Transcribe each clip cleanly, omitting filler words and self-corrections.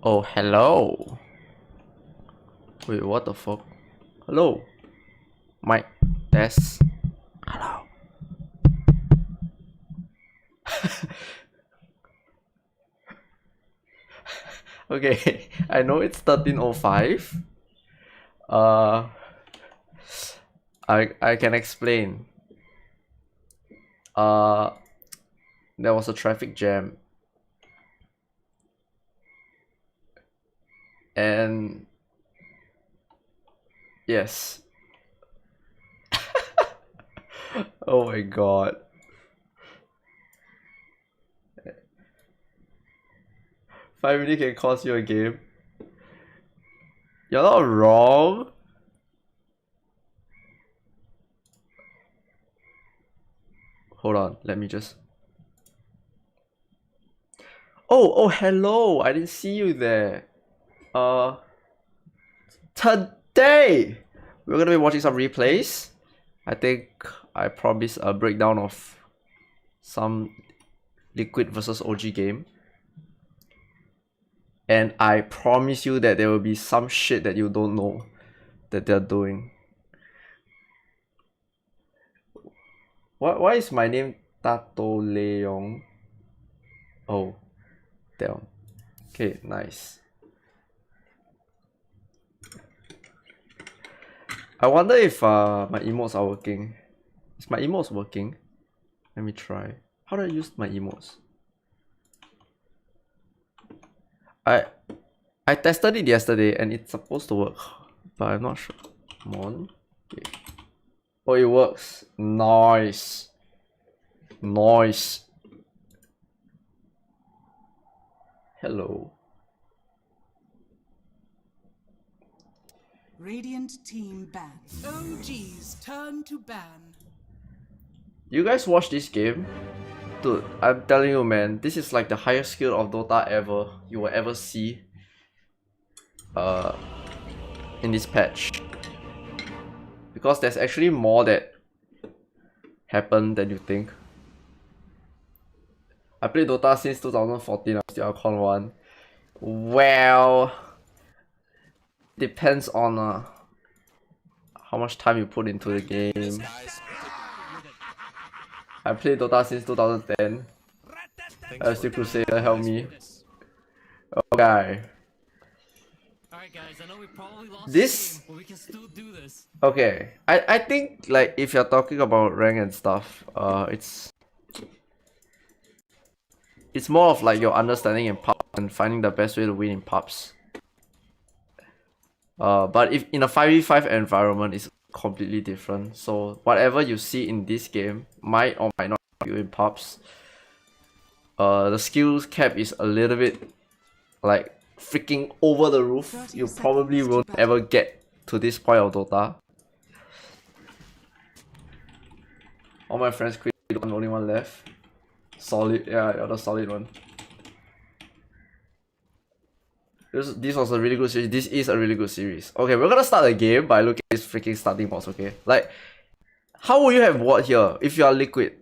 Oh, hello. Wait, what the fuck? Hello. Mic test. Hello. Okay, I know it's 13:05. I can explain. There was a traffic jam. And yes. Oh my god. 5 minutes can cost you a game. You're not wrong. Hold on, let me just. Oh, hello. I didn't see you there. Today we're gonna be watching some replays. I think I promised a breakdown of some Liquid versus OG game. And I promise you that there will be some shit that you don't know that they're doing. Why is my name DATOHLEONG? Oh, damn. Okay, nice. I wonder if my emotes are working. Is my emotes working? Let me try. How do I use my emotes? I tested it yesterday and it's supposed to work, but I'm not sure. Come on. Okay. Oh, it works. Nice. Nice. Hello. Radiant team ban. OG's turn to ban. You guys watch this game? Dude, I'm telling you, man, this is like the highest skill of Dota ever you will ever see in this patch. Because there's actually more that happen than you think. I played Dota since 2014, I'm still Con 1. Well, depends on how much time you put into the game. I played Dota since 2010. Still Crusader, help me. Okay. Alright guys, I know we probably lost This the game, but we can still do this. Okay. I think like if you're talking about rank and stuff, it's more of like your understanding in pubs and finding the best way to win in pubs. But if in a 5v5 environment, it's completely different. So whatever you see in this game might or might not be in pubs. The skills cap is a little bit like freaking over the roof. You probably won't ever get to this point of Dota. All my friends quit, only one left. Solid, yeah, you're the solid one. This was a really good series. This is a really good series. Okay, we're gonna start the game by looking at this freaking starting box, okay? Like, how would you have ward here if you are Liquid?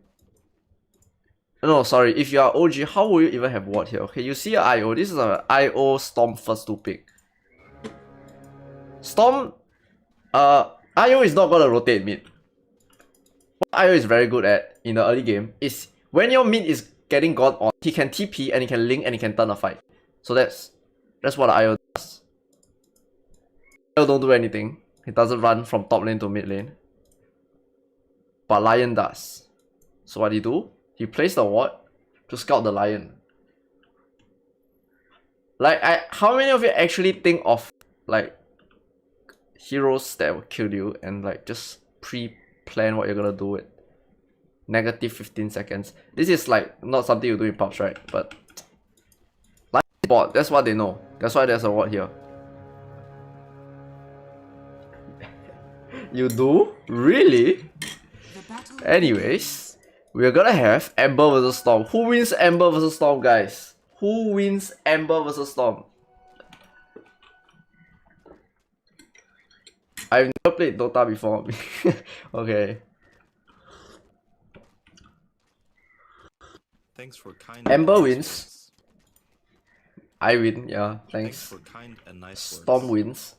No, sorry, if you are OG, how would you even have ward here? Okay, you see a IO. This is an IO Storm first to pick. Storm, IO is not gonna rotate mid. What IO is very good at in the early game is when your mid is getting gone on, he can TP and he can link and he can turn a fight. So that's what IO does. IO don't do anything. He doesn't run from top lane to mid lane. But Lion does. So what do he do? He plays the ward to scout the Lion. Like, how many of you actually think of like heroes that will kill you and like just pre-plan what you're gonna do with negative 15 seconds? This is like not something you do in pubs, right? But like bot, that's what they know. That's why there's a ward here. You do? Really? Anyways, we're gonna have Ember versus Storm. Who wins Ember versus Storm, guys? Who wins Ember versus Storm? I've never played Dota before. Okay. Thanks for kind Ember wins. I win, yeah, Thanks thanks. for kind and nice Storm words. wins.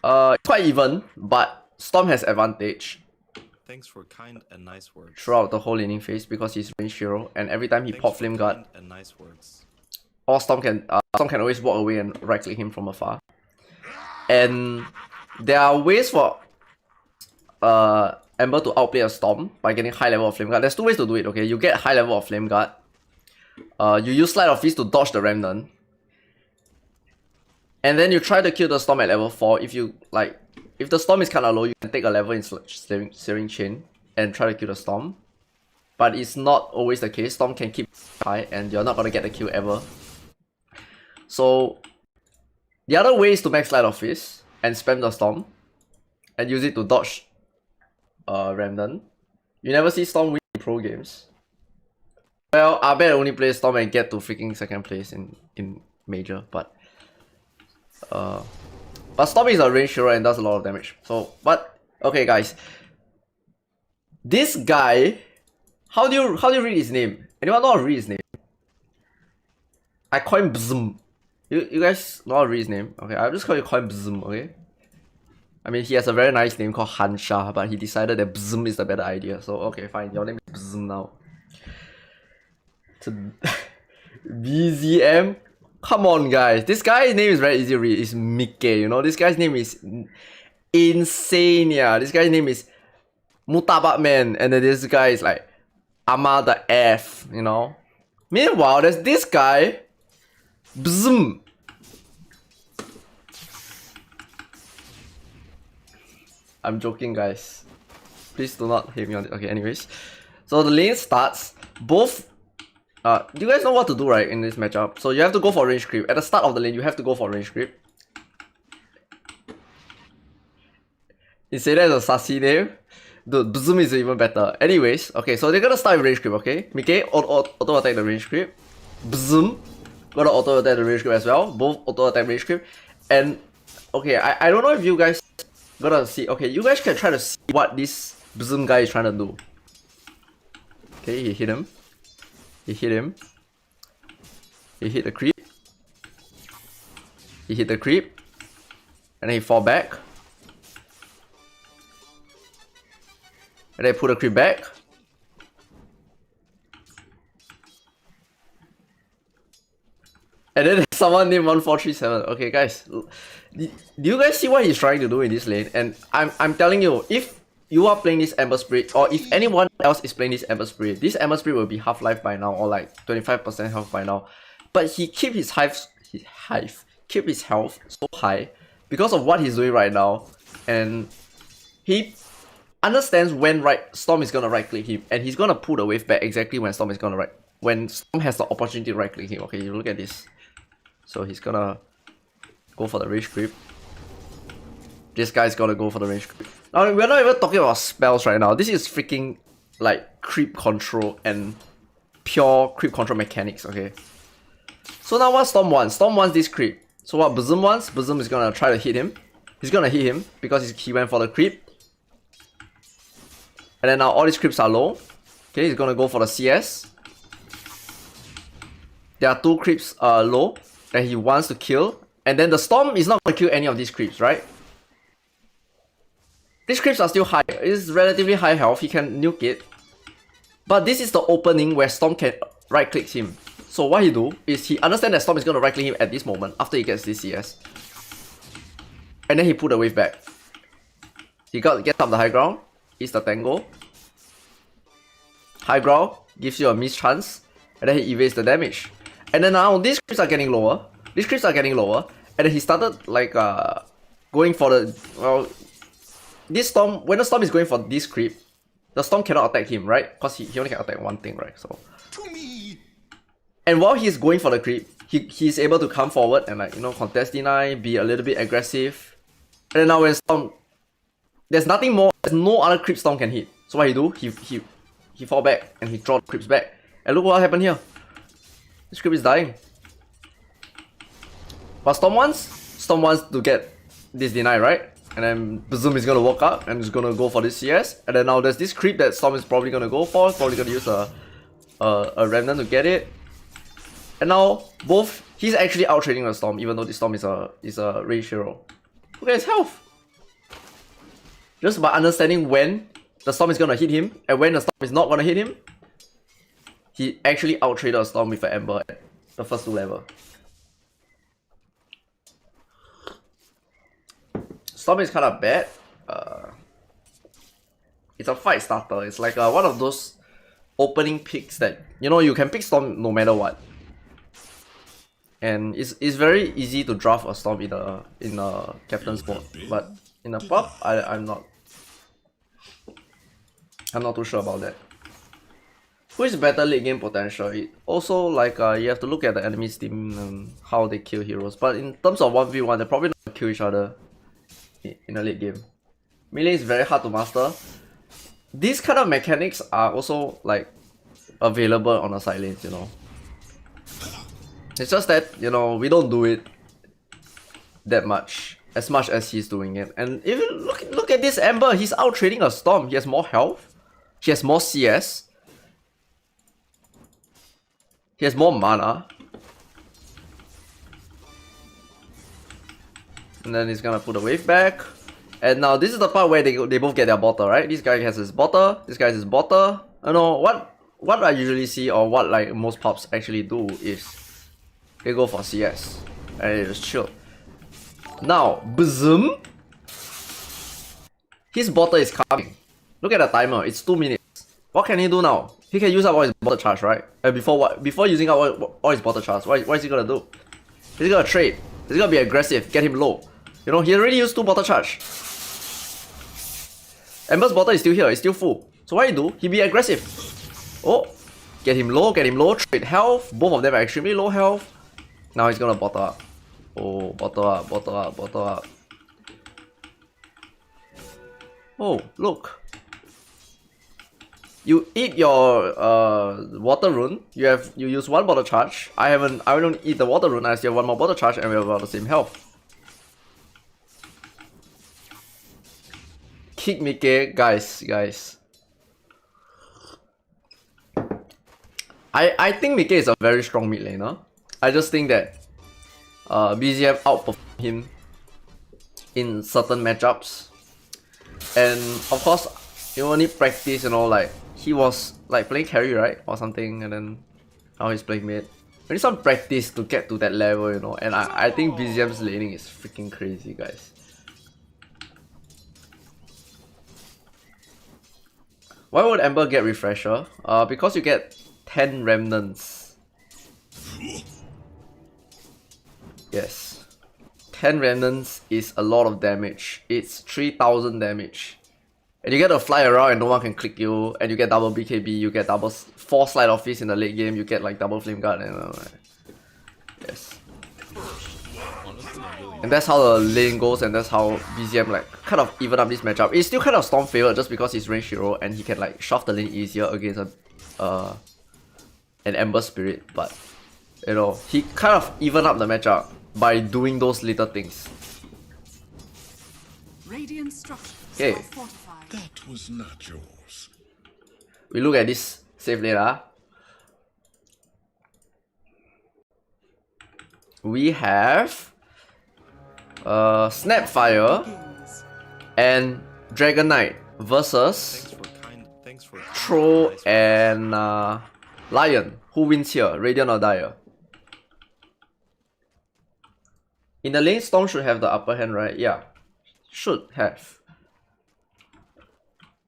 It's quite even, but Storm has advantage Thanks for kind and nice words. throughout the whole laning phase because he's range hero, and every time he Thanks pop for flame guard, kind and nice words. or Storm can always walk away and right click him from afar. And there are ways for Ember to outplay a Storm by getting high level of flame guard. There's two ways to do it, okay? You get high level of flame guard. You use Sleight of Fist to dodge the Remnant. And then you try to kill the Storm at level 4. If the Storm is kinda low, you can take a level in Searing Chain and try to kill the Storm. But it's not always the case. Storm can keep high and you're not gonna get the kill ever. So the other way is to max Sleight of Fist and spam the Storm and use it to dodge Remnant. You never see Storm win in pro games. Well, I bet only play Storm and get to freaking second place in Major, but Storm is a range hero and does a lot of damage. So, but okay, guys, this guy, how do you read his name? Anyone know how to read his name? I call him Bzm. You guys know how to read his name? Okay, I'll just call him Bzm. Okay. I mean, he has a very nice name called Hansha, but he decided that Bzm is the better idea. So okay, fine. Your name is Bzm now. BZM. Come on, guys. This guy's name is very easy to read. It's Mickey, you know. This guy's name is insane, yeah. This guy's name is Mutabat Man. And then this guy is like Ama the F, you know. Meanwhile, there's this guy, Bzm. I'm joking, guys. Please do not hate me on it. Okay, anyways. So the lane starts. Both do you guys know what to do, right, in this matchup? So you have to go for range creep. At the start of the lane, you have to go for range creep. You say that's a sassy name? Dude, Bzm is even better. Anyways, okay, so they're gonna start with range creep, okay? Mickey, auto attack the range creep. Bzm, gonna auto attack the range creep as well. Both auto attack range creep. And, okay, I don't know if you guys gonna see. Okay, you guys can try to see what this Bzm guy is trying to do. Okay, he hit him. He hit him. He hit the creep. He hit the creep. And then he fall back. And then put the creep back. And then someone named 1437. Okay, guys. Do you guys see what he's trying to do in this lane? And I'm telling you, if you are playing this Ember Spirit, or if anyone else is playing this Ember Spirit, this Ember Spirit will be half-life by now, or like 25% health by now. But he keep his keep his health so high because of what he's doing right now, and he understands when Storm is gonna right click him, and he's gonna pull the wave back exactly when Storm has the opportunity to right click him. Okay, you look at this. So he's gonna go for the range creep. This guy's gonna go for the range creep. Now, we're not even talking about spells right now. This is freaking like creep control and pure creep control mechanics, okay? So now what Storm wants? Storm wants this creep. So what Bzm wants? Bzm is gonna try to hit him. He's gonna hit him because he went for the creep. And then now all these creeps are low. Okay, he's gonna go for the CS. There are two creeps low that he wants to kill. And then the Storm is not gonna kill any of these creeps, right? These creeps are still high. It's relatively high health. He can nuke it. But this is the opening where Storm can right click him. So what he do is he understands that Storm is gonna right click him at this moment after he gets this CS. And then he put the wave back. He gets up the high ground. Is the tango. High ground gives you a miss chance. And then he evades the damage. And then now these creeps are getting lower. These creeps are getting lower. And then he started like going for the this Storm, when the Storm is going for this creep, the Storm cannot attack him, right? Because he only can attack one thing, right? So and while he's going for the creep, he's able to come forward and like, you know, contest deny, be a little bit aggressive. And then now when Storm, there's nothing more, there's no other creep Storm can hit. So what he do? He fall back and he draw the creeps back. And look what happened here. This creep is dying. But Storm wants to get this deny, right? And then Bzm is gonna walk up and is gonna go for this CS. And then now there's this creep that Storm is probably gonna go for. Probably gonna use a Remnant to get it. And now he's actually out trading the Storm, even though the Storm is a rage hero. Look at his health. Just by understanding when the Storm is gonna hit him and when the Storm is not gonna hit him, he actually out traded a Storm with an Ember at the first 2 level. Storm is kind of bad. It's a fight starter. It's like one of those opening picks that, you know, you can pick Storm no matter what. And it's very easy to draft a Storm in a captain's mode, but in a pub, I'm not too sure about that. Who is better late game potential? It also, like, you have to look at the enemy's team and how they kill heroes. But in terms of 1v1, they're probably not gonna kill each other in a late game. Melee is very hard to master. These kind of mechanics are also, like, available on the side lanes, you know. It's just that, you know, we don't do it that much as he's doing it. And if you look at this Ember, he's out trading a Storm. He has more health, he has more CS, he has more mana. And then he's gonna put the wave back. And now this is the part where they both get their botter, right? This guy has his botter, this guy has his botter. I know what I usually see, or what like most pubs actually do, is they go for CS and they just chill. Now, Bzoom, his botter is coming. Look at the timer, it's 2 minutes. What can he do now? He can use up all his botter charge, right? And before using up all his botter charge, what is he gonna do? He's gonna trade. He's gonna be aggressive, get him low. You know, he already used 2 botter charge. Ember's botter is still here, it's still full. So what he do? He be aggressive. Oh, get him low, trade health. Both of them are extremely low health. Now he's gonna bottle up. Oh, bottle up. Oh, look. You eat your water rune. You use 1 bottle charge. I don't eat the water rune. I still have 1 more bottle charge, and we have about the same health. Kick Mickey, guys. I think Mickey is a very strong mid laner. I just think that BZM outperformed him in certain matchups. And of course, you only practice, you know, like he was like playing carry, right? Or something, and then now he's playing mid. We need some practice to get to that level, you know. And I think BZM's laning is freaking crazy, guys. Why would Ember get Refresher? Because you get 10 remnants. Yes. 10 remnants is a lot of damage. It's 3000 damage. And you get to fly around and no one can click you. And you get double BKB, you get double 4 Slide of Fist in the late game, you get like double Flame Guard and yes. And that's how the lane goes, and that's how BZM like kind of even up this matchup. It's still kind of Storm favored just because he's range hero and he can like shove the lane easier against an Ember Spirit, but you know, he kind of even up the matchup by doing those little things. Radiant structures Okay. are fortified. That was not yours. We look at this safe lane. We have Snapfire Begins. and Dragon Knight versus Thanks for Troll nice and Lion. Who wins here? Radiant or Dire? In the lane, Storm should have the upper hand, right? Yeah, should have.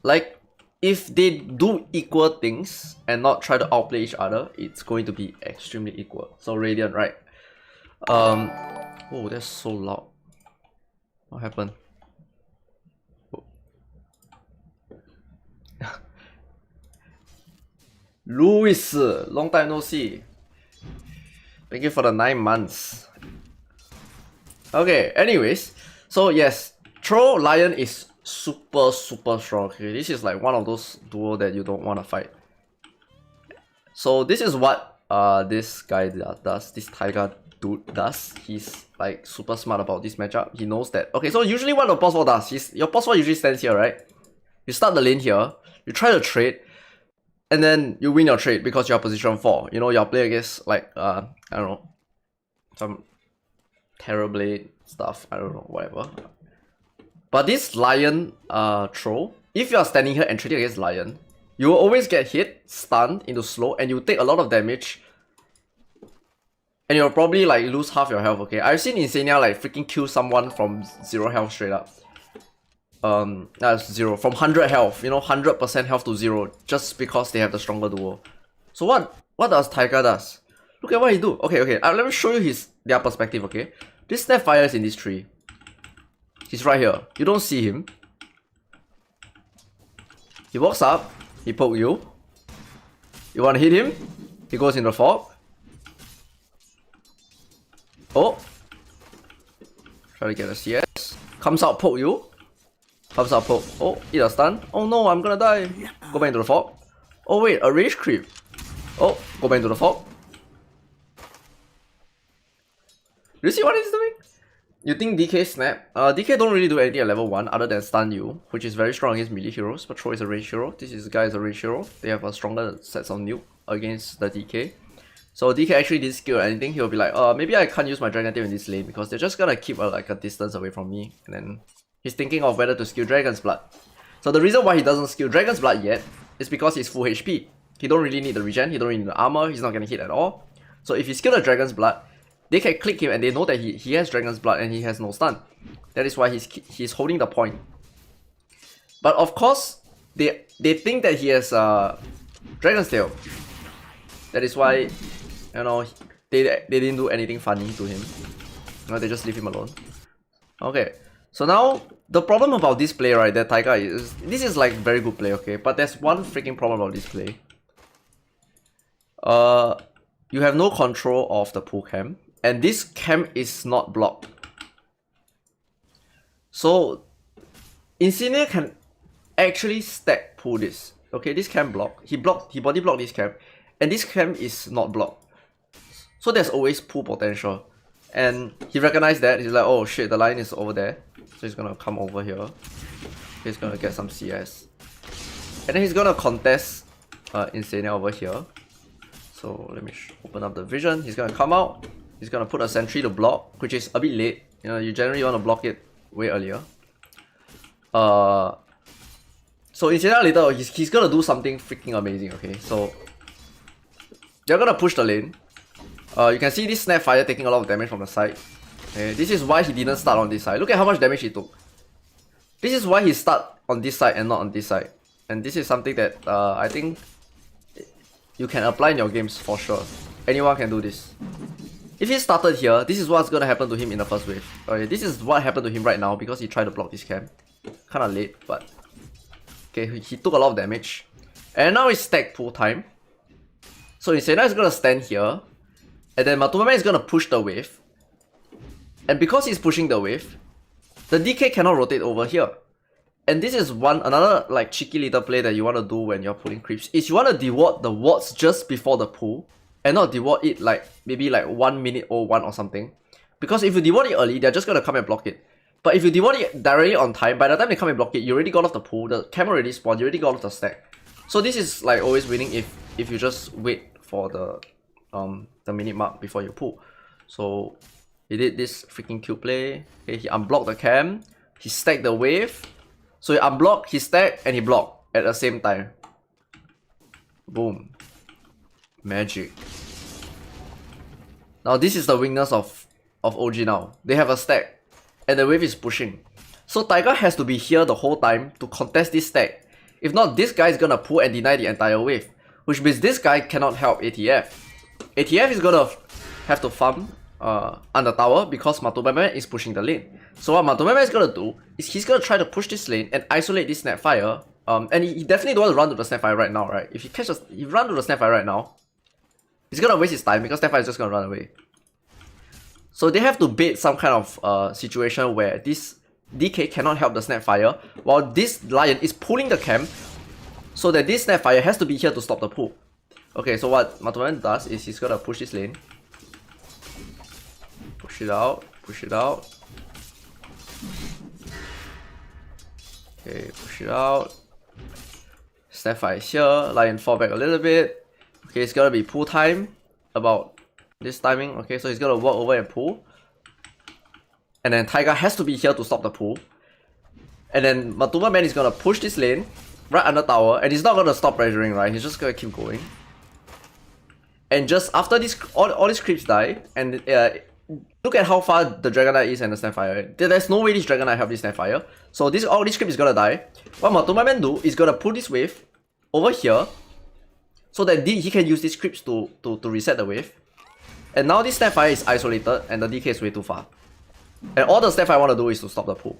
Like, if they do equal things and not try to outplay each other, it's going to be extremely equal. So Radiant, right? Oh, that's so loud. What happened? Oh. Luis, long time no see. Thank you for the 9 months. Okay, anyways, so yes, Troll Lion is super strong. Okay, this is like one of those duo that you don't want to fight. So this is what this guy does, this Tiger dude does. He's like super smart about this matchup. He knows that. Okay, so usually what the boss wall does, your boss wall usually stands here, right? You start the lane here, you try to trade, and then you win your trade because you're position 4. You know, you're playing against like I don't know, some Terrorblade stuff, I don't know, whatever. But this Lion throw, if you're standing here and trading against Lion, you will always get hit, stunned into slow, and you take a lot of damage. And you'll probably like lose half your health, okay? I've seen Insania like freaking kill someone from 0 health straight up. That's 0. From 100 health, you know, 100% health to 0, just because they have the stronger duo. So what does Taiga does? Look at what he do. Okay, let me show you their perspective, okay? This Snapfire is in this tree. He's right here. You don't see him. He walks up, he poke you. You wanna hit him? He goes in the fog. Oh. Try to get a CS. Comes out, poke you. Comes out, poke. Oh, eat a stun. Oh no, I'm gonna die. Go back into the fog. Oh wait, a rage creep. Oh, go back into the fog. Do you see what he's doing? You think DK snap? DK don't really do anything at level 1 other than stun you, which is very strong against melee heroes. Patrol is a range hero. This guy is a range hero. They have a stronger sets of nuke against the DK. So DK actually didn't skill anything. He'll be like, maybe I can't use my Dragon Tail in this lane because they're just gonna keep like a distance away from me. And then he's thinking of whether to skill Dragon's Blood. So the reason why he doesn't skill Dragon's Blood yet is because he's full HP. He don't really need the regen, he don't really need the armor, he's not gonna hit at all. So if he skill the Dragon's Blood, they can click him and they know that he has Dragon's Blood and he has no stun. That is why he's holding the point. But of course, they think that he has Dragon's Tail. That is why, you know, they didn't do anything funny to him. You know, they just leave him alone. Okay, so now the problem about this play, right, that Taiga is, this is like very good play, okay, but there's one freaking problem about this play. You have no control of the pool camp, and this camp is not blocked. So Insignia can actually stack pull this. Okay, this camp block. He body blocked this camp, and this camp is not blocked. So there's always pull potential. And he recognized that. He's like, oh shit, the line is over there. So he's gonna come over here. He's gonna get some CS. And then he's gonna contest Insania over here. So let me open up the vision. He's gonna come out. He's gonna put a sentry to block, which is a bit late. You know, you generally want to block it way earlier. So Insania later, he's gonna do something freaking amazing, okay? So they're gonna push the lane. You can see this Snapfire taking a lot of damage from the side. Okay, this is why he didn't start on this side. Look at how much damage he took. This is why he start on this side and not on this side. And this is something that I think you can apply in your games for sure. Anyone can do this. If he started here, this is what's gonna happen to him in the first wave. Okay, this is what happened to him right now because he tried to block this camp. Kinda late, but okay, he took a lot of damage. And now it's stack pull time. So Insania is gonna stand here. And then Matumame is gonna push the wave. And because he's pushing the wave, the DK cannot rotate over here. And this is another like cheeky little play that you want to do when you're pulling creeps, is you want to deward the wards just before the pull and not deward it like maybe like 1 minute or 1 or something. Because if you deward it early, they're just gonna come and block it. But if you deward it directly on time, by the time they come and block it, you already got off the pull, the camera already spawned, you already got off the stack. So this is like always winning if you just wait for the minute mark before you pull. So he did this freaking cute play. Okay, he unblocked the cam, he stacked the wave. So he unblocked, he stacked, and he blocked at the same time. Boom. Magic. Now this is the weakness of OG now. They have a stack, and the wave is pushing. So Taiga has to be here the whole time to contest this stack. If not, this guy is gonna pull and deny the entire wave. Which means this guy cannot help ATF. ATF is gonna have to farm on the tower because Matumame is pushing the lane. So what Matumame is gonna do is he's gonna try to push this lane and isolate this Snapfire. And he definitely don't want to run to the Snapfire right now, right? If he run to the Snapfire right now, he's gonna waste his time because Snapfire is just gonna run away. So they have to bait some kind of situation where this DK cannot help the Snapfire while this Lion is pulling the camp, so that this Snapfire has to be here to stop the pull. Okay, so what Matumame does is he's gonna push this lane. Push it out, push it out. Okay, push it out. Snapfire is here. Lion fall back a little bit. Okay, it's gonna be pull time. About this timing. Okay, so he's gonna walk over and pull. And then Taiga has to be here to stop the pull. And then Matuma Man is gonna push this lane right under tower, and he's not gonna stop pressuring, right? He's just gonna keep going. And just after this, all these creeps die, and look at how far the Dragon Knight is and the Snapfire. There's no way this Dragon Knight help this Snapfire. So all this creep is gonna die. What Matuma Man do is gonna pull this wave over here, so that he can use these creeps to reset the wave. And now this Snapfire is isolated, and the DK is way too far. And all the Snapfire want to do is to stop the pull.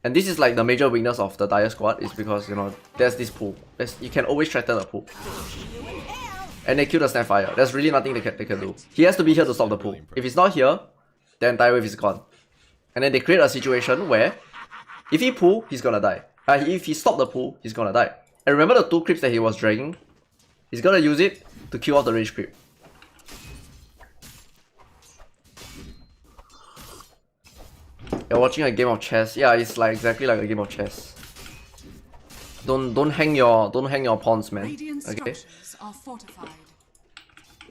And this is like the major weakness of the Dire squad, is because, you know, there's this pull. You can always threaten a pull. And they kill the Snapfire. There's really nothing they can do. He has to be here to stop the pull. If he's not here, the entire wave is gone. And then they create a situation where if he pull, he's gonna die. If he stop the pull, he's gonna die. And remember the 2 creeps that he was dragging? He's gonna use it to kill off the rage creep. You're watching a game of chess. Yeah, it's like exactly like a game of chess. Don't hang your pawns, man. Radiant Okay. structures are fortified.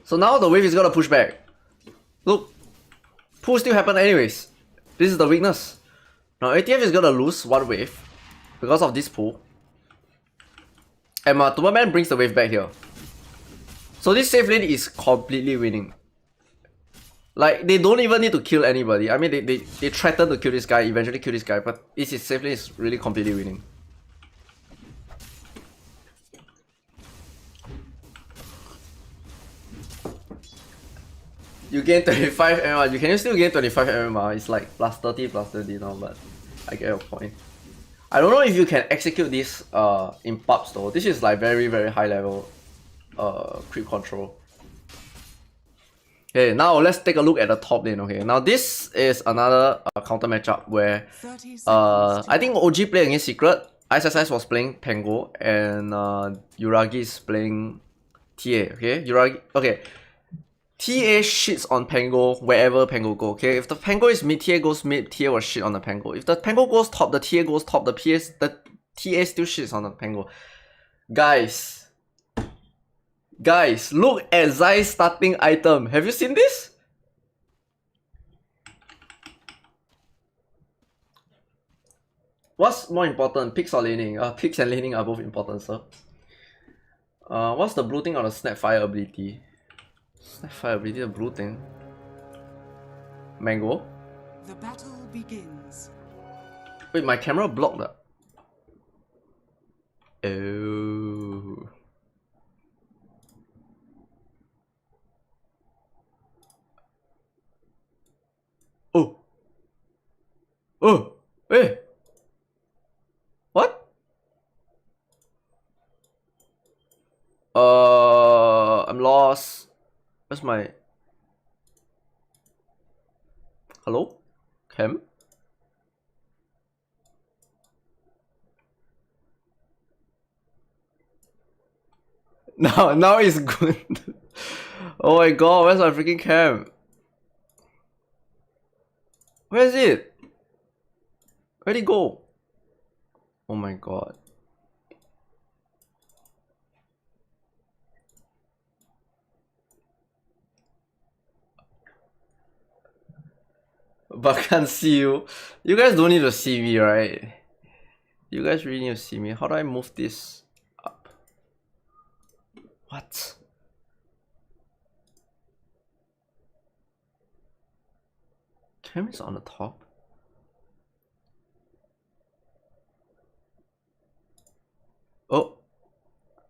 So now the wave is gonna push back. Look, pull still happen anyways. This is the weakness. Now ATF is gonna lose 1 wave because of this pull. And Matuma Man brings the wave back here. So this safe lane is completely winning. Like, they don't even need to kill anybody. I mean, they threaten to kill this guy, eventually kill this guy, but this is safe lane is really completely winning. You gain 25 MMR. You can still gain 25 MMR. It's like plus 30, plus 30 now, but I get your point. I don't know if you can execute this in pubs though. This is like very, very high level creep control. Okay, now let's take a look at the top lane. Okay, now this is another counter matchup where 30 seconds I think OG played against Secret, ISSS was playing Pango, and Yuragi is playing TA. Okay, Yuragi. Okay, TA shits on Pango wherever Pango go. Okay, if the Pango is mid, TA goes mid, TA will shit on the Pango. If the Pango goes top, the TA goes top. The TA still shits on the Pango. Guys, look at Zai's starting item. Have you seen this? What's more important, picks or laning? Picks and laning are both important, sir. What's the blue thing on the Snapfire ability? Snapfire ability, the blue thing. Mango? The battle begins. Wait, my camera blocked that. Oh. Oh. Oh. Hey. What? I'm lost. Where's my... Hello? Cam? Now it's good. Oh my god, where's my freaking cam? Where is it? Where'd it go? Oh my god. But I can't see you. You guys don't need to see me, right? You guys really need to see me. How do I move this up? What? Cam is on the top. Oh,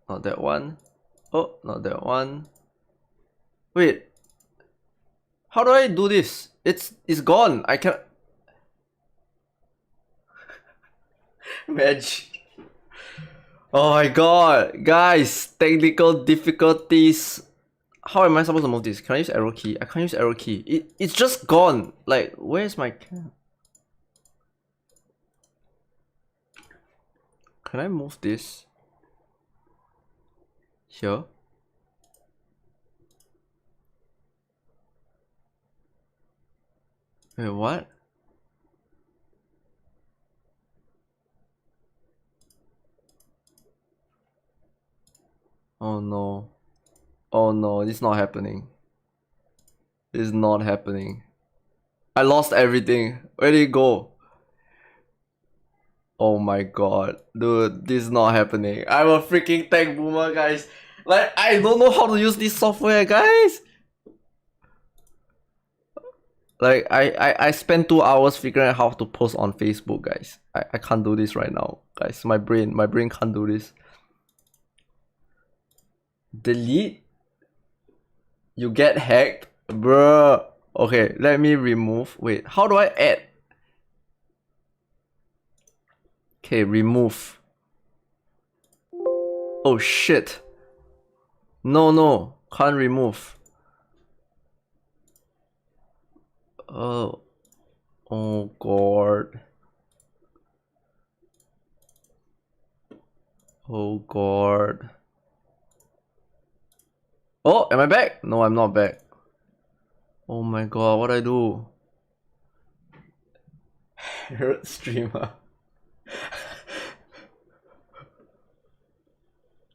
not that one. Oh, not that one. Wait. How do I do this? It's gone. I can't. Magic. Oh my god, guys! Technical difficulties. How am I supposed to move this? Can I use arrow key? I can't use arrow key. It's just gone. Like, where's my cam? Can I move this? Here? Wait, what? Oh no. Oh no, this is not happening. This is not happening. I lost everything. Where did it go? Oh my god. Dude, this is not happening. I'm a freaking tech boomer, guys. Like, I don't know how to use this software, guys. Like, I spent 2 hours figuring out how to post on Facebook, guys. I can't do this right now, guys. My brain can't do this. Delete? You get hacked? Bruh. Okay, let me remove. Wait, how do I add? Okay, remove. Oh shit. No, can't remove. Oh god. Oh god. Oh, am I back? No, I'm not back. Oh my god, what do I do? Streamer.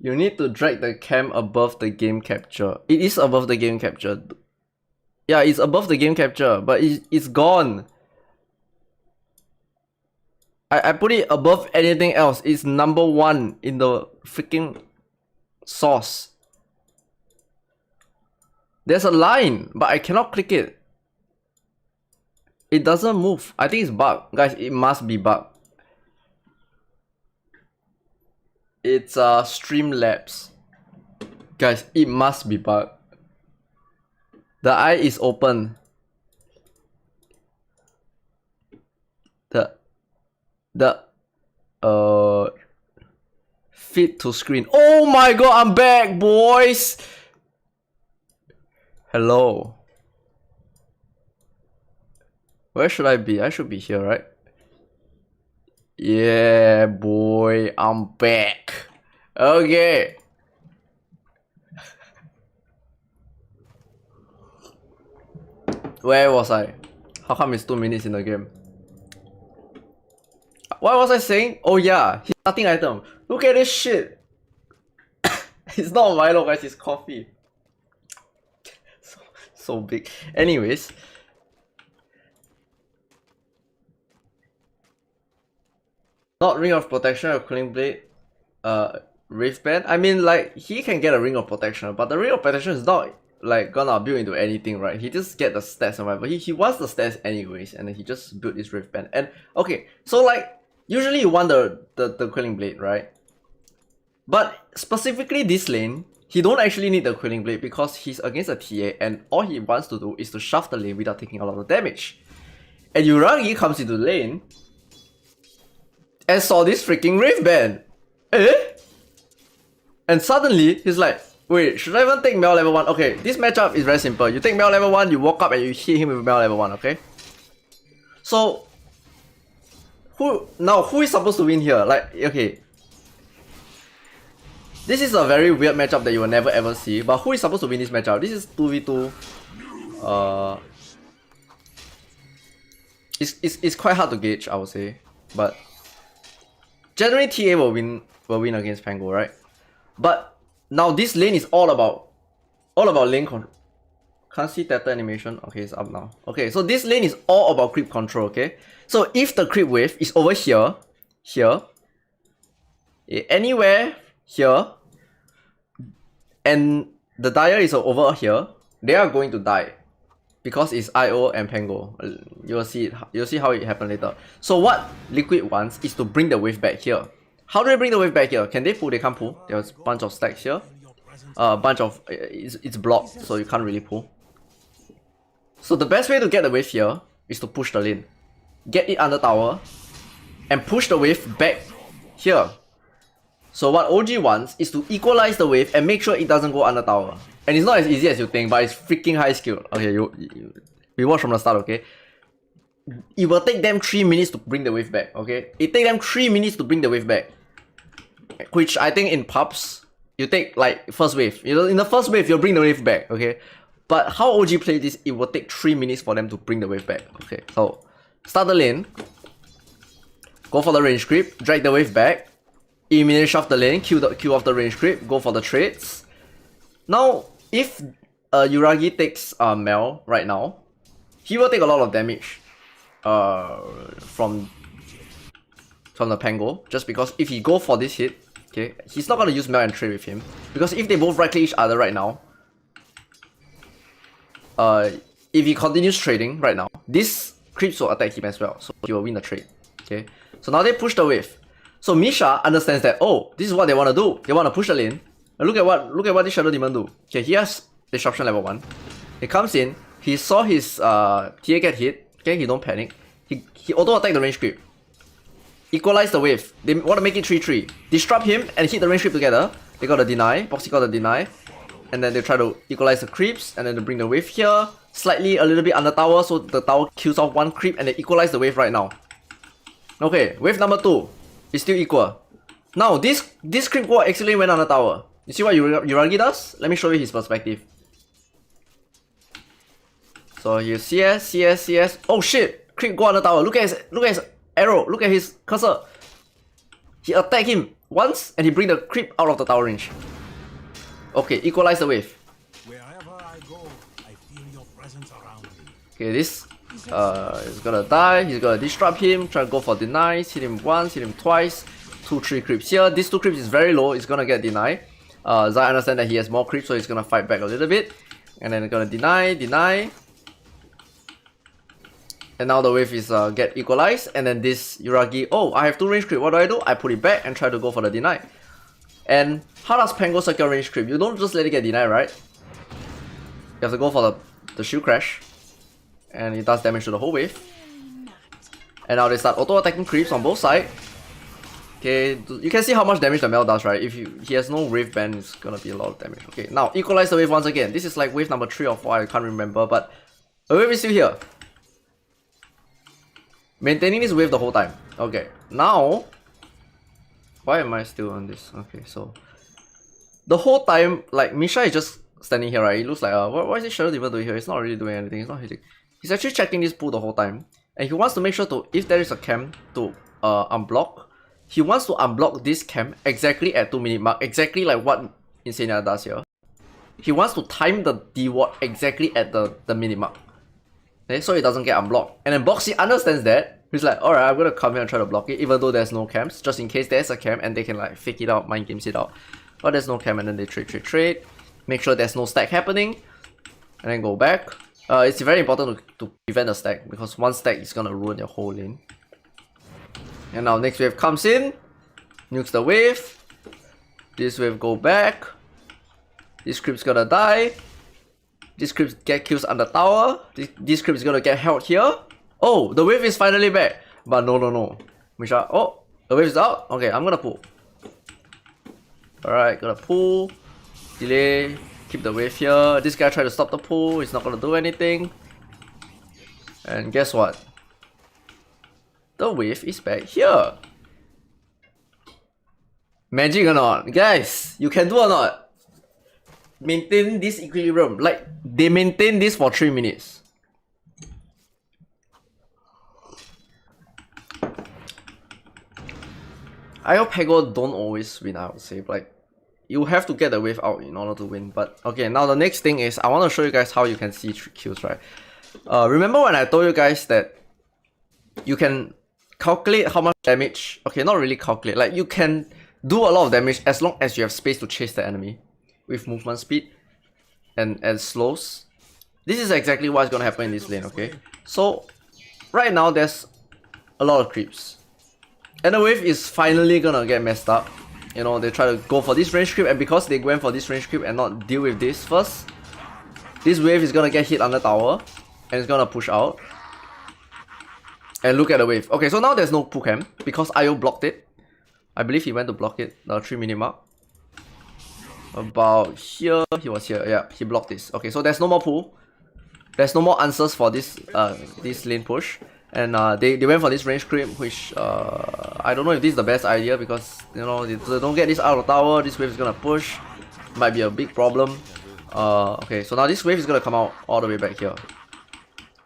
You need to drag the cam above the game capture. It is above the game capture. Yeah, it's above the game capture, but it's gone. I put it above anything else. It's number 1 in the freaking source. There's a line, but I cannot click it. It doesn't move. I think it's bug. Guys, it must be bug. It's Streamlabs. Guys, it must be bug. The eye is open. The fit to screen. Oh my god, I'm back, boys. Hello. Where should I be? I should be here, right? Yeah, boy, I'm back. Okay. Where was I? How come it's 2 minutes in the game? What was I saying? Oh yeah, his starting item. Look at this shit. It's not Milo, guys, it's coffee. So big. Anyways. Not Ring of Protection or Cooling Blade. Wraith Band. I mean, like, he can get a Ring of Protection, but the Ring of Protection is not like gonna build into anything, right? He just get the stats or whatever. He wants the stats anyways, and then he just built this Wraith Band. And okay, so like usually you want the Quelling Blade, right? But specifically this lane, he don't actually need the Quelling Blade because he's against a TA, and all he wants to do is to shove the lane without taking a lot of damage. And Uragi comes into the lane and saw this freaking Wraith Band. And suddenly he's like, wait, should I even take Mel level 1? Okay, this matchup is very simple. You take Mel level 1, you walk up and you hit him with Mel level 1, okay? So who is supposed to win here? Like, okay, this is a very weird matchup that you will never ever see, but who is supposed to win this matchup? This is 2v2. It's quite hard to gauge, I would say, but generally TA will win against Pango, right? But now this lane is all about lane control. Can't see Theta animation. Okay, it's up now. Okay, so this lane is all about creep control, okay? So if the creep wave is over here, anywhere here, and the Dire is over here, they are going to die. Because it's IO and Pango. You'll see how it happened later. So what Liquid wants is to bring the wave back here. How do they bring the wave back here? Can they pull? They can't pull. There's a bunch of stacks here. A bunch of... It's blocked, so you can't really pull. So the best way to get the wave here is to push the lane. Get it under tower. And push the wave back here. So what OG wants is to equalize the wave and make sure it doesn't go under tower. And it's not as easy as you think, but it's freaking high skill. Okay, we watch from the start, okay? It will take them 3 minutes to bring the wave back, okay? It take them 3 minutes to bring the wave back. Which I think in pubs, you take like first wave. You know, in the first wave, you'll bring the wave back, okay? But how OG play this, it will take 3 minutes for them to bring the wave back. Okay, so start the lane. Go for the range creep, drag the wave back. immediately shove the lane, kill off the range creep, go for the trades. Now, if Uragi takes Mel right now, he will take a lot of damage from the Pango, just because if he go for this hit, okay, he's not gonna use Mel and trade with him, because if they both right click each other right now, if he continues trading right now, this creeps will attack him as well, so he will win the trade. Okay, so now they push the wave. So Misha understands that, oh, this is what they want to do. They want to push the lane. And look at what this Shadow Demon do. Okay, he has disruption level 1. He comes in, he saw his TA get hit. Okay, he don't panic. He auto attack the range creep. Equalize the wave. They want to make it 3-3. Disrupt him and hit the range creep together. They got a deny. Boxy got a deny. And then they try to equalize the creeps, and then they bring the wave here. Slightly a little bit under tower, so the tower kills off one creep, and they equalize the wave right now. Okay, wave number 2 is still equal. Now this creep wall actually went on the tower. You see what Uragi does? Let me show you his perspective. So you CS. Oh shit! Creep go on the tower. Look at his arrow. Look at his cursor. He attacked him once, and he bring the creep out of the tower range. Okay, equalize the wave. Wherever I go, I feel your presence around me. Okay, this is gonna die. He's gonna disrupt him. Try to go for denies. Hit him once. Hit him twice. 2-3 creeps here. These 2 creeps is very low. It's gonna get denied. Zai understand that he has more creeps, so he's gonna fight back a little bit, and then gonna deny. And now the wave is get equalized, and then this Uragi, oh, I have 2 range creep. What do? I put it back and try to go for the deny. And how does Pango secure range creep? You don't just let it get denied, right? You have to go for the shield crash, and it does damage to the whole wave. And now they start auto attacking creeps on both sides. Okay, you can see how much damage the Mel does, right? If he has no wave ban, it's gonna be a lot of damage. Okay, now equalize the wave once again. This is like wave number 3 or 4, I can't remember, but the wave is still here. Maintaining this wave the whole time. Okay, now why am I still on this? Okay, so the whole time, like Misha is just standing here, right? He looks like what is this Shadow Demon doing here? He's not really doing anything. He's not hitting. He's actually checking this pool the whole time, and he wants to make sure to, if there is a camp, to unblock. He wants to unblock this camp exactly at 2-minute mark, exactly like what Insania does here. He wants to time the D-ward exactly at the minute mark. Okay, so it doesn't get unblocked. And then Boxy understands that. He's like, alright, I'm gonna come here and try to block it, even though there's no camps, just in case there's a camp and they can like fake it out, mind games it out. But there's no camp, and then they trade. Make sure there's no stack happening, and then go back. It's very important to prevent a stack, because one stack is gonna ruin your whole lane. And now next wave comes in, nukes the wave. This wave go back. This creep's gonna die. This creep get kills under tower. This creep is gonna get held here. Oh, the wave is finally back. But no. Misha, oh, the wave is out. Okay, I'm gonna pull. Alright, gonna pull. Delay. Keep the wave here. This guy tried to stop the pull. He's not gonna do anything. And guess what? The wave is back here. Magic or not? Guys, you can do or not? Maintain this equilibrium. Like, they maintain this for 3 minutes. I hope Pego don't always win, I would say. Like, you have to get the wave out in order to win. But okay, now the next thing is I want to show you guys how you can see kills, right? Remember when I told you guys that you can calculate how much damage? Okay, not really calculate. Like, you can do a lot of damage as long as you have space to chase the enemy with movement speed and slows. This is exactly what's gonna happen in this lane, okay? So right now there's a lot of creeps, and the wave is finally gonna get messed up. You know, they try to go for this range creep, and because they went for this range creep and not deal with this first, this wave is gonna get hit under tower and it's gonna push out. And look at the wave. Okay, so now there's no pull camp because IO blocked it. I believe he went to block it, the 3-minute mark. About here, he was here. Yeah, he blocked this. Okay, so there's no more pull. There's no more answers for this this lane push. And they went for this range creep, which I don't know if this is the best idea, because you know they don't get this out of tower. This wave is gonna push. Might be a big problem. Okay, so now this wave is gonna come out all the way back here,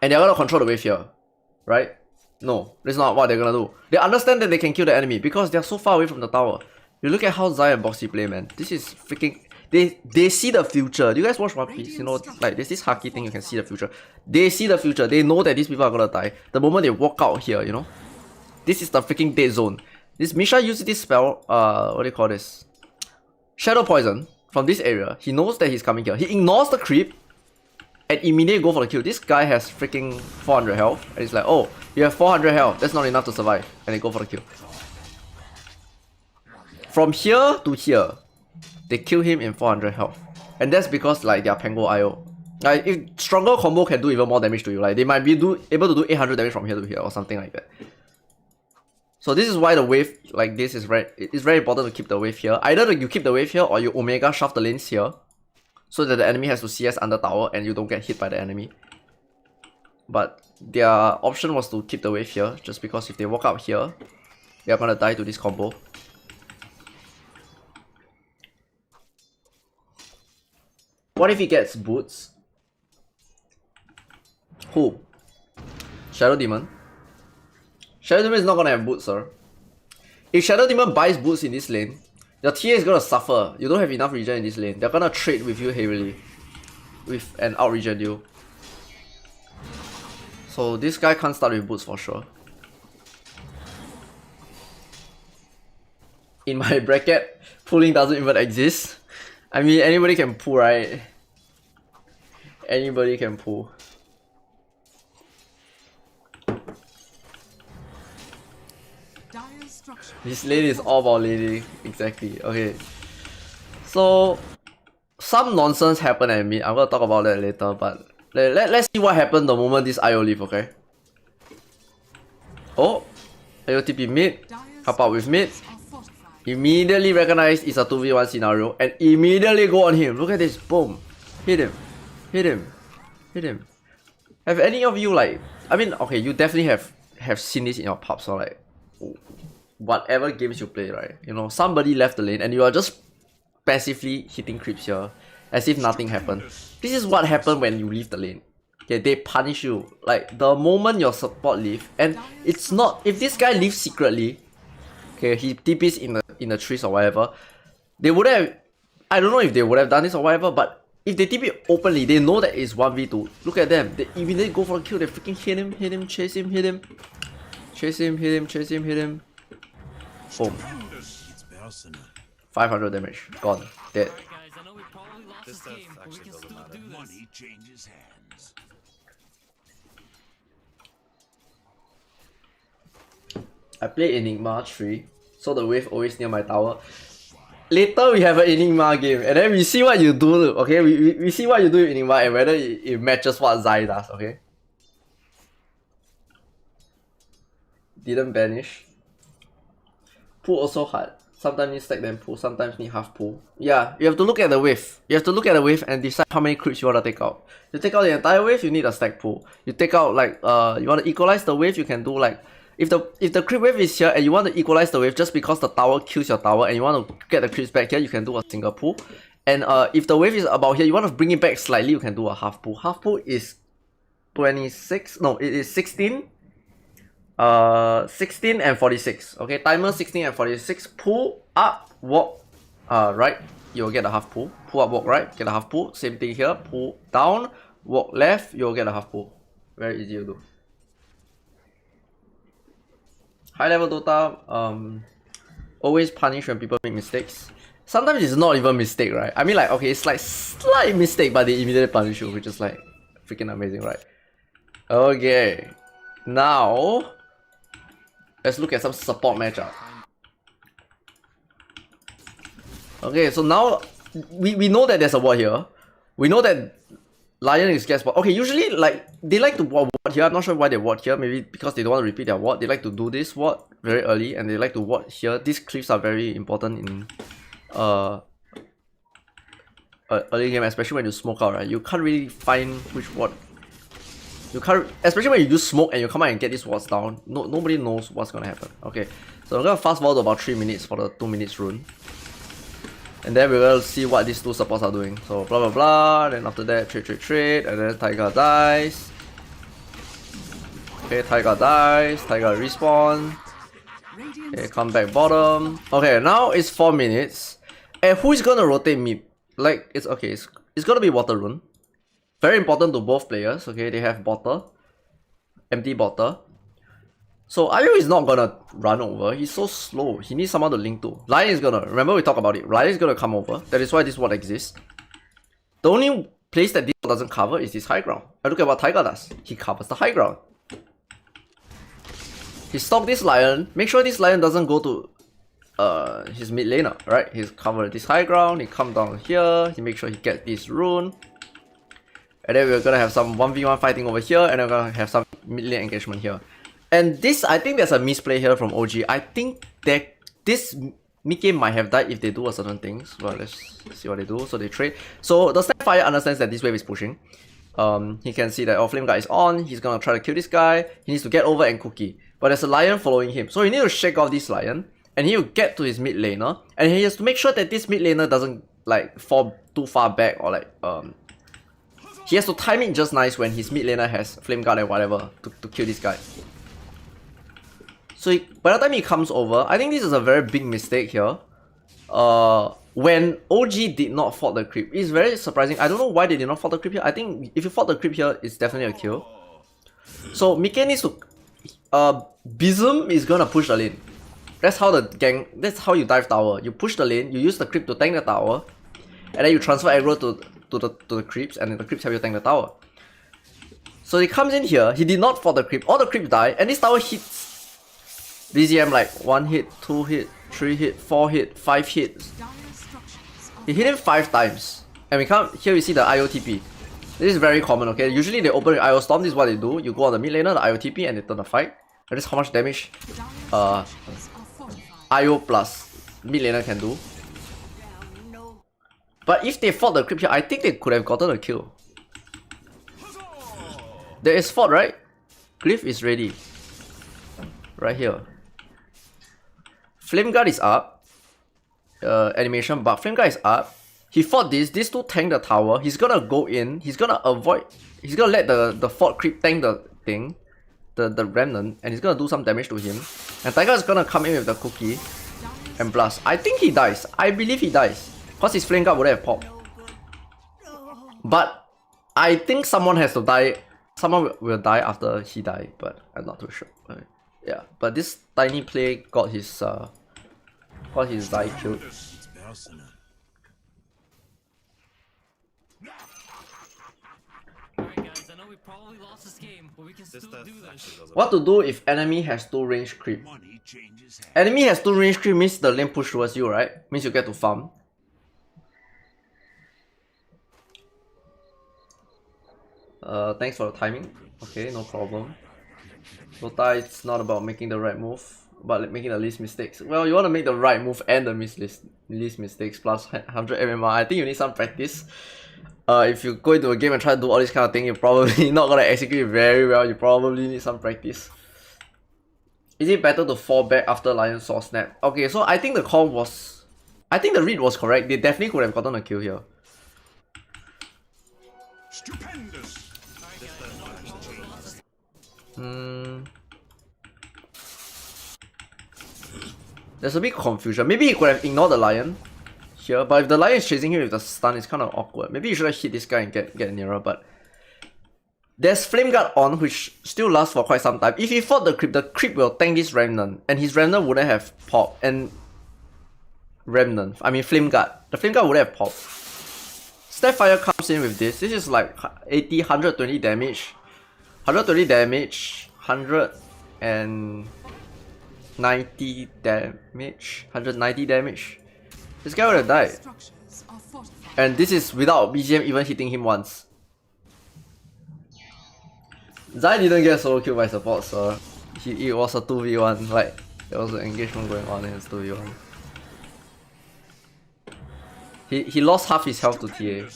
and they're gonna control the wave here, right? No, that's not what they're gonna do. They understand that they can kill the enemy because they're so far away from the tower. You look at how Zai and Boxy play, man. This is freaking... They see the future. Do you guys watch One Piece? You know, like there's this Haki thing, you can see the future. They see the future. They know that these people are gonna die. The moment they walk out here, you know? This is the freaking dead zone. This Misha uses this spell, what do you call this? Shadow Poison from this area. He knows that he's coming here. He ignores the creep and immediately go for the kill. This guy has freaking 400 health. And he's like, oh, you have 400 health. That's not enough to survive. And they go for the kill. From here to here, they kill him in 400 health. And that's because like their Pango IO. Like if stronger combo can do even more damage to you. Like they might be able to do 800 damage from here to here or something like that. So this is why the wave like this is it's very important to keep the wave here. Either you keep the wave here or you Omega shove the lanes here. So that the enemy has to CS under tower and you don't get hit by the enemy. But their option was to keep the wave here. Just because if they walk out here, they are gonna die to this combo. What if he gets boots? Who? Shadow Demon? Shadow Demon is not gonna have boots, sir. If Shadow Demon buys boots in this lane, your TA is gonna suffer. You don't have enough regen in this lane. They're gonna trade with you heavily. With and out regen you. So this guy can't start with boots for sure. In my bracket, pulling doesn't even exist. I mean, anybody can pull, right? Anybody can pull. This lane is all about laning. Exactly. Okay. So, some nonsense happened at mid. I'm gonna talk about that later, but let's see what happened the moment this IO leave, okay? Oh, AOTP mid. Help out with mid. Immediately recognize it's a 2v1 scenario and immediately go on him. Look at this. Boom. Hit him. Hit him. Hit him. Have any of you like... I mean, okay, you definitely have seen this in your pubs or like... whatever games you play, right? You know, somebody left the lane and you are just passively hitting creeps here as if nothing happened. This is what happened when you leave the lane. Okay, they punish you. Like, the moment your support leave, and it's not... If this guy leaves secretly... Okay, he TPs in the trees or whatever. They would have... I don't know if they would have done this or whatever, but if they TP openly, they know that it's 1v2. Look at them. They immediately go for a kill. They freaking hit him, chase him, hit him. Chase him, hit him, chase him, hit him. Boom. 500 damage. Gone. Dead. Alright guys, I know we probably lost this game, but we can still do this. Money changes hands. I play Enigma 3, so the wave always near my tower. Later we have an Enigma game, and then we see what you do, okay? We see what you do with Enigma and whether it matches what Zai does, okay? Didn't banish. Pull also hard. Sometimes need stack then pull, sometimes need half pull. Yeah, you have to look at the wave. You have to look at the wave and decide how many creeps you want to take out. You take out the entire wave, you need a stack pull. You take out like, you want to equalize the wave, you can do like... If the creep wave is here and you want to equalize the wave just because the tower kills your tower and you want to get the creeps back here, you can do a single pull. And if the wave is about here, you want to bring it back slightly, you can do a half pull. Half pull is 26, no, it is 16. 16 and 46. Okay, timer 16 and 46. Pull up, walk right, you'll get a half pull. Pull up, walk right, get a half pull. Same thing here. Pull down, walk left, you'll get a half pull. Very easy to do. High level Dota, always punish when people make mistakes. Sometimes it's not even mistake, right? I mean, like, okay, it's like slight mistake, but they immediately punish you, which is like freaking amazing, right? Okay, now let's look at some support matchup. Okay, so now we know that there's a ward here. We know that Lion is gas spot. Okay, usually like they like to ward here. I'm not sure why they ward here. Maybe because they don't want to repeat their ward. They like to do this ward very early, and they like to ward here. These cliffs are very important in early game, especially when you smoke out. Right, you can't really find which ward. You can't, especially when you use smoke and you come out and get these wards down. Nobody knows what's gonna happen. Okay, so I'm gonna fast forward to about 3 minutes for the 2 minutes rune. And then we will see what these two supports are doing. So blah blah blah, then after that trade, and then Tiger dies. Okay, Tiger dies, Tiger respawn. Okay, come back bottom. Okay, now it's 4 minutes. And who is gonna rotate mid? Like, it's okay, it's gonna be Water Rune. Very important to both players, okay? They have Botter. Empty Botter. So Ayo is not gonna run over. He's so slow. He needs someone to link to. Lion is gonna, remember we talked about it. Lion is gonna come over. That is why this ward exists. The only place that this doesn't cover is this high ground. And look at what Tiger does. He covers the high ground. He stalks this Lion. Make sure this Lion doesn't go to his mid laner, right? He's covered this high ground. He come down here. He make sure he gets this rune. And then we're gonna have some 1v1 fighting over here. And then we're gonna have some mid lane engagement here. And this, I think there's a misplay here from OG. I think that this mid game might have died if they do a certain things. Well, let's see what they do. So they trade. So the Snapfire understands that this wave is pushing. He can see that Flame Guard is on. He's gonna try to kill this guy. He needs to get over and cookie. But there's a Lion following him. So he needs to shake off this Lion. And he will get to his mid laner. And he has to make sure that this mid laner doesn't like fall too far back or like he has to time it just nice when his mid laner has Flame Guard and whatever to kill this guy. So by the time he comes over, I think this is a very big mistake here. When OG did not fault the creep, it's very surprising. I don't know why they did not fault the creep here. I think if you fault the creep here, it's definitely a kill. So Mike needs to Bism is gonna push the lane. That's how the gang. That's how you dive tower. You push the lane. You use the creep to tank the tower, and then you transfer aggro to the creeps, and then the creeps help you tank the tower. So he comes in here. He did not fault the creep. All the creeps die, and this tower hits BZM like 1 hit, 2 hit, 3 hit, 4 hit, 5 hits. He hit him 5 times, and we come here. We see the IOTP. This is very common. Okay, usually they open with IO Storm. This is what they do. You go on the mid laner, the IOTP, and they turn the fight. And this is how much damage IO plus mid laner can do. But if they fought the creep here, I think they could have gotten a kill. There is fort, right? Glyph is ready. Right here. Flame Guard is up. Animation bug. Flame Guard is up. He fought this. These two tank the tower. He's gonna go in. He's gonna avoid. He's gonna let the fort creep tank the thing. The remnant. And he's gonna do some damage to him. And Tiger is gonna come in with the cookie. And blast. I think he dies. I believe he dies. Because his Flame Guard would have popped. But I think someone has to die. Someone will die after he died. But I'm not too sure. Yeah. But this tiny play got his die killed. Alright guys, I know we probably lost this game, but we can still do this. What to do if enemy has 2 range creep? Enemy has 2 range creep means the lane push towards you, right? Means you get to farm. Thanks for the timing. Okay, no problem. Dota, it's not about making the right move, but making the least mistakes. Well, you want to make the right move and the least mistakes plus 100 MMR. I think you need some practice. If you go into a game and try to do all this kind of thing, you're probably not gonna execute very well. You probably need some practice. Is it better to fall back after Lion Saw Snap? Okay, so I think the call was... I think the read was correct. They definitely could have gotten a kill here. Stupendous. There's a bit confusion. Maybe he could have ignored the Lion here, but if the Lion is chasing him with the stun, it's kind of awkward. Maybe you should have hit this guy and get nearer, but there's Flame Guard on, which still lasts for quite some time. If he fought the creep will tank this Remnant, and his Remnant wouldn't have popped. And Flame Guard. The Flame Guard wouldn't have popped. Snapfire comes in with this. This is like 80, 120 damage. 120 damage, 190 damage, 190 damage. This guy would have died. And this is without BGM even hitting him once. Zai didn't get solo kill by support, so it was a 2v1, like there was an engagement going on and it's 2v1. He lost half his health to TA.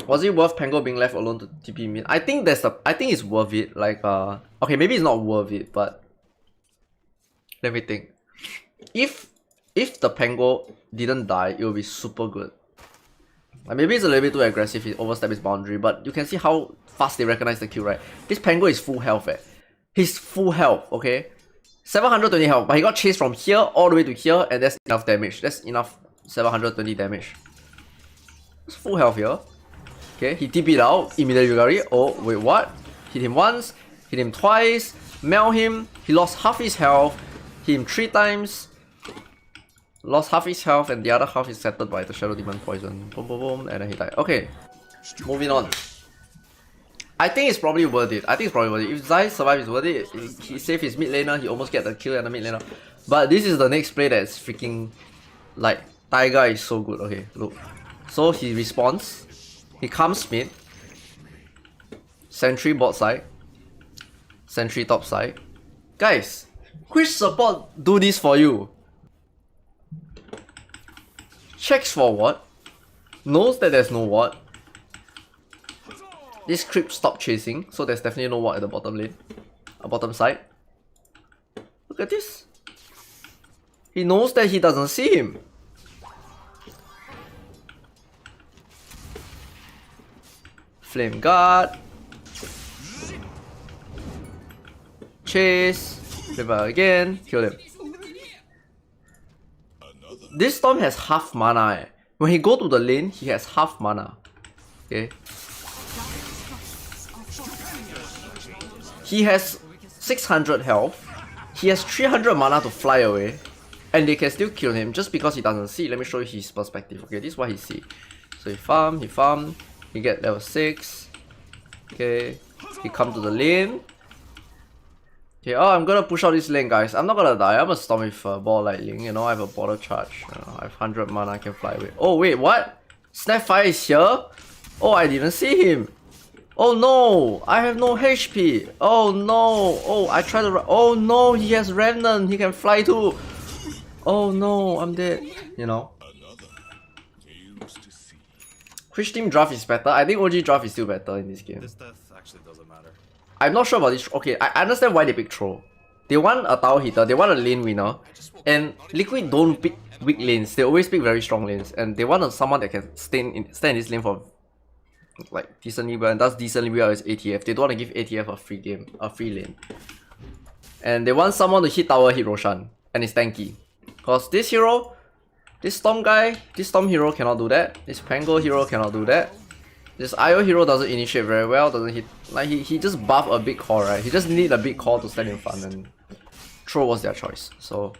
Was it worth Pango being left alone to TP mid? I think it's worth it. Like okay, maybe it's not worth it, but let me think. If the Pango didn't die, it would be super good. Like maybe it's a little bit too aggressive, he overstepped his boundary, but you can see how fast they recognize the kill, right? This Pango is full health, He's full health, okay? 720 health, but he got chased from here all the way to here, and that's enough damage. That's enough 720 damage. It's full health here. Okay, he TP'd out, immediately recovery. Oh, wait, what? Hit him once, hit him twice, melt him, he lost half his health, hit him 3 times, lost half his health, and the other half is settled by the Shadow Demon poison. Boom, boom, boom, and then he died. Okay, moving on. I think it's probably worth it. If Zai survives, it's worth it. He saved his mid laner, he almost get the kill at the mid laner. But this is the next play that's freaking, like, Taiga is so good. Okay, look. So he responds, he comes mid, sentry bot side, sentry top side. Guys, which support do this for you? Checks for ward, knows that there's no ward. This creep stopped chasing, so there's definitely no ward at the bottom lane, bottom side. Look at this. He knows that he doesn't see him. Flame guard. Chase. Flame again. Kill him. This Storm has half mana. When he go to the lane, he has half mana. Okay. He has 600 health. He has 300 mana to fly away. And they can still kill him just because he doesn't see. Let me show you his perspective. Okay, this is what he see. So he farm, he get level 6. Okay, he come to the lane. Okay, oh, I'm gonna push out this lane, guys. I'm not gonna die. I'm gonna storm with ball lightning. You know, I have a border charge. I have 100 mana, I can fly away. Oh, wait, what? Snapfire is here? Oh, I didn't see him. Oh no, I have no HP. Oh no, oh, I tried to run. Oh no, he has Remnant. He can fly too. Oh no, I'm dead. You know. Which team draft is better? I think OG draft is still better in this game. This death actually doesn't matter. I'm not sure about this. Okay, I understand why they pick Troll. They want a tower hitter, they want a lane winner. And Liquid don't pick weak lanes, they always pick very strong lanes. And they want someone that can stay in this lane for like decently well, and does decently well as ATF. They don't want to give ATF a free game, a free lane. And they want someone to hit tower, hit Roshan, and it's tanky. Cause this hero, this Storm guy, this Storm hero cannot do that. This Pango hero cannot do that. This IO hero doesn't initiate very well, doesn't hit, like he just buff a big core, right? He just need a big core to stand in front, and Throw was their choice. So,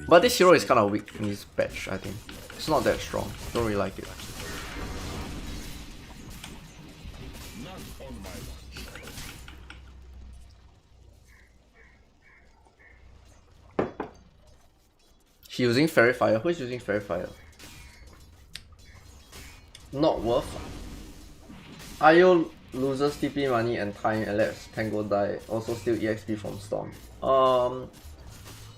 but this hero is kind of weak in this patch, I think. It's not that strong. Don't really like it. He using Fairy Fire. Who is using Fairy Fire? Not worth. IO loses TP money and time and lets Tango die. Also steal EXP from Storm.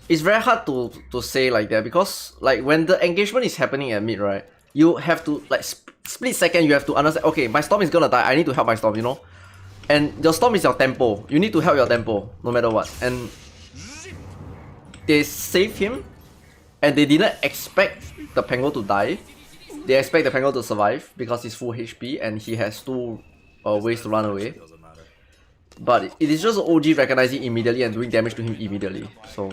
It's very hard to say like that because like when the engagement is happening at mid, right? You have to like split second. You have to understand. Okay, my Storm is gonna die. I need to help my Storm. You know, and your Storm is your tempo. You need to help your tempo no matter what. And they save him. And they didn't expect the Pango to die. They expect the Pango to survive because he's full HP and he has 2 ways to run away. But it is just OG recognizing immediately and doing damage to him immediately. So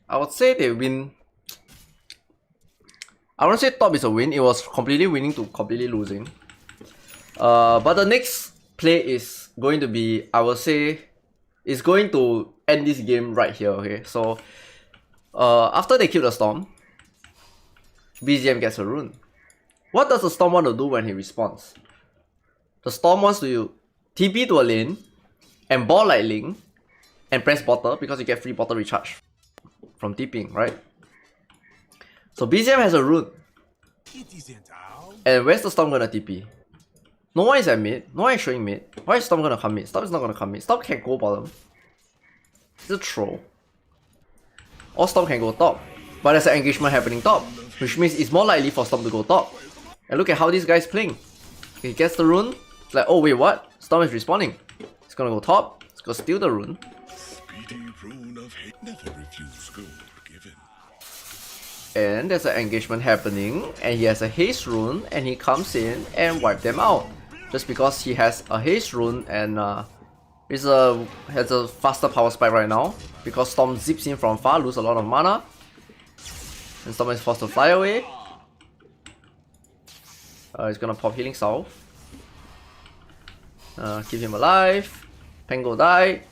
I would say they win. I won't say top is a win. It was completely winning to completely losing. But the next play is going to be, I would say, is going to end this game right here, okay? So, after they kill the Storm, BZM gets a rune. What does the Storm want to do when he responds? The Storm wants to TP to a lane, and ball lightning, and press bottle because you get free bottle recharge from TPing, right? So BZM has a rune. And where's the Storm gonna TP? No one is at mid. No one is showing mid. Why is Storm gonna come mid? Storm is not gonna come mid. Storm can go bottom. It's a troll. Or Storm can go top. But there's an engagement happening top. Which means it's more likely for Storm to go top. And look at how this guy's playing. He gets the rune. It's like, oh wait, what? Storm is respawning. He's gonna go top. He's gonna steal the rune. And there's an engagement happening. And he has a haste rune. And he comes in and wipe them out. just because he has a haste rune and has a faster power spike right now. Because Storm zips in from far, lose a lot of mana, and Storm is forced to fly away. He's gonna pop Healing Salve. Keep him alive. Pango died.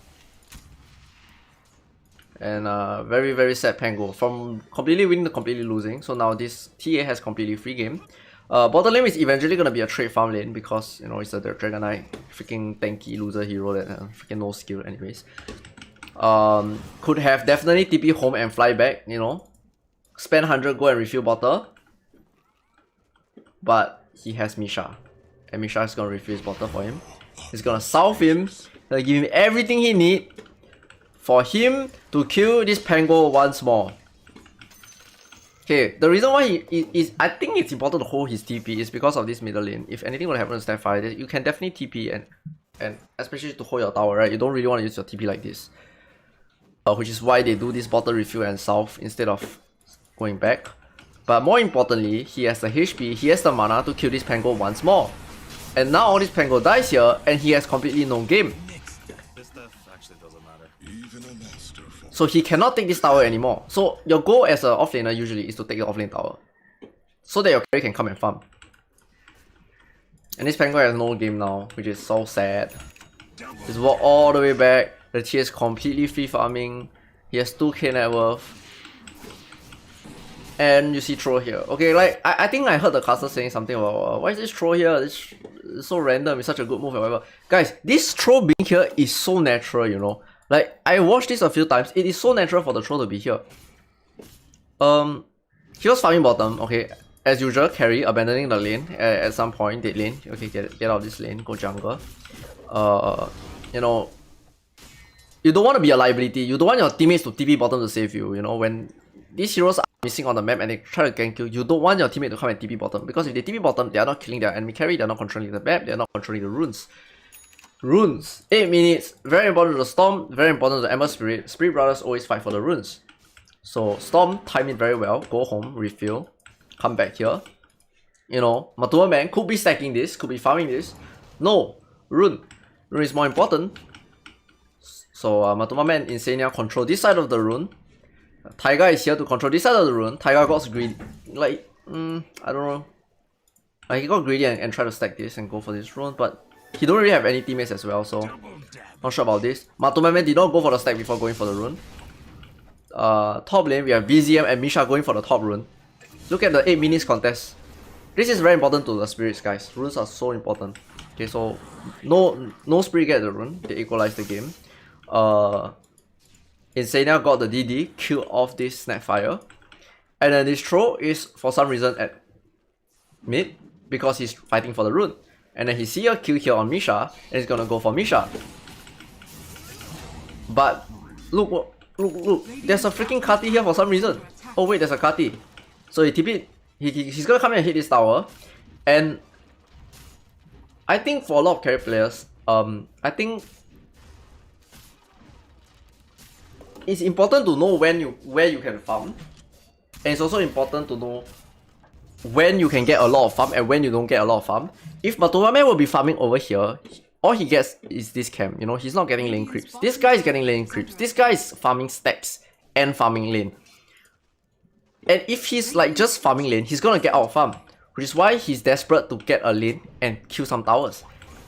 And very very sad Pango. From completely winning to completely losing. So now this TA has completely free game. Bottom lane is eventually gonna be a trade farm lane because you know it's a Dragon Knight freaking tanky loser hero that freaking no skill anyways. Could have definitely TP home and fly back, you know. Spend 100 gold and refill bottle. But he has Misha. And Misha is gonna refill his bottle for him. He's gonna salve him. Gonna give him everything he needs for him to kill this Pango once more. Okay, the reason why he is, I think it's important to hold his TP is because of this middle lane. If anything would happen to Starfire, you can definitely TP and especially to hold your tower, right? You don't really want to use your TP like this. Which is why they do this bottle refill and salve instead of going back. But more importantly, he has the HP, he has the mana to kill this Pango once more. And now this Pango dies here and he has completely no game. This stuff actually doesn't matter. So he cannot take this tower anymore. So your goal as an offlaner usually is to take the offlane tower, so that your carry can come and farm. And this Pango has no game now, which is so sad. He's walked all the way back. The tier is completely free farming. He has 2k net worth. And you see Troll here. Okay, like I think I heard the caster saying something about why is this Troll here? It's so random, it's such a good move and whatever. Guys, this Troll being here is so natural, you know. Like I watched this a few times. It is so natural for the Troll to be here. He was farming bottom, okay. As usual, carry, abandoning the lane at some point, dead lane. Okay, get out of this lane, go jungle. You know, you don't want to be a liability. You don't want your teammates to TP bottom to save you. You know, when these heroes are missing on the map and they try to gank you don't want your teammate to come and TP bottom. Because if they TP bottom, they are not killing their enemy carry, they are not controlling the map, they are not controlling the runes. Runes. 8 minutes. Very important to the Storm, very important to the Ember Spirit. Spirit Brothers always fight for the runes. So Storm, time it very well. Go home, refill, come back here. You know, Matua Man could be stacking this, could be farming this. No, Rune. Rune is more important. So Matuma Man, Insania control this side of the rune. Taiga is here to control this side of the rune. Taiga got greedy. Like, I don't know. Like, he got greedy and tried to stack this and go for this rune, but he don't really have any teammates as well, so not sure about this. Matuma Man did not go for the stack before going for the rune. Top lane, we have VZM and Misha going for the top rune. Look at the 8 minutes contest. This is very important to the spirits, guys. Runes are so important. Okay, so no spirit get the rune. They equalize the game. Insania got the DD, killed off this Snapfire. And then this Troll is for some reason at mid because he's fighting for the rune. And then he see a kill here on Misha and he's gonna go for Misha. But look, there's a freaking Kati here for some reason. Oh wait, there's a Kati. So he TP'd, he's gonna come and hit this tower. And I think for a lot of carry players, I think it's important to know where you can farm. And it's also important to know when you can get a lot of farm and when you don't get a lot of farm. If Matoma Man will be farming over here, all he gets is this camp, you know, he's not getting lane creeps. This guy is getting lane creeps. This guy is farming stacks and farming lane. And if he's like just farming lane, he's gonna get out of farm. Which is why he's desperate to get a lane and kill some towers.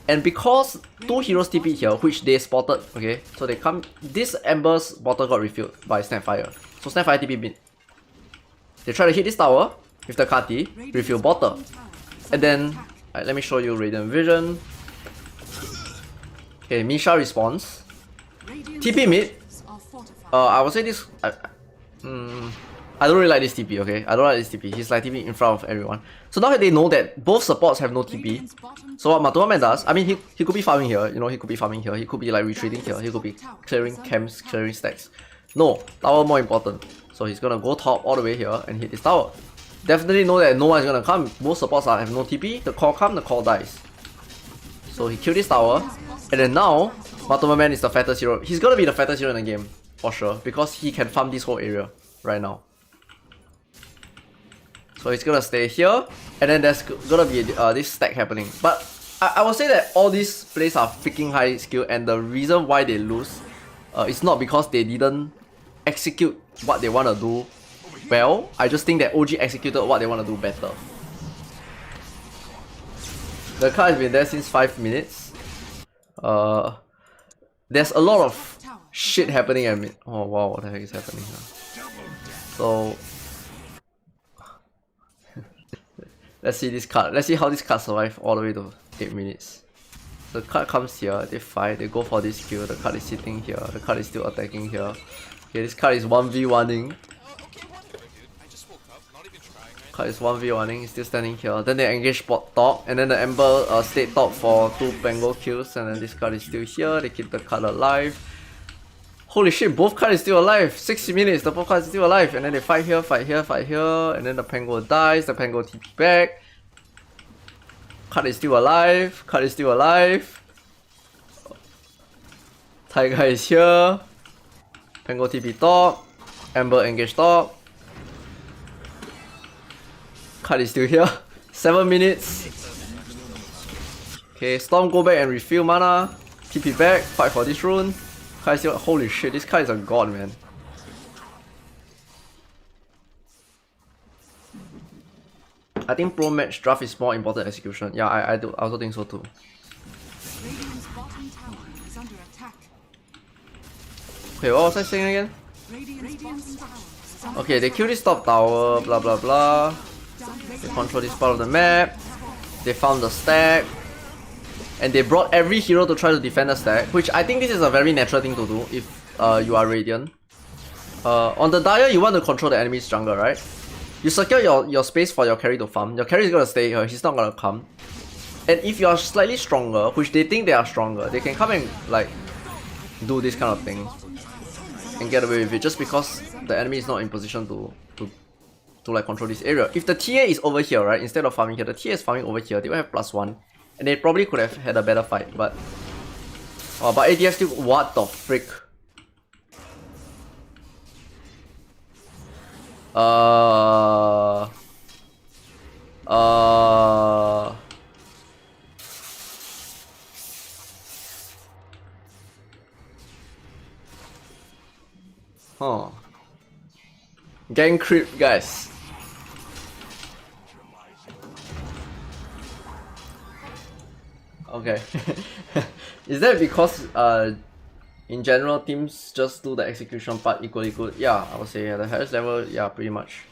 And because two heroes TP here, which they spotted, okay, so they come, this Ember's bottle got refilled by Snapfire. So Snapfire TP mid. They try to hit this tower with the Kati, refill bottle. And then, let me show you Radiant Vision. Okay, Misha responds. TP mid. I would say this, I don't really like this TP, okay? I don't like this TP. He's like TP in front of everyone. So now that they know that both supports have no TP, so what Matoma Man does, I mean, he could be farming here, you know, he could be farming here, he could be like retreating here, he could be clearing camps, clearing stacks. No, tower more important. So he's gonna go top all the way here and hit this tower. Definitely know that no one is gonna come. Most supports have no TP, the core come, the core dies. So he killed this tower, and then now, Matoma Man is the fattest hero. He's gonna be the fattest hero in the game, for sure, because he can farm this whole area right now. So he's gonna stay here, and then there's gonna be this stack happening. But I would say that all these plays are freaking high skill, and the reason why they lose is not because they didn't execute what they want to do well. I just think that OG executed what they want to do better. The card has been there since 5 minutes. There's a lot of shit happening at mid. Oh wow, what the heck is happening here? So let's see this card. Let's see how this card survives all the way to 8 minutes. The card comes here, they fight, they go for this kill. The card is sitting here, the card is still attacking here. Okay, this card is 1v1ing. Card is 1v1ing, still standing here. Then they engage bot top, and then the Ember stayed top for 2 Pango kills, and then this card is still here. They keep the card alive. Holy shit, both cards is still alive. 60 minutes, the both cards is still alive. And then they fight here, fight here, fight here. And then the Pango dies, the Pango TP back. Card is still alive, card is still alive. Tiger is here. Pango TP top. Ember engage top. Card is still here. 7 minutes. Okay, Storm go back and refill mana. TP back, fight for this rune. Card is still, holy shit, this card is a god, man. I think pro match draft is more important than execution. Yeah, I also think so too. Radiant's bottom tower is under attack. Okay, what was I saying again? Radiant's bottom tower is under Okay, they kill this top tower, blah blah blah. They control this part of the map. They found the stack. And they brought every hero to try to defend the stack, which I think this is a very natural thing to do if you are Radiant. On the Dire, you want to control the enemy's jungle, right? You secure your space for your carry to farm. Your carry is gonna stay here, he's not gonna come. And if you are slightly stronger, which they think they are stronger, they can come and like do this kind of thing and get away with it just because the enemy is not in position to like control this area. If the TA is over here, right, instead of farming here, the TA is farming over here, they will have +1. And they probably could have had a better fight, but ADF still, what the frick? Huh. Gang creep, guys. Okay. Is that because in general teams just do the execution part equally good? Yeah, I would say at the highest level, yeah, pretty much.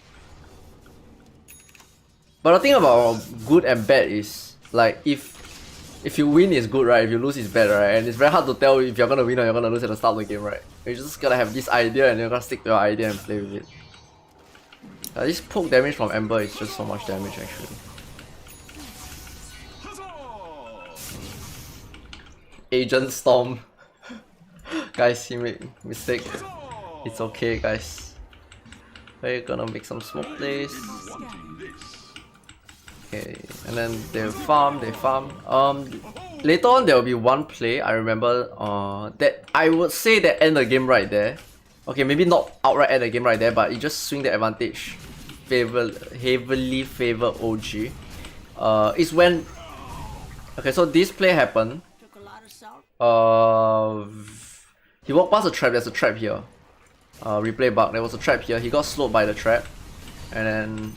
But the thing about good and bad is like if you win is good, right? If you lose is bad, right? And it's very hard to tell if you're gonna win or you're gonna lose at the start of the game, right? You just gotta have this idea and you're gonna stick to your idea and play with it. This poke damage from Ember is just so much damage actually. Agent Storm. Guys, he made mistake. It's okay, guys. We're gonna make some smoke plays. Okay, and then they farm. Later on there will be one play I remember that I would say that end the game right there. Okay, maybe not outright end the game right there, but it just swing the advantage. Heavily favor OG. Is when okay, so this play happened. He walked past a trap, there's a trap here. Replay bug, there was a trap here, he got slowed by the trap. And then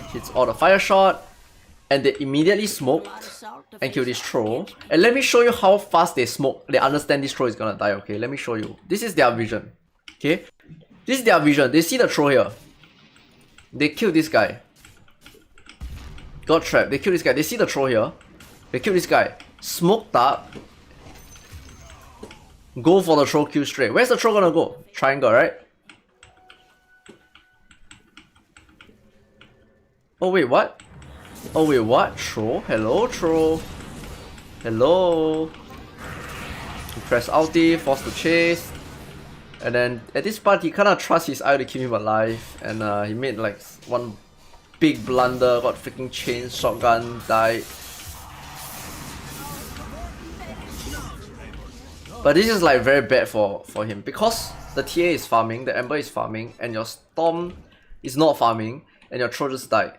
hits all the fire shot. And they immediately smoked and killed this troll. And let me show you how fast they smoke. They understand this troll is gonna die, okay? Let me show you. This is their vision. Okay? This is their vision. They see the troll here. They kill this guy. Got trapped. They kill this guy. They see the troll here. They kill this guy. Smoked up. Go for the troll kill straight. Where's the troll gonna go? Triangle, right? Oh wait, what? Oh wait, what? Troll? Hello, troll. Hello. He press ulti, force to chase. And then at this part he kinda trusts his eye to keep him alive. And he made like one big blunder, got freaking chain, shotgun, died. But this is like very bad for him because the TA is farming, the Ember is farming, and your Storm is not farming, and your troll just died.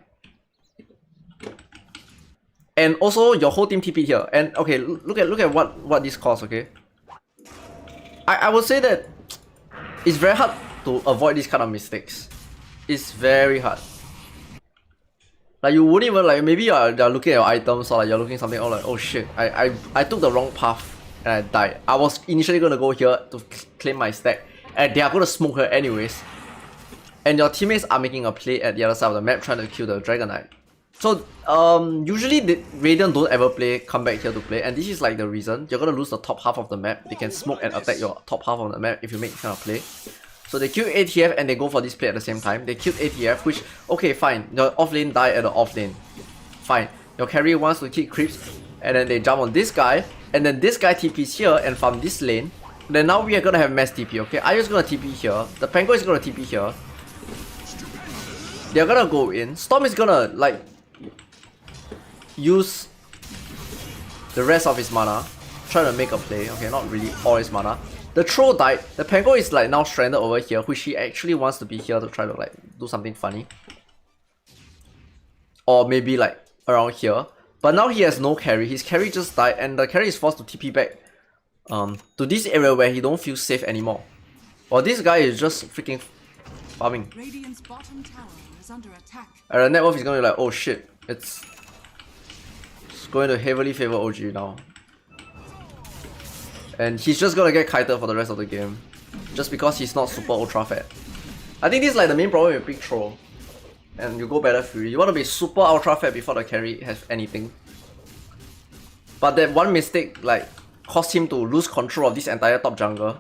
And also your whole team TP here. And okay, look at what this caused, okay? I would say that it's very hard to avoid these kind of mistakes. It's very hard. Like you wouldn't even like, maybe you're looking at your items or like you're looking something, or like, oh shit, I took the wrong path and I died. I was initially gonna go here to claim my stack and they are gonna smoke her anyways. And your teammates are making a play at the other side of the map trying to kill the Dragon Knight. So usually the Radiant don't ever come back here to play, and this is like the reason. You're gonna lose the top half of the map. They can smoke and attack your top half of the map if you make this kind of play. So they kill ATF and they go for this play at the same time. They killed ATF, which, okay, fine. Your off lane die at the off lane. Fine. Your carry wants to kick creeps, and then they jump on this guy, and then this guy TPs here and farm this lane. Then now we are gonna have mass TP, okay? Ayo's gonna TP here. The Pango is gonna TP here. They're gonna go in. Storm is gonna like use the rest of his mana, try to make a play. Okay, not really all his mana. The troll died. The Pango is like now stranded over here, which he actually wants to be here to try to like do something funny. Or maybe like around here. But now he has no carry. His carry just died and the carry is forced to TP back to this area where he don't feel safe anymore. Well, this guy is just freaking farming. Radiant's bottom tower is under attack. And the net worth is going to be like, oh shit, it's going to heavily favor OG now. And he's just gonna get kited for the rest of the game. Just because he's not super ultra fat. I think this is like the main problem with Big Troll. And you go Battlefield, you want to be super ultra fat before the carry has anything. But that one mistake like caused him to lose control of this entire top jungle.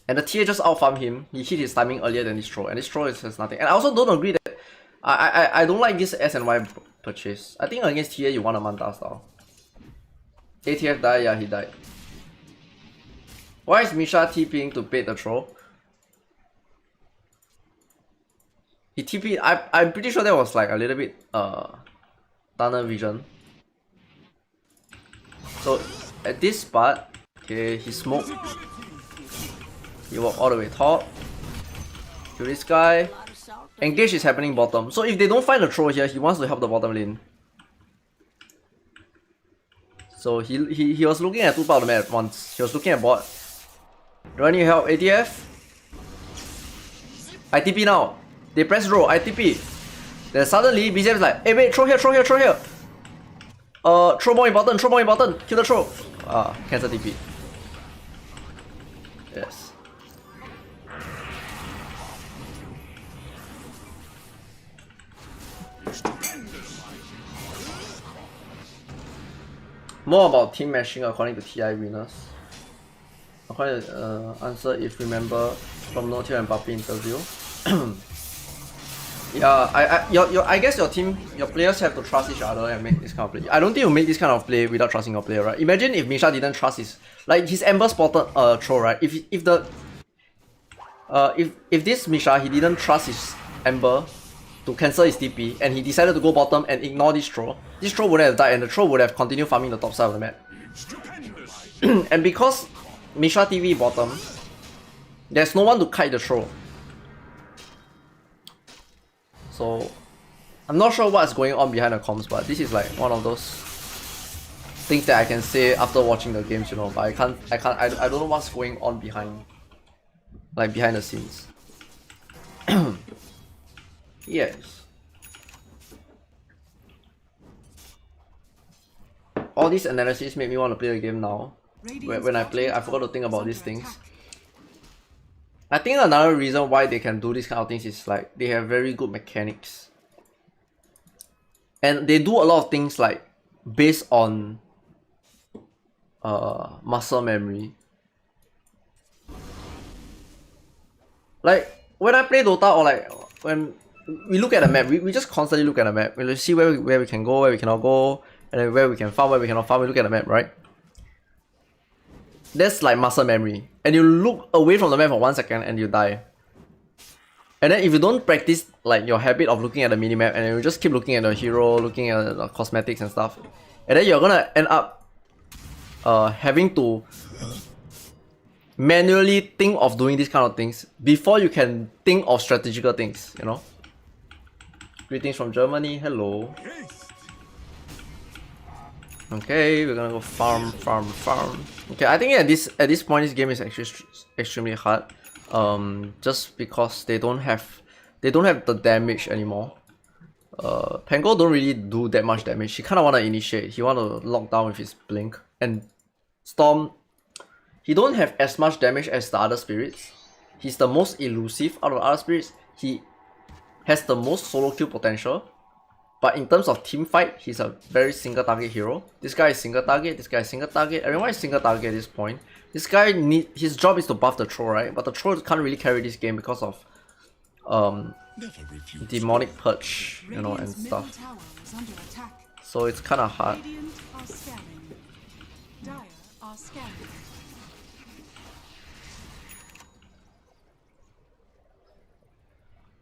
And the TA just outfarmed him. He hit his timing earlier than this Troll, and this Troll has nothing. And I also don't agree that I don't like this S and Y purchase. I think against TA you want a Manta style. ATF died, yeah, he died. Why is Misha TPing to bait the Troll? He TP'd, I'm pretty sure that was like a little bit tunnel vision. So at this part, okay, he smoked. He walked all the way top. Kill this guy. Engage is happening bottom. So if they don't find the Troll here, he wants to help the bottom lane. So he was looking at two parts of the map at once. He was looking at bot. Do I need help? ATF? I TP now. They press roll, I TP. Then suddenly BZM is like, hey wait, throw here, throw here, throw here. Throw more important, throw more important. Kill the throw. Cancel TP. Yes. More about team matching according to TI winners. According to answer if remember from No Tail and Puppy interview. Yeah, I guess your team, your players have to trust each other and make this kind of play. I don't think you make this kind of play without trusting your player, right? Imagine if Misha didn't trust his Ember spotted Troll, right? If this Misha he didn't trust his Ember to cancel his TP and he decided to go bottom and ignore this Troll would have died and the Troll would have continued farming the top side of the map. And because Misha TV bottom, there's no one to kite the Troll. So I'm not sure what's going on behind the comms, but this is like one of those things that I can say after watching the games, you know, but I don't know what's going on behind the scenes. Yes. All these analyses made me want to play the game now. When I play, I forgot to think about these things. I think another reason why they can do these kind of things is like they have very good mechanics. And they do a lot of things like based on muscle memory. Like when I play Dota or like when we look at the map, we just constantly look at the map. We see where we can go, where we cannot go, and then where we can farm, where we cannot farm. We look at the map, right? That's like muscle memory. And you look away from the map for 1 second and you die. And then if you don't practice like your habit of looking at the minimap and you just keep looking at the hero, looking at the cosmetics and stuff, and then you're gonna end up having to manually think of doing these kind of things before you can think of strategical things, you know? Greetings from Germany, hello. Okay, we're gonna go farm. Okay, I think at this point this game is actually extremely hard. Just because they don't have the damage anymore. Pango don't really do that much damage. He kinda wanna initiate. He wanna lock down with his blink. And Storm, he don't have as much damage as the other spirits. He's the most elusive out of the other spirits. He has the most solo kill potential. But in terms of team fight, he's a very single target hero. This guy is single target, this guy is single target, everyone is single target at this point. This guy his job is to buff the troll, right? But the troll can't really carry this game because of demonic purge, you know, and Radiant's stuff. middle tower is under attack. So it's kinda hard. Radiant are scanning. Dire are scanning.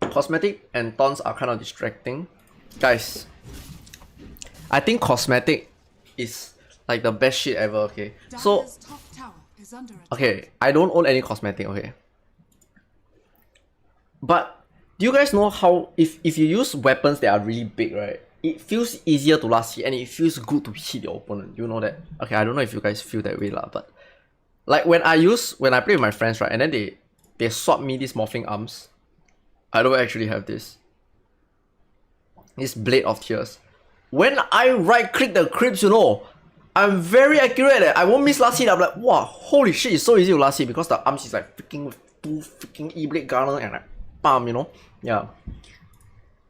Cosmetic and taunts are kind of distracting. Guys, I think cosmetic is like the best shit ever, okay? So, Dire's top tower is under attack. okay, I don't own any cosmetic, okay? But, do you guys know how, if you use weapons that are really big, right? It feels easier to last hit and it feels good to hit your opponent. You know that? Okay, I don't know if you guys feel that way lah, but like when I play with my friends, right, and then they swap me these morphing arms. I don't actually have this Blade of Tears. When I right click the creeps, you know, I'm very accurate. I won't miss last hit. I'm like, wow, holy shit, it's so easy to last hit because the arms is like freaking with 2 freaking E-Blade Gunner and like bam, you know? Yeah.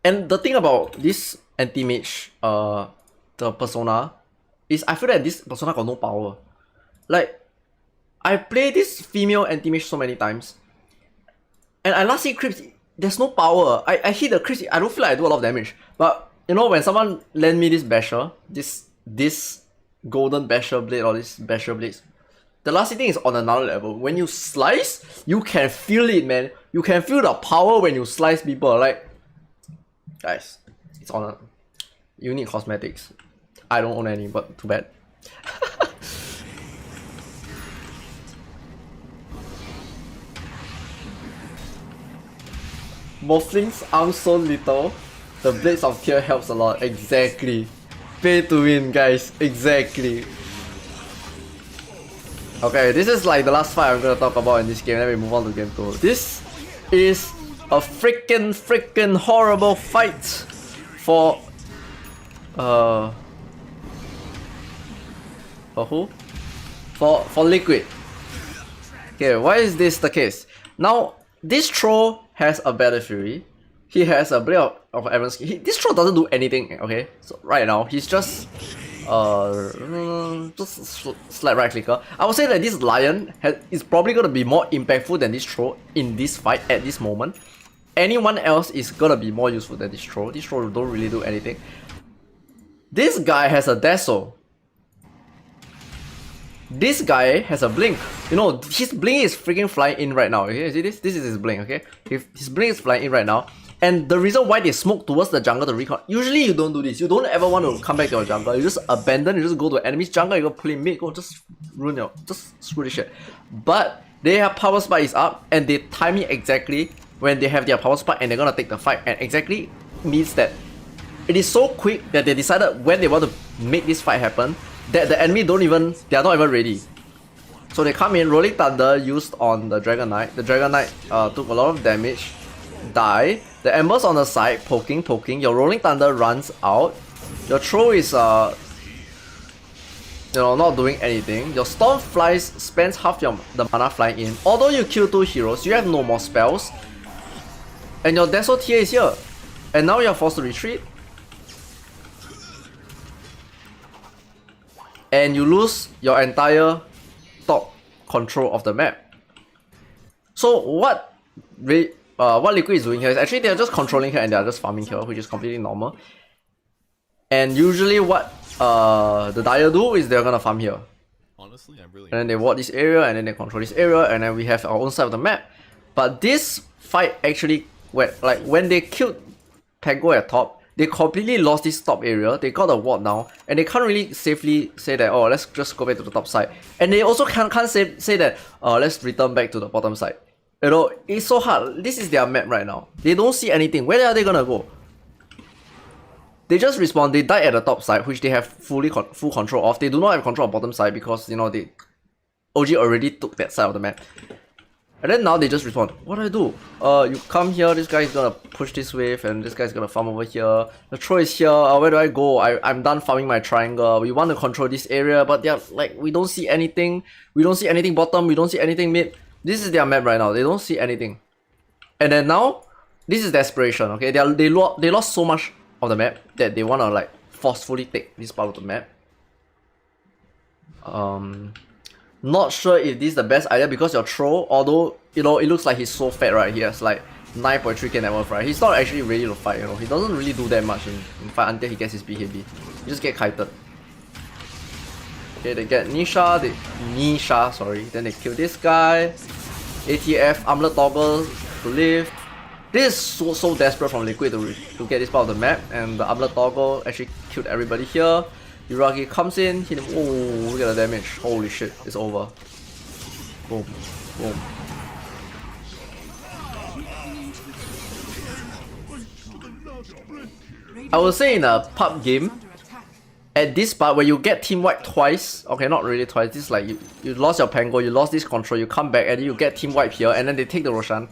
And the thing about this anti-mage, the persona, is I feel that this persona got no power. Like, I play this female anti-mage so many times, and I last hit creeps, there's no power. I hit the creeps, I don't feel like I do a lot of damage. But, you know, when someone lend me this basher, this golden basher blade or this basher blades, the last thing is on another level. When you slice, you can feel it, man. You can feel the power when you slice people. Like, guys, it's on a... You need cosmetics. I don't own any, but too bad. Morphling's arms so little, the Blades of Tear helps a lot. Exactly. Pay to win, guys. Exactly. Okay, this is like the last fight I'm gonna talk about in this game. Then we move on to game 2. This is a freaking horrible fight for who? For Liquid. Okay, why is this the case? Now, this troll has a Battle Fury. He has a Blade of Evans. This troll doesn't do anything, okay? So right now, he's just slight right clicker. I would say that this Lion is probably gonna be more impactful than this troll in this fight at this moment. Anyone else is gonna be more useful than this troll. This troll don't really do anything. This guy has a Dazzle. This guy has a blink. You know, his blink is freaking flying in right now. Okay, see this? This is his blink, okay? His blink is flying in right now. And the reason why they smoke towards the jungle to recon, usually you don't do this. You don't ever want to come back to your jungle. You just abandon, you just go to the enemy's jungle, you go play mid, go just ruin your, just screw this shit. But they have power spike is up and they time it exactly when they have their power spike and they're gonna take the fight. And exactly means that it is so quick that they decided when they want to make this fight happen that the enemy they are not even ready. So they come in, Rolling Thunder used on the Dragon Knight. The Dragon Knight took a lot of damage, die. The Embers on the side, poking. Your Rolling Thunder runs out. Your Troll is you know, not doing anything. Your Storm flies, spends half the mana flying in. Although you kill 2 heroes, you have no more spells. And your Dazzle tier is here. And now you're forced to retreat. And you lose your entire top control of the map. So what Liquid is doing here is actually they're just controlling here and they're just farming here, which is completely normal. And usually what the Dire do is they're gonna farm here. Honestly, I'm really. And then they ward this area and then they control this area and then we have our own side of the map. But this fight actually, when they killed Pango at top, they completely lost this top area. They got a ward now, and they can't really safely say that, oh, let's just go back to the top side. And they also can't say that, let's return back to the bottom side. You know, it's so hard. This is their map right now. They don't see anything. Where are they gonna go? They just respawn, they died at the top side, which they have full control of. They do not have control of bottom side because, you know, the OG already took that side of the map. And then now they just respawn. What do I do? You come here, this guy is gonna push this wave, and this guy is gonna farm over here. The throw is here, where do I go? I'm done farming my triangle. We want to control this area, but they're like, we don't see anything. We don't see anything bottom, we don't see anything mid. This is their map right now, they don't see anything. And then now, this is desperation, okay? They lost so much of the map that they wanna like forcefully take this part of the map. Not sure if this is the best idea because your throw, although, you know, it looks like he's so fat, right? He has like 9.3k net worth, right? He's not actually ready to fight, you know. He doesn't really do that much in fight until he gets his BKB. He just get kited. Okay, they get Nisha, then they kill this guy. ATF, armlet toggle to live. This is so desperate from Liquid to get this part of the map, and the armlet toggle actually killed everybody here. Uragi comes in, hit him. Oh, look at the damage. Holy shit, it's over. Boom, boom. I would say in a pub game, at this part where you get team wiped twice, okay, not really twice, this is like you lost your Pango, you lost this control, you come back and then you get team wipe here, and then they take the Roshan.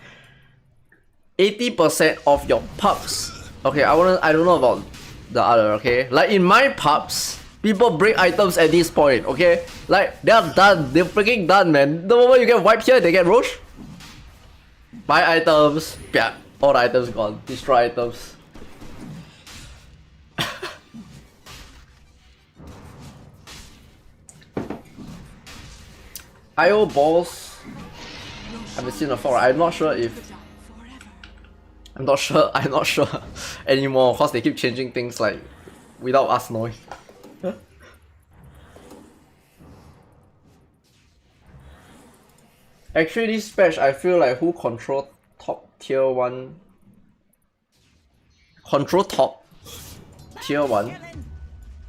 80% of your pubs, okay, I don't know about the other, okay, like in my pubs, people break items at this point, okay, like they're done, they're freaking done, man. The moment you get wiped here, they get Rosh. Buy items, yeah, all the items gone, destroy items. IO balls, I haven't seen before. I'm not sure anymore because they keep changing things like without us knowing. Actually, this patch, I feel like who control top tier 1, control top tier 1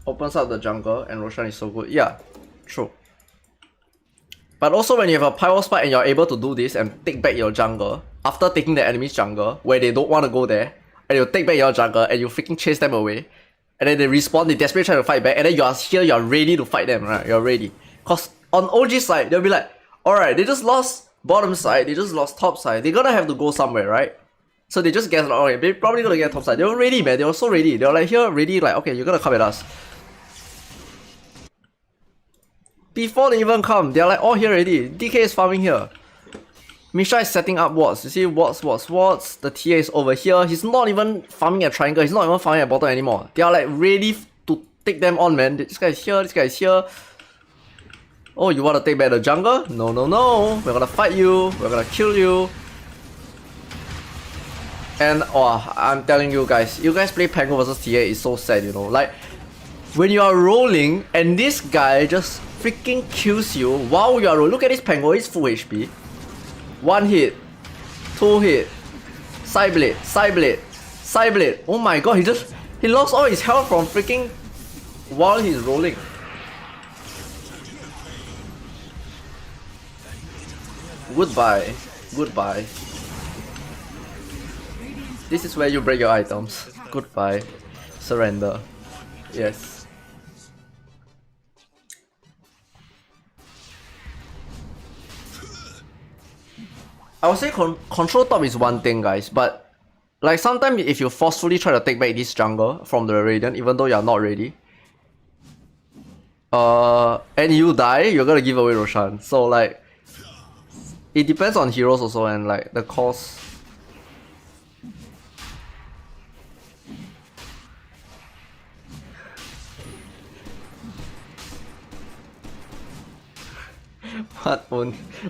opens up the jungle, and Roshan is so good. Yeah, true. But also when you have a pyro spike and you're able to do this and take back your jungle after taking the enemy's jungle where they don't want to go there, and you take back your jungle and you freaking chase them away, and then they respawn, they desperately try to fight back, and then you are here, you're ready to fight them, right? You're ready. Cause on OG side, they'll be like, alright, they just lost bottom side, they just lost top side, they're gonna have to go somewhere, right? So they just guess like, okay, they're probably gonna get top side. They were ready, man, they were so ready. They were like here, ready, like, okay, you're gonna come at us. Before they even come, they're like all here already. DK is farming here. Misha is setting up wards. You see, wards. The TA is over here. He's not even farming a triangle. He's not even farming at bottom anymore. They are like ready to take them on, man. This guy is here. This guy is here. Oh, you want to take back the jungle? No, no, no. We're gonna fight you. We're gonna kill you. And oh, I'm telling you guys play Pango versus TA is so sad, you know. Like when you are rolling and this guy just freaking kills you while you are rolling. Look at this Pango, he's full HP. 1 hit, 2 hit, side blade, side blade, side blade. Oh my god, he lost all his health from freaking while he's rolling. Goodbye, goodbye. This is where you break your items. Goodbye. Surrender. Yes. I would say control top is one thing, guys, but like sometimes if you forcefully try to take back this jungle from the Radiant, even though you're not ready, and you die, you're gonna give away Roshan. So like, it depends on heroes also and like the cost.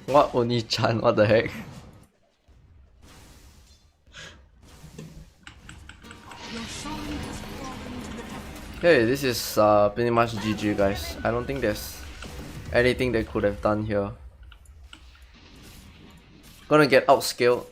What Oni-chan? What the heck? Okay, this is pretty much GG, guys. I don't think there's anything they could have done here. Gonna get outscaled.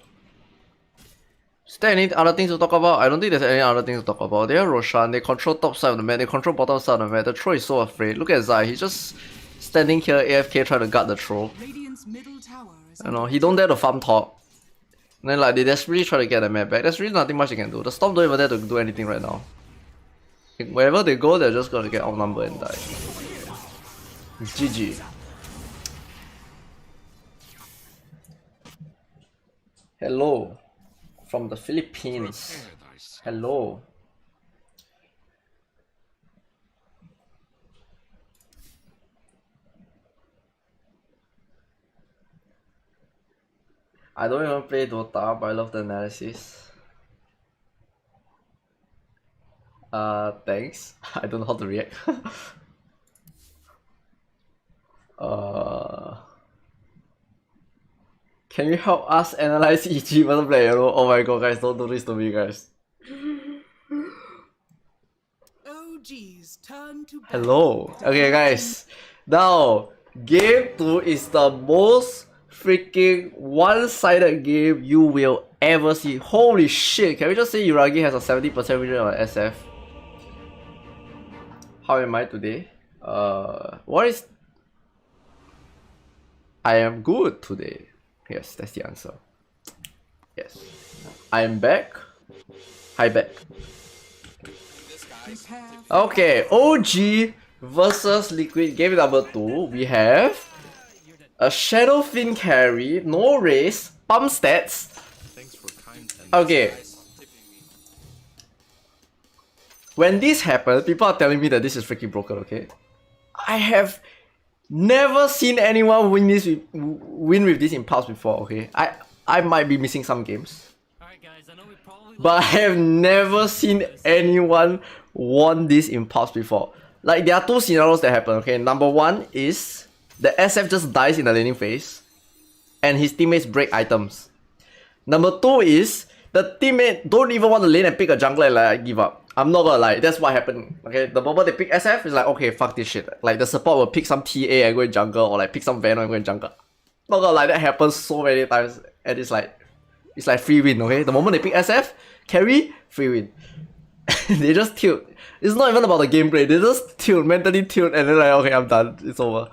Is there any other things to talk about? I don't think there's any other things to talk about. They are Roshan, they control top side of the map, they control bottom side of the map. The troll is so afraid. Look at Zai, he's just standing here AFK trying to guard the troll. You know, he don't dare to farm top. And then like they desperately try to get the map back. There's really nothing much they can do. The Storm don't even dare to do anything right now. Wherever they go, they're just gonna get outnumbered and die. GG. Hello. From the Philippines. Hello. I don't even play Dota, but I love the analysis. Thanks. I don't know how to react. Can you help us analyze EG versus player? Oh my god, guys, don't do this to me, guys. OG's turn to bat. Hello. Okay, guys. Now, game 2 is the most freaking one-sided game you will ever see. Holy shit! Can we just say Yuragi has a 70% win rate on SF? How am I today? What is... I am good today. Yes, that's the answer. Yes. I am back. Hi, back. Okay, OG versus Liquid game number 2. We have a Shadow Fin carry, no race, pump stats. Thanks for kind and Okay. When this happened, people are telling me that this is freaking broken, okay? I have never seen anyone win with this impulse before, okay? I might be missing some games. Alright guys, I know we probably But I have never seen anyone won this impulse before. Like, there are two scenarios that happen, okay? Number one is the SF just dies in the laning phase and his teammates break items. Number two is the teammate don't even want to lane and pick a jungler and like give up. I'm not gonna lie, that's what happened. Okay, the moment they pick SF, it's like, okay, fuck this shit. Like, the support will pick some TA and go in jungle, or like pick some Venom and go in jungle. Not gonna lie, that happens so many times, and it's like free win, okay? The moment they pick SF, carry, free win. They just tilt. It's not even about the gameplay, they just tilt, mentally tilt, and then like, okay, I'm done, it's over.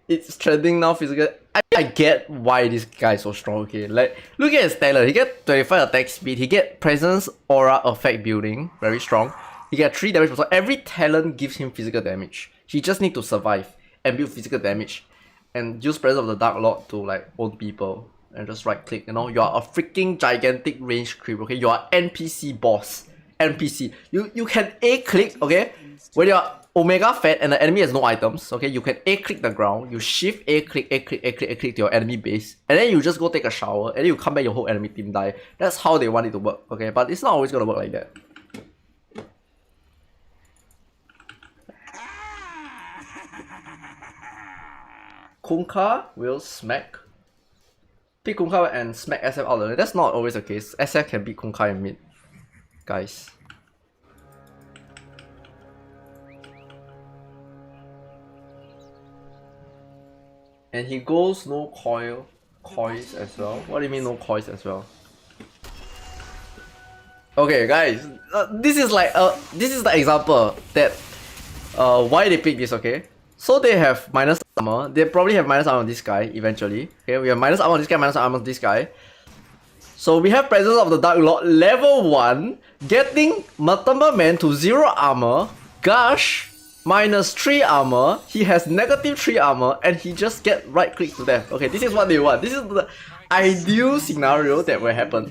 It's trending now, physical. I get why this guy is so strong, okay? Like, look at his talent. He get 25 attack speed, he get presence, aura, effect building, very strong. He get 3 damage per turn. Every talent gives him physical damage. He just need to survive and build physical damage. And use Presence of the Dark Lord to like own people. And just right click, you know? You are a freaking gigantic range creep, okay? You are NPC boss. NPC. You can A-click, okay? When you are Omega Fat and the enemy has no items, okay? You can A-click the ground, you shift A-click, A-click, A-click, A-click to your enemy base, and then you just go take a shower, and then you come back, your whole enemy team die. That's how they want it to work, okay? But it's not always gonna work like that. Kunkka will smack. Pick Kunkka and smack SF out of it. That's not always the case. SF can beat Kunkka in mid, guys. And he goes no coils as well. What do you mean no coils as well? Okay, guys, this is the example that why they pick this. Okay, so they have minus armor. They probably have minus armor on this guy eventually. Okay, we have minus armor on this guy, minus armor on this guy. So we have Presence of the Dark Lord level 1, getting Matumba Man to 0 armor, Gush minus 3 armor, he has negative 3 armor, and he just get right click to death. Okay, this is what they want. This is the ideal scenario that will happen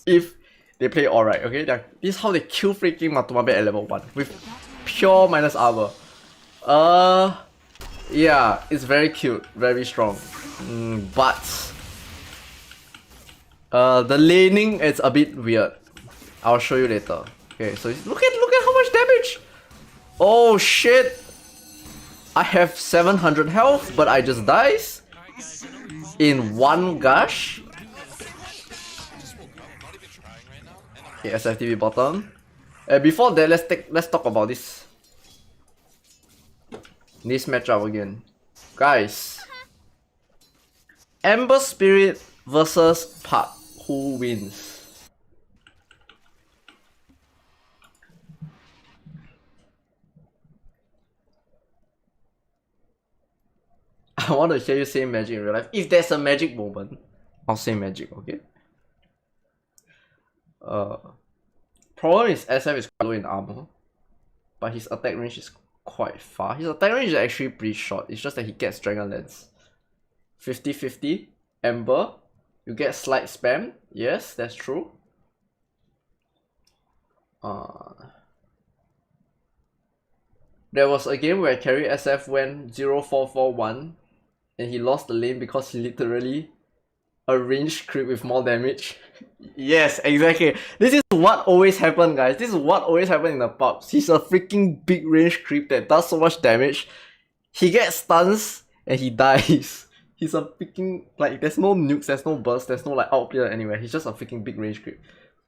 if they play alright, okay? This is how they kill freaking Matumba at level 1 with pure minus armor. Yeah, it's very cute, very strong. But the laning is a bit weird. I'll show you later. Okay, so look at how much damage. Oh shit! I have 700 health, but I just dies in 1 gush. Okay, SFTV bottom. Before that, let's talk about this matchup again, guys. Ember Spirit versus Puck. Who wins? I want to hear you say magic in real life. If there's a magic moment, I'll say magic, okay? Problem is SF is quite low in armor, but his attack range is quite far. His attack range is actually pretty short. It's just that he gets Dragon Lance. 50-50. Ember. You get slight spam. Yes, that's true. There was a game where carry SF went 0-4-4-1 and he lost the lane because he literally a ranged creep with more damage. Yes, exactly. This is what always happens, guys. This is what always happens in the pubs. He's a freaking big ranged creep that does so much damage. He gets stuns and he dies. He's a freaking, like, there's no nukes, there's no burst, there's no like outplayer anywhere. He's just a freaking big range creep.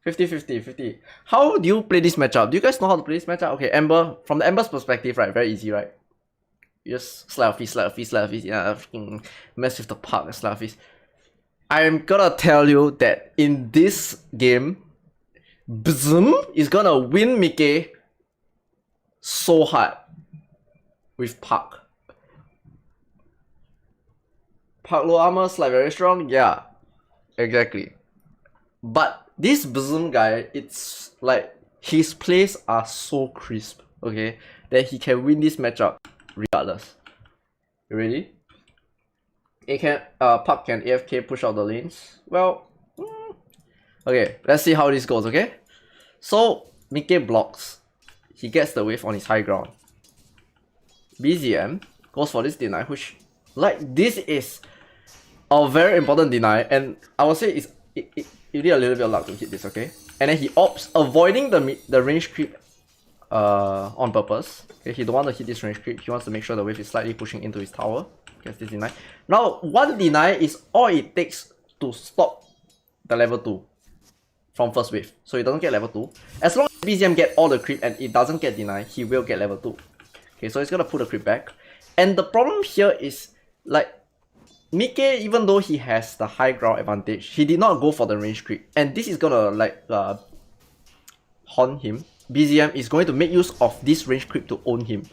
50-50. How do you play this matchup? Do you guys know how to play this matchup? Okay, Ember, from the Ember's perspective, right, very easy, right? You just slide a feast, yeah, freaking mess with the park, slide a feast. I'm gonna tell you that in this game, Bzm is gonna win Mickey so hard with Park. Park low armor, slide very strong, yeah, exactly. But this Bzm guy, it's like his plays are so crisp, okay, that he can win this matchup regardless. You ready? Puck can AFK push out the lanes. Well, okay, let's see how this goes, okay? So, Mickey blocks. He gets the wave on his high ground. BZM goes for this deny, which, like, this is a very important deny, and I would say you need a little bit of luck to hit this, okay? And then he opts avoiding the range creep on purpose. Okay, he don't want to hit this range creep. He wants to make sure the wave is slightly pushing into his tower. Gets this deny. Now, one deny is all it takes to stop the level 2 from first wave. So it doesn't get level 2. As long as BZM get all the creep and it doesn't get denied, he will get level 2. Okay, so he's gonna put the creep back. And the problem here is, like, Mickey, even though he has the high ground advantage, he did not go for the range creep. And this is gonna, like, haunt him. BZM is going to make use of this range creep to own him.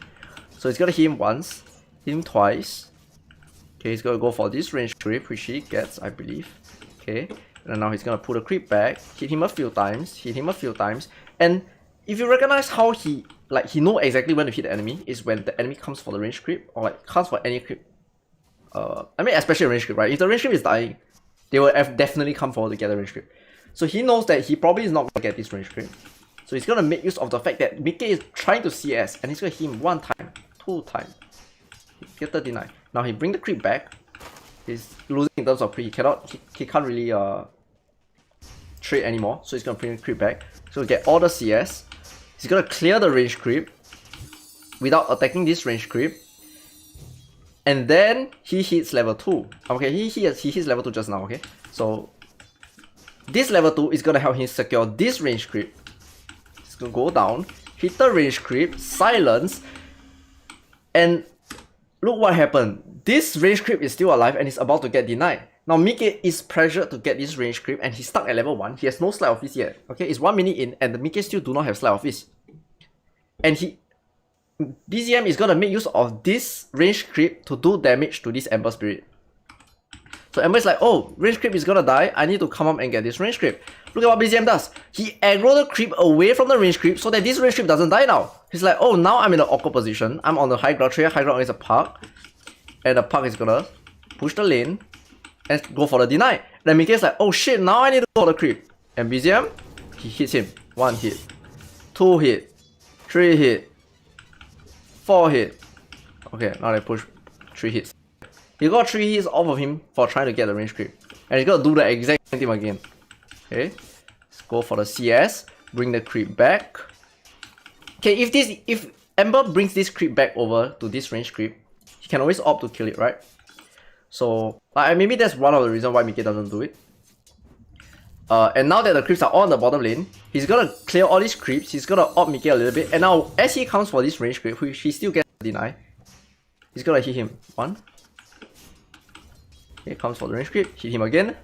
So he's gonna hit him once, hit him twice. Okay, he's gonna go for this range creep, which he gets, I believe. Okay, and now he's gonna put a creep back, hit him a few times, and if you recognize how he know exactly when to hit the enemy is when the enemy comes for the range creep, or like comes for any creep. I mean, especially a range creep, right? If the range creep is dying, they will definitely come forward to get the range creep. So he knows that he probably is not gonna get this range creep. So he's gonna make use of the fact that Mickey is trying to CS, and he's gonna hit him 1 time, 2 times. Get 39. Now he bring the creep back. He's losing in terms of creep. He can't really trade anymore. So he's gonna bring the creep back. So we get all the CS. He's gonna clear the range creep without attacking this range creep. And then he hits level 2. Okay, he hits level 2 just now, okay? So this level 2 is gonna help him secure this range creep. He's gonna go down, hit the range creep, silence, and look what happened. This range creep is still alive and is about to get denied. Now Mickey is pressured to get this range creep and he's stuck at level 1. He has no slide of fist yet. Okay, it's 1 minute in and the Mickey still do not have slide of fist. And BZM is gonna make use of this range creep to do damage to this Ember Spirit. So Ember is like, oh, range creep is gonna die. I need to come up and get this range creep. Look at what BZM does. He aggro the creep away from the range creep so that this range creep doesn't die now. He's like, oh, now I'm in an awkward position. I'm on the high ground tree. High ground is a Park. And the Park is gonna push the lane and go for the deny. Then Mickey is like, oh shit, now I need to go for the creep. And BZM, he hits him. 1 hit. 2 hit. 3 hit. 4 hit. Okay, now they push 3 hits. He got 3 hits off of him for trying to get the range creep. And he's gonna do the exact same thing again. Okay, let's go for the CS. Bring the creep back. Okay, if Ember brings this creep back over to this range creep, he can always opt to kill it, right? So maybe that's one of the reasons why Mickey doesn't do it. And now that the creeps are on the bottom lane, he's gonna clear all these creeps. He's gonna opt Mickey a little bit. And now as he comes for this range creep, which he still gets a deny, he's gonna hit him 1. Okay, comes for the range creep, hit him again.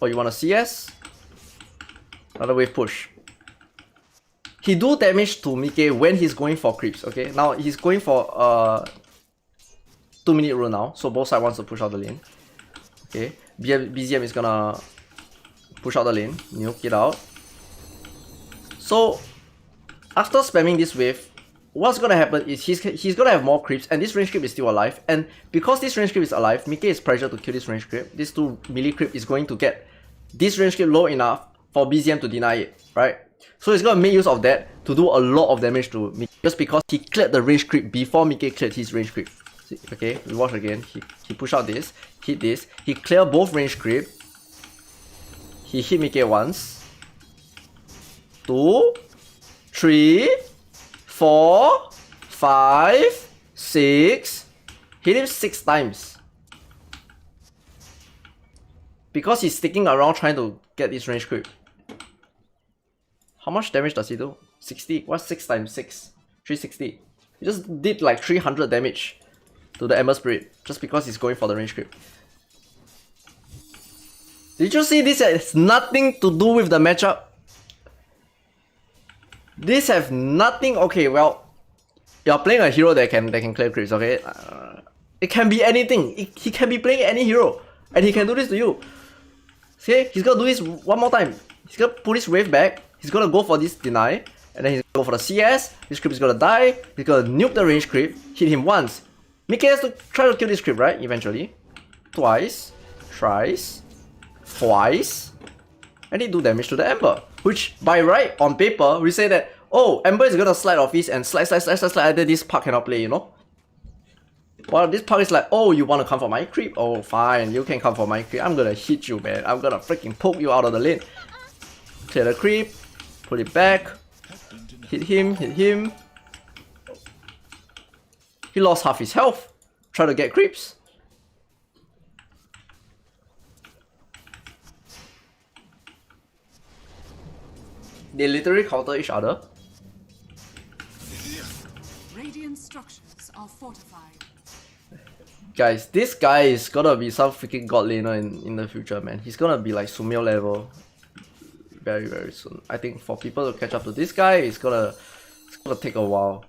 Oh, you want a CS? Another wave push. He do damage to Mickey when he's going for creeps, okay? Now he's going for 2-minute rule now, so both sides wants to push out the lane. Okay, BZM is gonna Push out the lane. Nuke it out. So, after spamming this wave, what's gonna happen is he's gonna have more creeps, and this range creep is still alive. And because this range creep is alive, Mickey is pressured to kill this range creep. This 2 melee creep is going to get this range creep low enough for BZM to deny it, right? So he's gonna make use of that to do a lot of damage to Mickey, just because he cleared the range creep before Mickey cleared his range creep. See, okay, we watch again. He push out this, hit this, he clear both range creep. He hit Mickey once, 2, 3, 4, 5, 6. Hit him 6 times. Because he's sticking around trying to get this range creep. How much damage does he do? 60? What's 6 times 6? 360. He just did like 300 damage to the Ember Spirit just because he's going for the range creep. Did you see this has nothing to do with the matchup? This have nothing. Okay, well, you're playing a hero that can clear creeps. Okay, it can be anything. He can be playing any hero, and he can do this to you. See, he's gonna do this one more time. He's gonna pull this wave back. He's gonna go for this deny, and then he's gonna go for the CS. This creep is gonna die. He's gonna nuke the range creep. Hit him once. Mickey has to try to kill this creep, right? Eventually, twice, thrice, twice, and he do damage to the Ember. Which, by right, on paper, we say that, oh, Ember is gonna slide off this and slide, either this Puck cannot play, you know? Well, this Puck is like, oh, you wanna come for my creep? Oh, fine, you can come for my creep. I'm gonna hit you, man. I'm gonna freaking poke you out of the lane. Clear the creep, put it back, hit him, hit him. He lost half his health. Try to get creeps. They literally counter each other. Radiant structures are fortified. Guys, this guy is gonna be some freaking god laner in the future, man. He's gonna be like Sumio level very, very soon. I think for people to catch up to this guy, it's gonna take a while.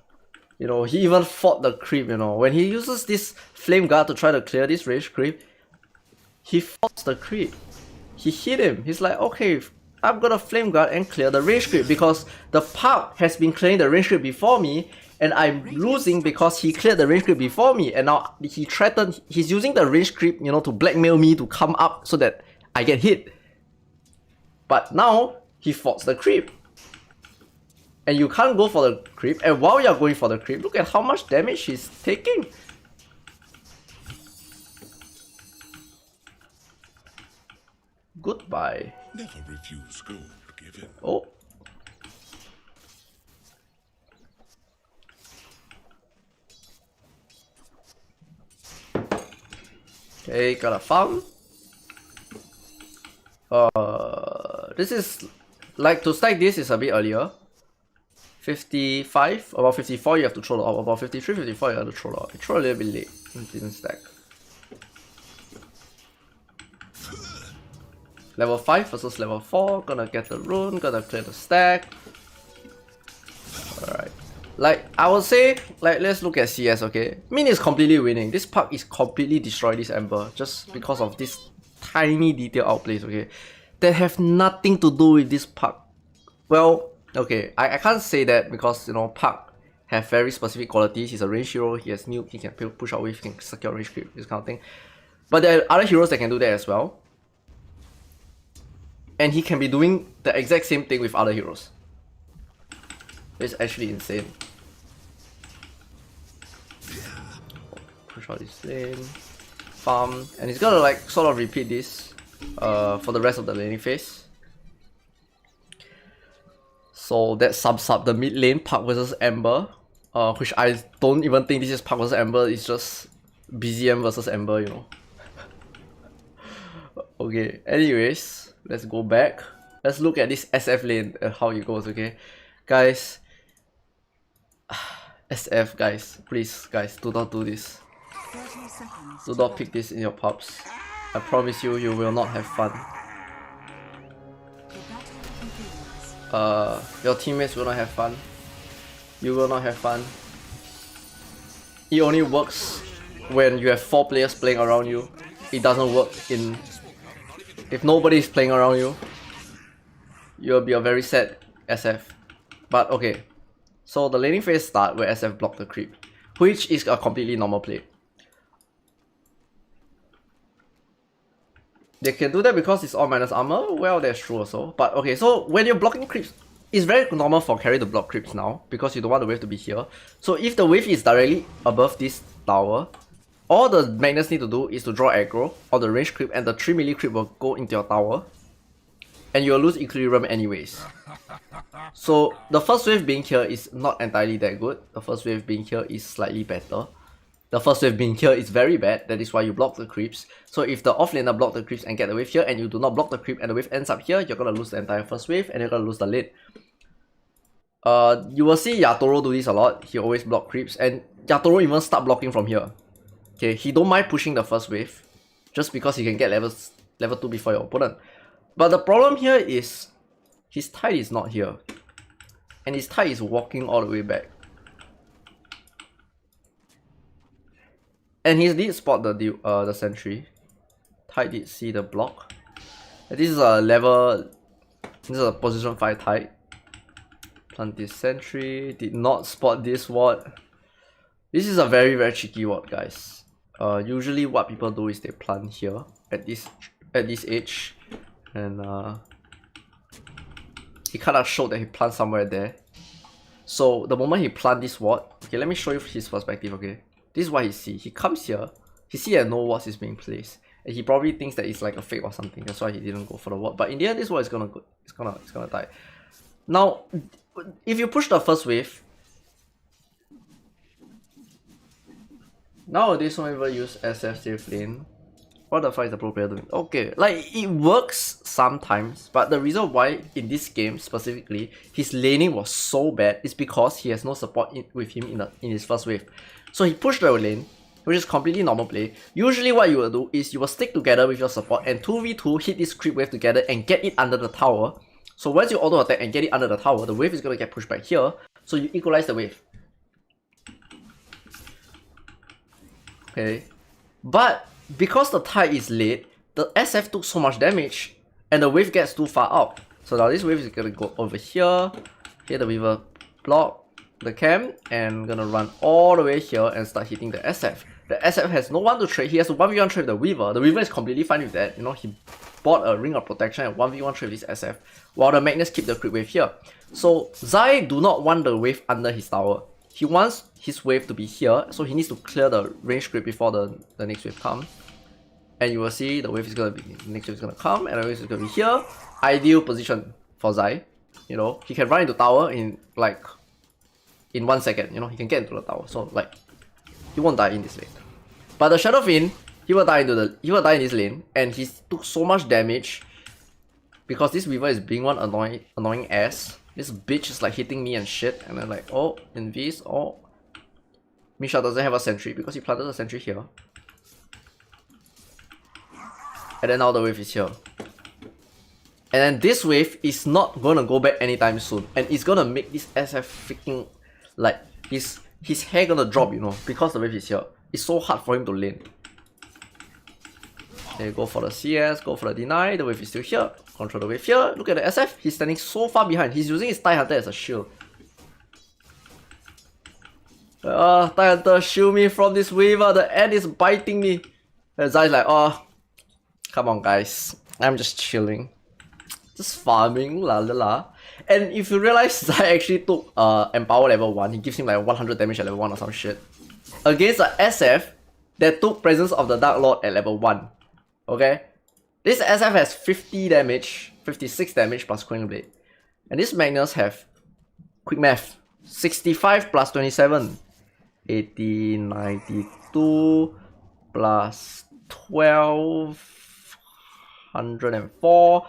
You know, he even fought the creep, you know. When he uses this flame guard to try to clear this range creep, he fought the creep. He hit him. He's like, okay, I'm gonna flame guard and clear the range creep because the Puck has been clearing the range creep before me, and I'm losing because he cleared the range creep before me, and now he's using the range creep, you know, to blackmail me to come up so that I get hit. But now he fought the creep. And you can't go for the creep, and while you're going for the creep, look at how much damage he's taking. Goodbye. Never refuse gold given. Oh. Okay, got a farm. This is like to stack this is a bit earlier. 55, about 54 you have to throw it out, about 53, 54 you have to throw it out. You throw a little bit late, it didn't stack. Level 5 versus level 4, gonna get the rune, gonna clear the stack. Alright. Like, I would say, like, let's look at CS, okay? Min is completely winning. This Puck is completely destroyed this Ember just because of this tiny detail outplays, okay? That have nothing to do with this Puck. Well, okay, I can't say that because, you know, Puck have very specific qualities. He's a range hero, he has nuke, he can push out wave, he can secure range creep, this kind of thing. But there are other heroes that can do that as well. And he can be doing the exact same thing with other heroes. It's actually insane. Push out this lane, farm, and he's gonna like sort of repeat this for the rest of the laning phase. So that sums up the mid lane Puck versus Ember, which I don't even think this is Puck versus Ember, it's just BZM versus Ember, you know. Okay, anyways, let's go back. Let's look at this SF lane and how it goes, okay? Guys, SF guys, please guys, do not do this. 30 seconds. Do not pick this in your pubs. I promise you, you will not have fun. The battle begins. Your teammates will not have fun. You will not have fun. It only works when you have 4 players playing around you. It doesn't work if nobody is playing around you. you'll be a very sad SF. But okay, so the laning phase start where SF block the creep, which is a completely normal play. They can do that because it's all minus armor. Well, that's true also. But okay, so when you're blocking creeps, it's very normal for carry to block creeps now because you don't want the wave to be here. So if the wave is directly above this tower, all the Magnus need to do is to draw aggro or the range creep, and the 3 melee creep will go into your tower. And you'll lose equilibrium anyways. So the first wave being here is not entirely that good. The first wave being here is slightly better. The first wave being here is very bad. That is why you block the creeps. So if the offlaner block the creeps and get the wave here, and you do not block the creep and the wave ends up here, you're gonna lose the entire first wave and you're gonna lose the lane. You will see Yatoro do this a lot. He always block creeps, and Yatoro even start blocking from here. Okay, he don't mind pushing the first wave just because he can get level 2 before your opponent. But the problem here is his tide is not here, and his tide is walking all the way back. And he did spot the sentry. Tide did see the block. And this is a position 5 tide. Plant this sentry, did not spot this ward. This is a very very cheeky ward, guys. Usually what people do is they plant here at this edge, and he kind of showed that he plants somewhere there. So the moment he plant this ward, okay, let me show you his perspective. Okay, this is what he see. He comes here, he see that no wards is being placed, and he probably thinks that it's like a fake or something. That's why he didn't go for the ward. But in the end, this ward is gonna die. Now, if you push the first wave, nowadays some people use SF safe lane. What the fuck is the pro player doing? Okay, like it works sometimes, but the reason why in this game specifically his laning was so bad is because he has no support with him in his first wave. So he pushed the lane, which is completely normal play. Usually what you will do is you will stick together with your support and 2v2 hit this creep wave together and get it under the tower. So once you auto attack and get it under the tower, the wave is gonna get pushed back here, so you equalize the wave. Okay, but because the tide is late, the SF took so much damage and the wave gets too far out. So now this wave is gonna go over here, the Weaver block the camp, and gonna run all the way here and start hitting the SF. The SF has no one to trade. He has to 1v1 trade the Weaver. The Weaver is completely fine with that. You know, he bought a Ring of Protection and 1v1 trade this SF, while the Magnus keep the creep wave here. So Zai do not want the wave under his tower. He wants his wave to be here, so he needs to clear the range creep before the next wave comes. And you will see the wave is gonna be, the next wave is gonna come, and the wave is gonna be here. Ideal position for Zai. You know, he can run into tower in 1 second. You know, he can get into the tower. So like, he won't die in this lane. But the Shadow Fiend, he will die in this lane, and he took so much damage because this Weaver is being one annoying ass. This bitch is like hitting me and shit, and then like, oh, Invis, oh, Misha doesn't have a sentry because he planted a sentry here. And then now the wave is here. And then this wave is not gonna go back anytime soon, and it's gonna make this SF freaking, like, his hair gonna drop, you know, because the wave is here. It's so hard for him to lane. Okay, go for the CS, go for the deny, the wave is still here. Control the wave here. Look at the SF, he's standing so far behind. He's using his TIE Hunter as a shield. TIE Hunter, shield me from this Weaver, the end is biting me. And Zai's like, oh, come on guys, I'm just chilling. Just farming, la la la. And if you realize Zai actually took Empower level 1, he gives him like 100 damage at level 1 or some shit. Against the SF that took Presence of the Dark Lord at level 1. Okay? This SF has 50 damage, 56 damage plus Queen Blade. And this Magnus have, quick math, 65 plus 27. 80, 92 plus 12, 104.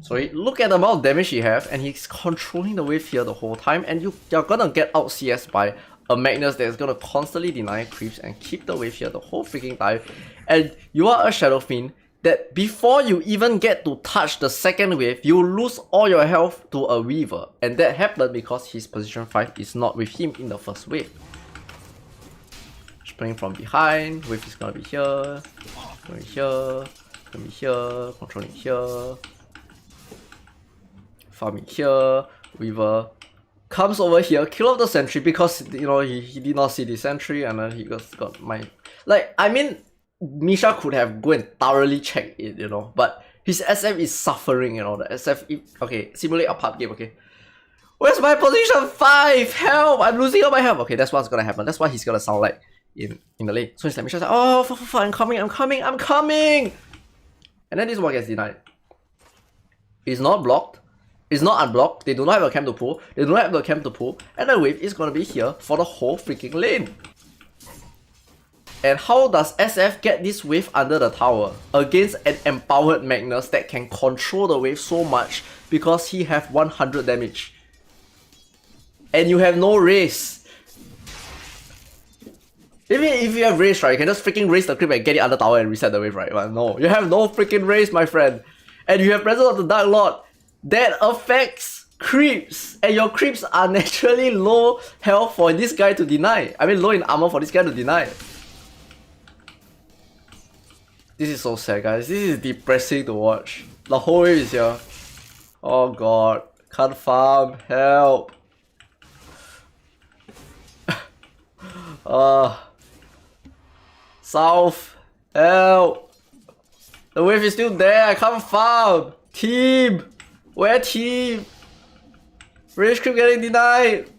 Sorry, look at the amount of damage he have, and he's controlling the wave here the whole time, and you're gonna get out CS by a Magnus that is gonna constantly deny creeps and keep the wave here the whole freaking time. And you are a Shadow Fiend that before you even get to touch the second wave, you lose all your health to a Weaver. And that happened because his position 5 is not with him in the first wave. Just playing from behind, wave is gonna be here, going here, gonna be here, controlling here. farming here, Weaver comes over here, kill off the sentry because you know he did not see the sentry and then he got my like I mean Misha could have go and thoroughly checked it, you know, but his SF is suffering, you know. The SF okay, simulate a pub game, okay. Where's my position 5? Help! I'm losing all my health. Okay, that's what's gonna happen. That's what he's gonna sound like in the lane. So he's like Misha's like, oh fuck, I'm coming. And then this one gets denied. It's not blocked. It's not unblocked. They do not have a camp to pull. They do not have the camp to pull. And the wave is gonna be here for the whole freaking lane. And how does SF get this wave under the tower against an empowered Magnus that can control the wave so much because he have 100 damage? And you have no race. Even if you have race, right, you can just freaking raise the creep and get it under tower and reset the wave, right? But no, you have no freaking race, my friend. And you have presence of the Dark Lord. That affects creeps. And your creeps are naturally low health for this guy to deny. I mean low in armor for this guy to deny. This is so sad, guys. This is depressing to watch. The whole wave is here. Oh god. Can't farm. Help. South. Help. The wave is still there. I can't farm. Team. Where team? Rage creep getting denied.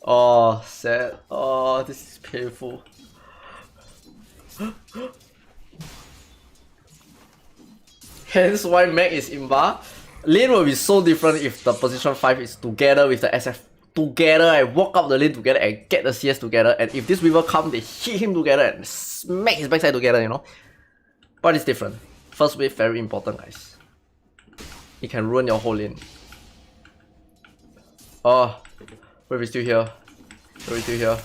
Oh, sad. Oh, this is painful. Hence why Mac is imba. Lane will be so different if the position 5 is together with the SF together and walk up the lane together and get the CS together, and if this Weaver come, they hit him together and smack his backside together, you know. But it's different. First wave very important, guys. It can ruin your whole lane. Oh, wave is still here. Wave is still here.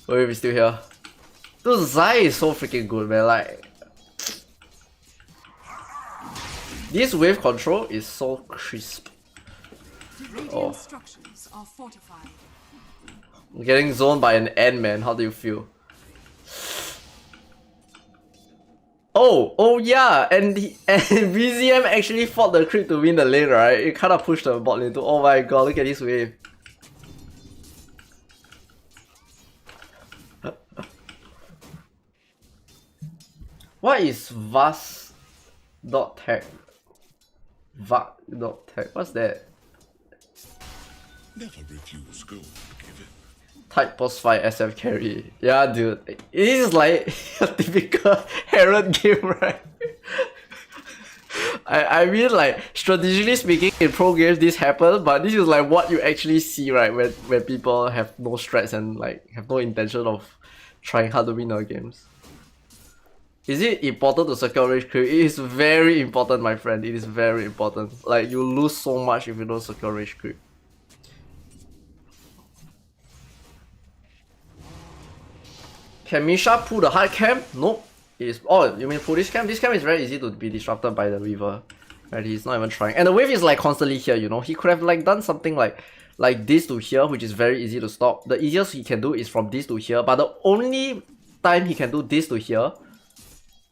Wave is still here. Dude, Zai is so freaking good, man. Like, this wave control is so crisp. Oh. Structures are fortified. I'm getting zoned by an Ant-Man. How do you feel? Oh yeah, and BZM actually fought the creep to win the lane, right? It kind of pushed the bot lane to. Oh my god, look at this wave. What is Vas.tech? Vac.tech. What's that? Never refuse gold given. Type boss fight SF carry. Yeah, dude. It is like a typical Herald game, right? I mean, like, strategically speaking, in pro games this happens, but this is like what you actually see, right? When people have no strats and like have no intention of trying hard to win our games. Is it important to secure rage creep? It is very important, my friend. It is very important. Like, you lose so much if you don't secure rage creep. Can Misha pull the hard camp? Nope. It is. Oh, you mean pull this camp? This camp is very easy to be disrupted by the Weaver. Right? He's not even trying. And the wave is like constantly here, you know. He could have like done something like this to here, which is very easy to stop. The easiest he can do is from this to here, but the only time he can do this to here,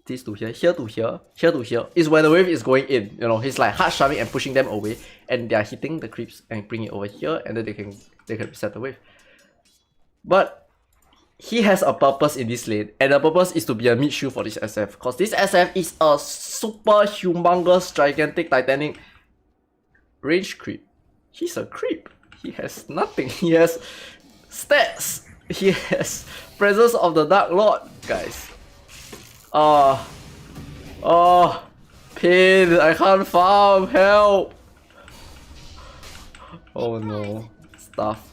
this to here, here to here, here to here, is when the wave is going in. You know, he's like hard shoving and pushing them away, and they are hitting the creeps and bring it over here, and then they can reset the wave. But he has a purpose in this lane, and the purpose is to be a mid shield for this SF, because this SF is a super humongous, gigantic, titanic range creep. He's a creep. He has nothing. He has stats. He has presence of the Dark Lord, guys. Pain. I can't farm. Help. Oh no. Stuff.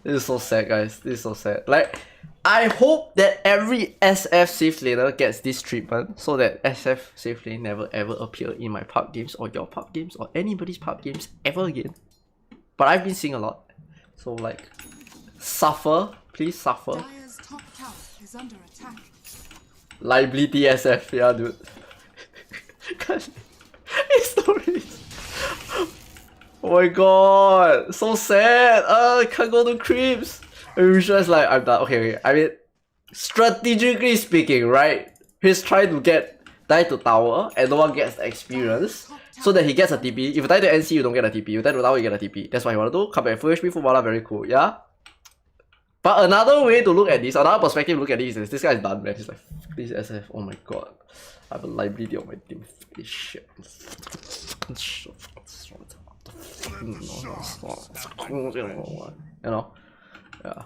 This is so sad, guys. This is so sad. Like, I hope that every SF safe laner gets this treatment, so that SF safe lane never ever appear in my pub games or your pub games or anybody's pub games ever again. But I've been seeing a lot. So like, suffer. Please suffer. Dire's top tower is under attack. Liability SF. Yeah, dude. It's so really... Oh my god, so sad. I can't go to creeps. And Risha's like, I'm done. Okay. I mean, strategically speaking, right? He's trying to get die to tower and no one gets the experience, so that he gets a TP. If you die to NC, you don't get a TP. You die to tower, you get a TP. That's what you want to do. Come back, full HP, full mana, very cool, yeah? But another way to look at this, another perspective to look at this is this guy is done, man. He's like, fuck this SF, oh my god. I have a liability on my team. Fuck this shit. You know? Yeah.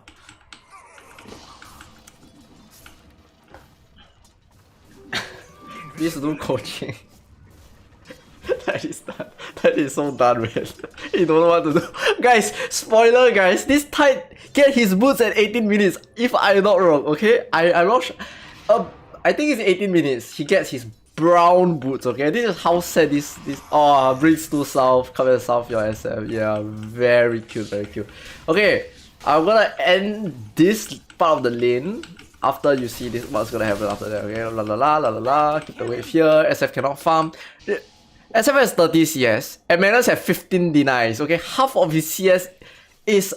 Please do coaching. That is so done, man. You don't know what to do. Guys, spoiler guys, this Tide get his boots at 18 minutes, if I'm not wrong, okay? I'm not sure. I think it's 18 minutes. He gets his brown boots, okay? This is how sad this brings to south, come south your SF. Yeah, very cute, very cute. Okay, I'm gonna end this part of the lane after you see this, what's gonna happen after that, okay? La la la la la la, keep the wave here, SF cannot farm. SF has 30 CS, and Magnus have 15 denies, okay? Half of his CS is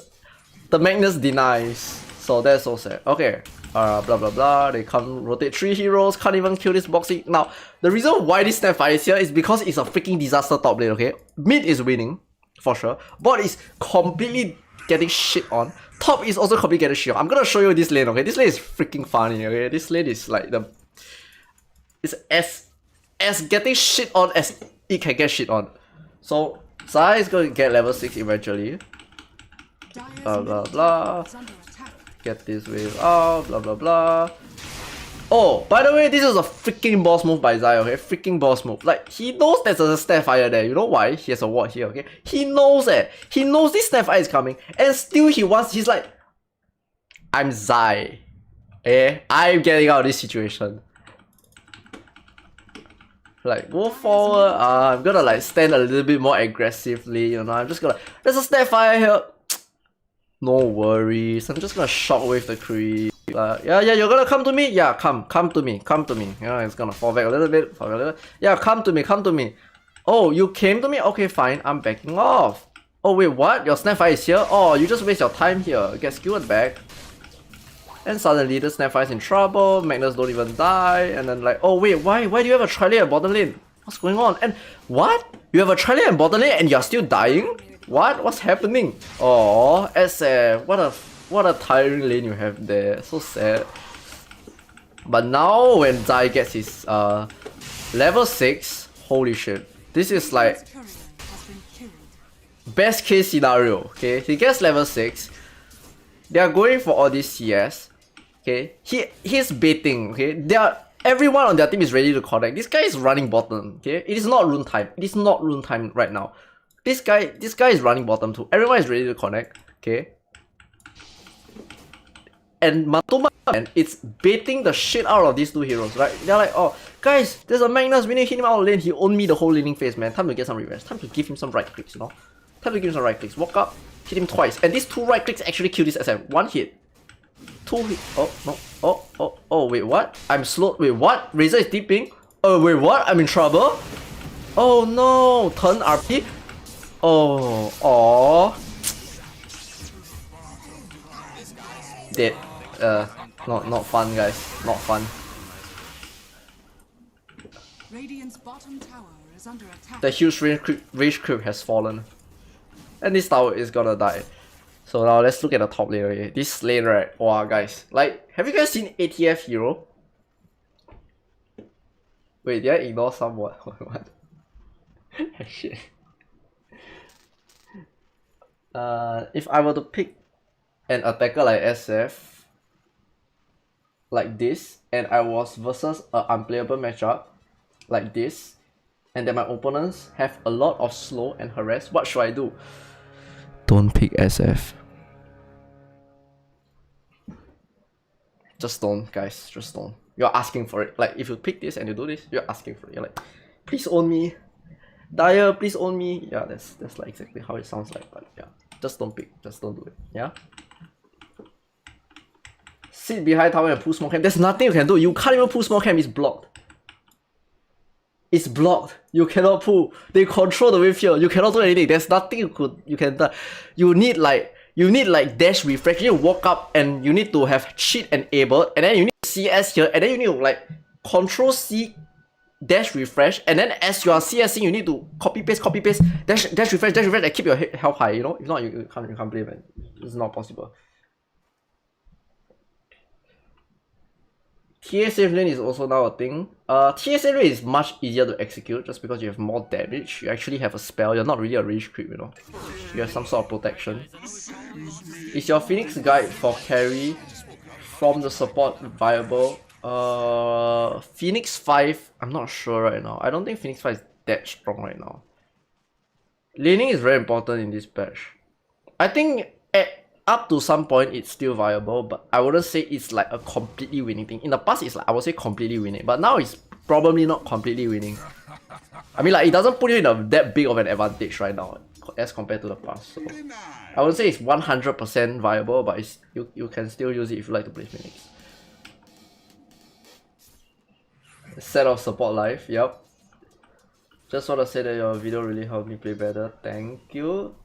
the Magnus denies. So that's so sad. Okay, blah blah blah, they come rotate 3 heroes, can't even kill this boxing. Now, the reason why this Snapfire is here is because it's a freaking disaster top lane, okay? Mid is winning, for sure. Bot is completely getting shit on. Top is also completely getting shit on. I'm gonna show you this lane, okay? This lane is freaking funny, okay? This lane is like the... It's as getting shit on as it can get shit on. So, Zai is going to get level 6 eventually. Blah blah blah. Get this wave out, blah blah blah. Oh, by the way, this is a freaking boss move by Zai, okay? Freaking boss move. Like, he knows there's a Snapfire there. You know why? He has a ward here, okay? He knows it. He knows this Snapfire is coming. And still he's like, I'm Zai. Eh? I'm getting out of this situation. Like, move forward. I'm gonna like stand a little bit more aggressively, you know? I'm just gonna... There's a Snapfire here. No worries. I'm just gonna shockwave the creep. Yeah, you're gonna come to me? Yeah, come to me. Yeah, it's gonna fall back a little bit. Yeah, come to me. Oh, you came to me? Okay, fine. I'm backing off. Oh, wait, what? Your Snapfire is here? Oh, you just waste your time here. Get skewered back. And suddenly the Snapfire is in trouble. Magnus don't even die. And then like, oh wait, why do you have a tri-lane at bottom lane? What's going on? And what? You have a tri-lane at bottom lane and you're still dying? What? What's happening? Oh, SF. What a tiring lane you have there. So sad. But now when Zai gets his level 6, holy shit. This is like best case scenario. Okay, he gets level 6. They are going for all this CS. Okay, he's baiting. Okay, everyone on their team is ready to connect. This guy is running bottom. Okay, it is not rune time. It is not rune time right now. This guy is running bottom too. Everyone is ready to connect. Okay, and Matoma, and it's baiting the shit out of these two heroes. Right? They're like, oh guys, there's a Magnus. We need to hit him out of lane. He owned me the whole laning phase, man. Time to get some revenge. Time to give him some right clicks. You know, time to give him some right clicks. Walk up. Hit him twice, and these 2 right clicks actually kill this SM. 1 hit, 2 hit. Oh no! Oh! Wait, what? I'm slow. Wait, what? Razor is deeping. Oh wait, what? I'm in trouble. Oh no! Turn RP. Oh, dead. Not fun, guys. Not fun. Radiant's bottom tower is under attack. The huge range creep has fallen. And this tower is gonna die. So now let's look at the top lane. Okay? This lane, right? Wow, guys. Like, have you guys seen ATF hero? Wait, did I ignore someone? What? Shit. If I were to pick an attacker like SF, like this, and I was versus an unplayable matchup like this, and then my opponents have a lot of slow and harass, what should I do? Don't pick SF. Just don't, guys. Just don't. You're asking for it. Like, if you pick this and you do this, you're asking for it. You're like, please own me. Dyer, please own me. Yeah, that's like exactly how it sounds like. But yeah, just don't pick. Just don't do it. Yeah. Sit behind tower and pull smoke camp. There's nothing you can do. You can't even pull smoke camp. It's blocked. It's blocked. You cannot pull. They control the wave here. You cannot do anything. There's nothing you can do. You need like dash refresh. You need to walk up and you need to have cheat enabled, and then you need CS here, and then you need to like control C dash refresh, and then as you are CSing, you need to copy paste, dash refresh, and keep your health high. You know, if not, you can't play, man. It's not possible. TA save lane is also now a thing. TA save lane is much easier to execute just because you have more damage. You actually have a spell. You're not really a range creep, you know. You have some sort of protection. Is your Phoenix guide for carry from the support viable? Phoenix 5, I'm not sure right now. I don't think Phoenix 5 is that strong right now. Laning is very important in this patch. I think up to some point it's still viable, but I wouldn't say it's like a completely winning thing. In the past it's like, I would say completely winning, but now it's probably not completely winning. I mean, like, it doesn't put you in that big of an advantage right now as compared to the past. So I would say it's 100% viable, but it's, you can still use it if you like to play Phoenix. Set of support life, yep. Just want to say that your video really helped me play better. Thank you.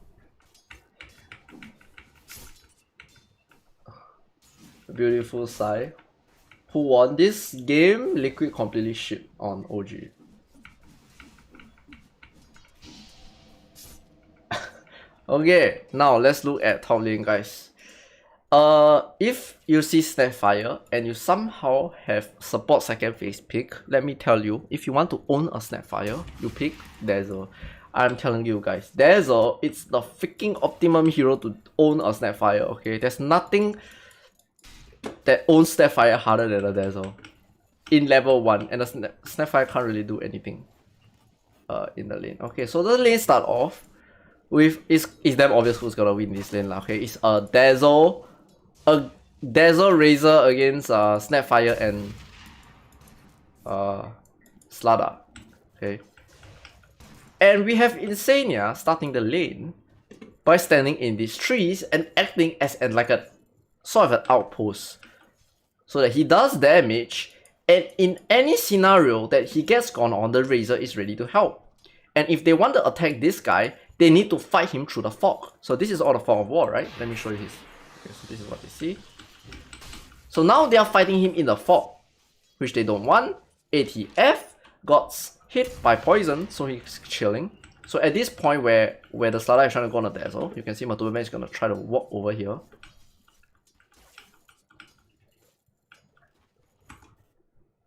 Beautiful sigh. Who won this game? Liquid completely shit on OG. Okay, now let's look at top lane, guys. If you see Snapfire and you somehow have support second phase pick, let me tell you, if you want to own a Snapfire, you pick Dazzle. I'm telling you guys, Dazzle, it's the freaking optimum hero to own a Snapfire, okay? There's nothing that owns Snapfire harder than a Dazzle in level 1, and the Snapfire can't really do anything in the lane. Okay, so the lane start off with, it's damn obvious who's gonna win this lane, okay? It's a Dazzle Razor against Snapfire and Slada. Okay. And we have Insania starting the lane by standing in these trees and acting as like a sort of an outpost. So that he does damage, and in any scenario that he gets gone on, the Razor is ready to help. And if they want to attack this guy, they need to fight him through the fog. So this is all the fog of war, right? Let me show you his. Okay, so this is what they see. So now they are fighting him in the fog, which they don't want. ATF got hit by poison, so he's chilling. So at this point where the Slada is trying to go on a Dazzle, you can see Matubeman is going to try to walk over here.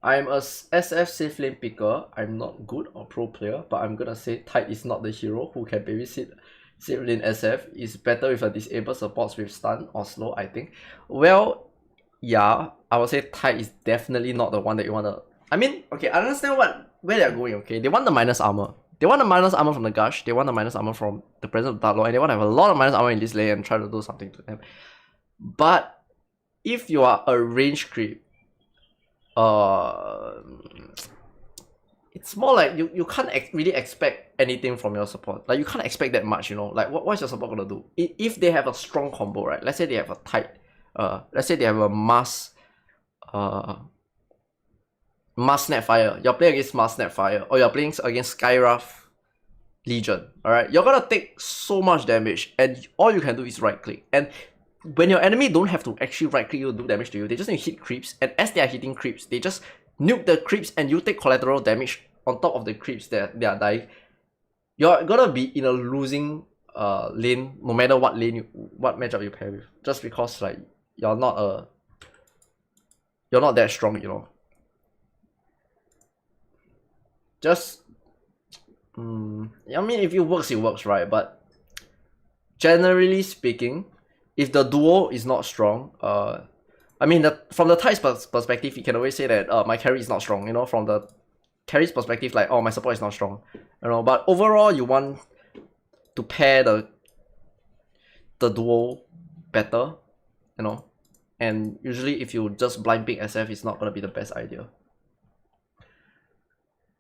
I'm a SF safe lane picker. I'm not good or pro player, but I'm gonna say Tide is not the hero who can babysit safe lane SF. It's better with a disabled supports with stun or slow, I think. Well, yeah, I would say Tide is definitely not the one that you wanna. I mean, okay, I understand where they're going, okay? They want the minus armor. They want the minus armor from the Gush, they want the minus armor from the presence of DATOHLEONG, and they want to have a lot of minus armor in this lane and try to do something to them. But if you are a range creep, it's more like you can't really expect anything from your support. Like, you can't expect that much, you know. Like, what's your support gonna do? If they have a strong combo, right? Let's say they have a tight, let's say they have a mass Snapfire. You're playing against mass Snapfire, or you're playing against Skywrath Legion. Alright, you're gonna take so much damage, and all you can do is right click. And when your enemy don't have to actually right click you to do damage to you, they just need to hit creeps, and as they are hitting creeps, they just nuke the creeps and you take collateral damage on top of the creeps that they are dying. You're gonna be in a losing lane no matter what lane what matchup you pair with, just because like you're not that strong, you know. Just I mean, if it works, right? But generally speaking, if the duo is not strong, I mean, from the Tide's perspective, you can always say that my carry is not strong, you know. From the carry's perspective, like, oh, my support is not strong, you know. But overall, you want to pair the duo better, you know. And usually, if you just blind pick SF, it's not gonna be the best idea.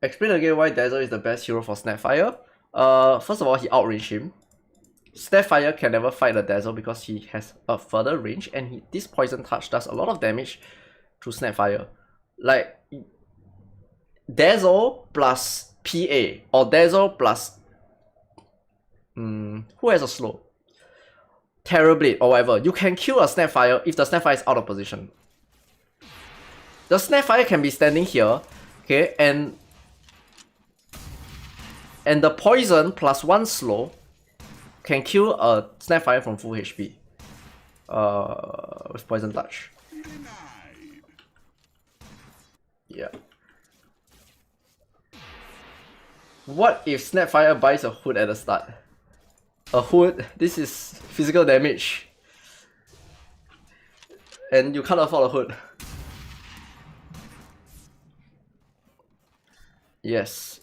Explain again why Dazzle is the best hero for Snapfire. First of all, he outranged him. Snapfire can never fight the Dazzle because he has a further range, and this poison touch does a lot of damage to Snapfire. Like, Dazzle plus PA, or Dazzle plus who has a slow? Terrorblade or whatever. You can kill a Snapfire if the Snapfire is out of position. The Snapfire can be standing here, okay, and And the poison plus 1 slow can kill a Snapfire from full HP. With poison touch. Yeah. What if Snapfire buys a hood at the start? A hood, this is physical damage. And you can't afford a hood. Yes.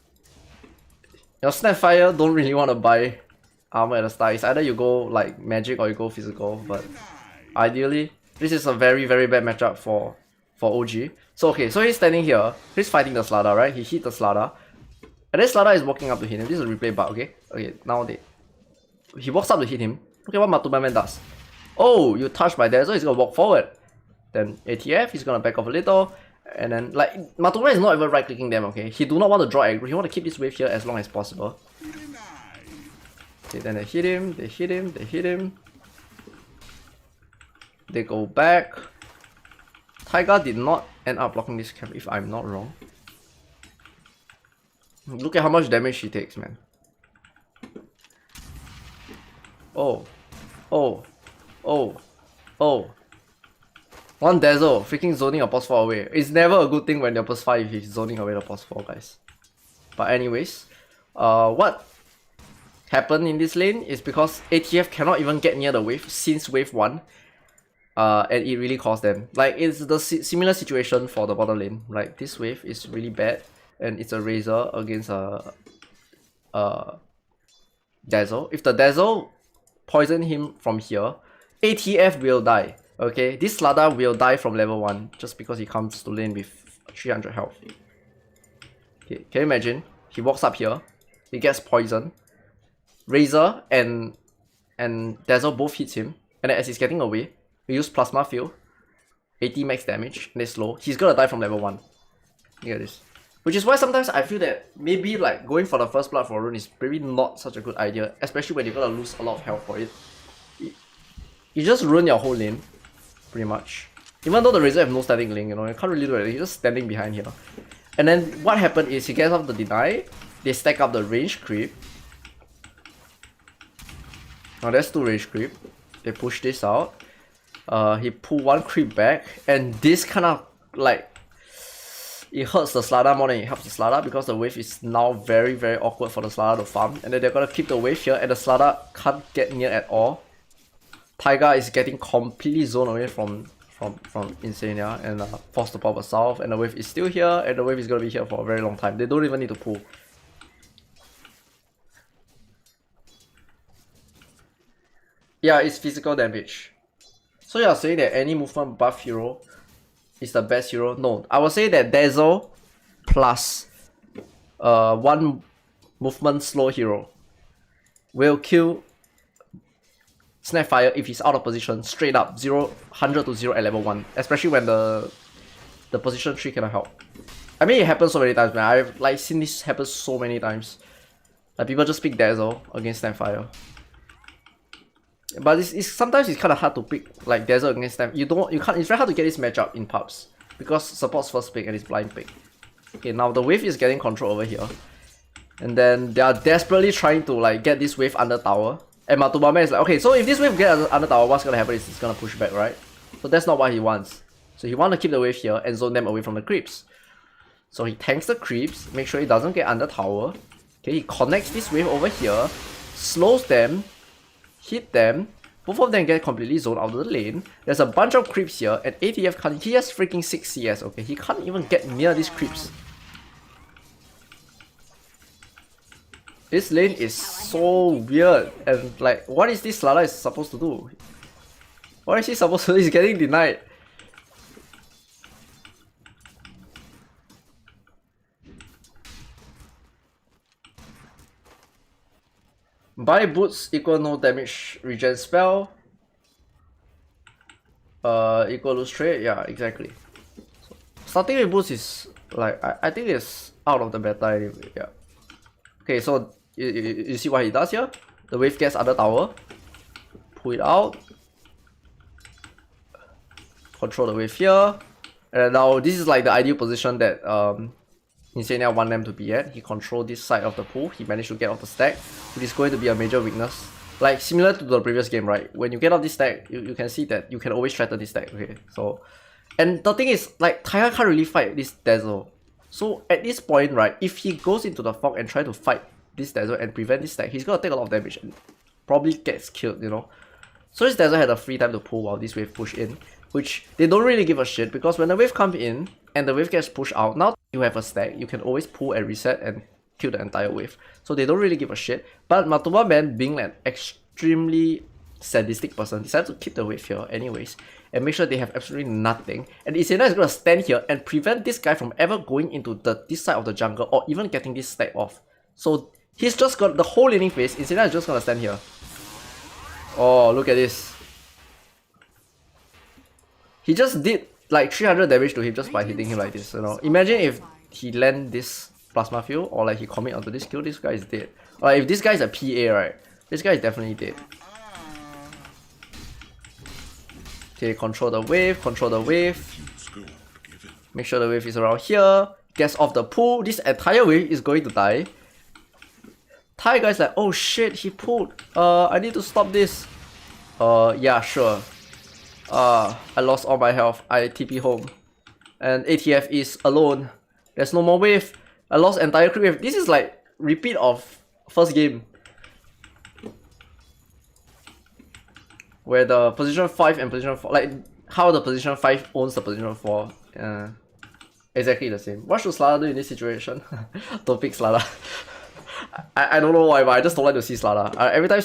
Your Snapfire don't really want to buy armor at the start. It's either you go like magic or you go physical, but ideally, this is a very bad matchup for OG. So okay, so he's standing here, he's fighting the Slada, right? He hit the Slada. And then Slada is walking up to hit him. This is a replay bug, okay? Okay, now he walks up to hit him. Look at what Matubaman does. Oh, you touched by there, so he's gonna walk forward. Then ATF, he's gonna back off a little. And then, like, Matubaman is not even right clicking them, okay? He do not want to draw aggro, he want to keep this wave here as long as possible. Okay, then they hit him, they hit him, they hit him. They go back. Taiga did not end up blocking this camp, if I'm not wrong. Look at how much damage he takes, man. Oh. Oh. Oh. Oh. One Dazzle, freaking zoning a pos 4 away. It's never a good thing when you're pos 5 if he's zoning away the pos 4, guys. But anyways, what happened in this lane is because ATF cannot even get near the wave since wave 1. And it really cost them. Like, it's the similar situation for the bottom lane. Like, this wave is really bad. And it's a Razor against a Dazzle. If the Dazzle poison him from here, ATF will die. Okay, this Slada will die from level 1 just because he comes to lane with 300 health. Okay, can you imagine? He walks up here, he gets poison. Razor and Dazzle both hits him, and then as he's getting away, we use Plasma Field, 80 max damage, and it's slow. He's gonna die from level 1. Look at this. Which is why sometimes I feel that maybe like going for the first blood for a rune is maybe not such a good idea, especially when you're gonna lose a lot of health for it. You just ruin your whole lane, pretty much. Even though the Razor have no static link, you know, you can't really do it. He's just standing behind here. And then what happened is he gets off the deny, they stack up the range creep. Now that's 2 range creep. They push this out. He pull 1 creep back, and this kind of like it hurts the Slada more than it helps the Slada because the wave is now very awkward for the Slada to farm, and then they're gonna keep the wave here and the Slada can't get near at all. Taiga is getting completely zoned away from Insania and forced to pop a south, and the wave is still here, and the wave is gonna be here for a very long time. They don't even need to pull. Yeah, it's physical damage. So you're saying that any movement buff hero is the best hero? No, I would say that Dazzle plus 1 movement slow hero will kill Snapfire if he's out of position straight up 100 to 0 at level 1, especially when the position tree cannot help. I mean, it happens so many times, man. I've like seen this happen so many times. Like people just pick Dazzle against Snapfire. But sometimes it's kind of hard to pick like Dazzle against them. You can't. It's very hard to get this matchup in pubs because support's first pick and it's blind pick. Okay, now the wave is getting control over here, and then they are desperately trying to like get this wave under tower. And Matubame is like, okay, so if this wave gets under tower, what's gonna happen is it's gonna push back, right? So that's not what he wants. So he wants to keep the wave here and zone them away from the creeps. So he tanks the creeps, make sure it doesn't get under tower. Okay, he connects this wave over here, slows them. Hit them, both of them get completely zoned out of the lane. There's a bunch of creeps here, and ATF can't. He has freaking 6 CS, okay? He can't even get near these creeps. This lane is so weird, and like, what is this Slada is supposed to do? What is he supposed to do? He's getting denied. Buy boots equal no damage regen spell. Equal lose trade. Yeah, exactly. So, starting with boots is like I think it's out of the meta anyway. Yeah. Okay, so you see what he does here? The wave gets under tower. Pull it out. Control the wave here. And now this is like the ideal position that Insania want them to be at. He controlled this side of the pool. He managed to get off the stack, which is going to be a major weakness. Like similar to the previous game, right? When you get off this stack, you can see that you can always threaten this stack. Okay, so and the thing is, like Taiga can't really fight this Dazzle. So at this point, right, if he goes into the fog and try to fight this Dazzle and prevent this stack, he's gonna take a lot of damage and probably gets killed, you know. So this Dazzle had a free time to pull while this wave push in, which they don't really give a shit because when the wave comes in and the wave gets pushed out, now you have a stack, you can always pull and reset and kill the entire wave. So they don't really give a shit. But Matuma Man, being an extremely sadistic person, decided to keep the wave here anyways and make sure they have absolutely nothing. And Isena is gonna stand here and prevent this guy from ever going into this side of the jungle or even getting this stack off. So he's just got the whole laning phase. Isena is just gonna stand here. Oh, look at this. He just did like 300 damage to him just by hitting him like this, you know. Imagine if he land this plasma field or like he commit onto this kill, this guy is dead. Or like if this guy is a PA, right, this guy is definitely dead. Okay, control the wave, control the wave. Make sure the wave is around here. Gets off the pool. This entire wave is going to die. Thai guy's like, oh shit, he pulled. I need to stop this. Yeah, sure. I lost all my health. I TP home. And ATF is alone. There's no more wave. I lost entire creep wave. This is like repeat of first game, where the position 5 and position 4, like how the position 5 owns the position 4. Exactly the same. What should Slada do in this situation? Don't pick Slada. I don't know why, but I just don't like to see Slada. Every time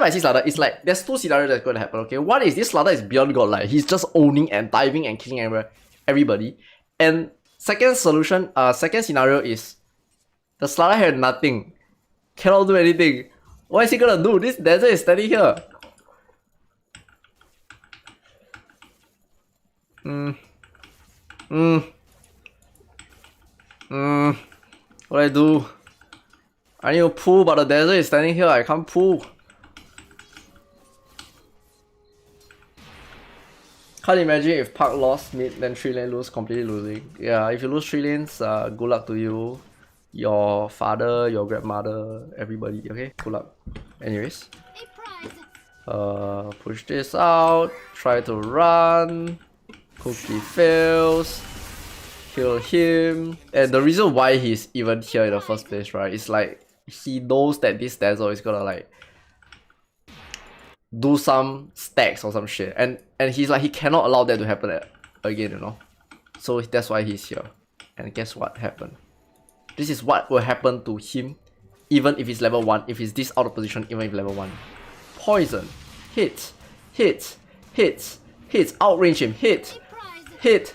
I see Slada, it's like there's two scenarios that's going to happen. Okay, one is this Slada is beyond godlike. He's just owning and diving and killing everybody. And second scenario is the Slada had nothing, cannot do anything. What is he gonna do? This desert is standing here. What do I do? I need to pull, but the desert is standing here. I can't pull. Can't imagine if Park lost mid, then 3 lane lose, completely losing. Yeah, if you lose 3 lanes, good luck to you, your father, your grandmother, everybody. Okay, good luck. Anyways, push this out. Try to run. Cookie fails. Kill him. And the reason why he's even here in the first place, right, is like he knows that this Dazzle is gonna like do some stacks or some shit, and he's like, he cannot allow that to happen again, you know. So that's why he's here. And guess what happened? This is what will happen to him even if he's level 1, if he's this out of position, even if level 1. Poison. Hit. Hit. Hit. Hit. Outrange him. Hit. Hit.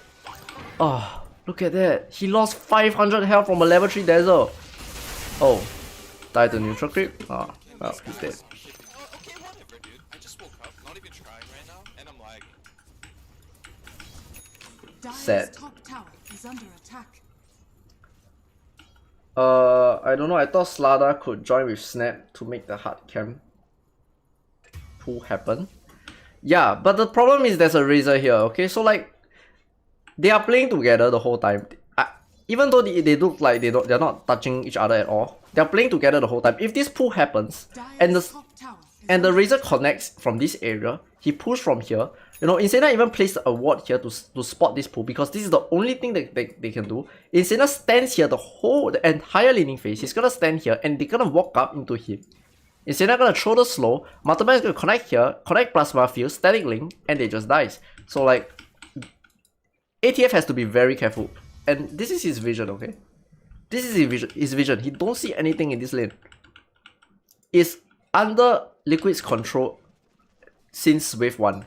Oh, look at that. He lost 500 health from a level 3 Dazzle. Oh. Died to neutral creep. Oh, well, he's dead. Okay, whatever, dude. I just woke up, not even trying right now, and I'm like... Sad. Top tower is under attack. I don't know. I thought Slada could join with Snap to make the hard camp pull happen. Yeah, but the problem is there's a Razor here, okay? So like, they are playing together the whole time. Even though they look like they're not touching each other at all, they're playing together the whole time. If this pull happens and the Razor connects from this area, he pulls from here. You know, Insana even placed a ward here to spot this pull because this is the only thing that they can do. Insana stands here the entire laning phase. He's gonna stand here and they're gonna walk up into him. Insana gonna throw the slow. Matama is gonna connect here, connect plasma field, static link, and they just dies. So like, ATF has to be very careful. And this is his vision, okay? This is his vision. He don't see anything in this lane. It's under Liquid's control since wave 1.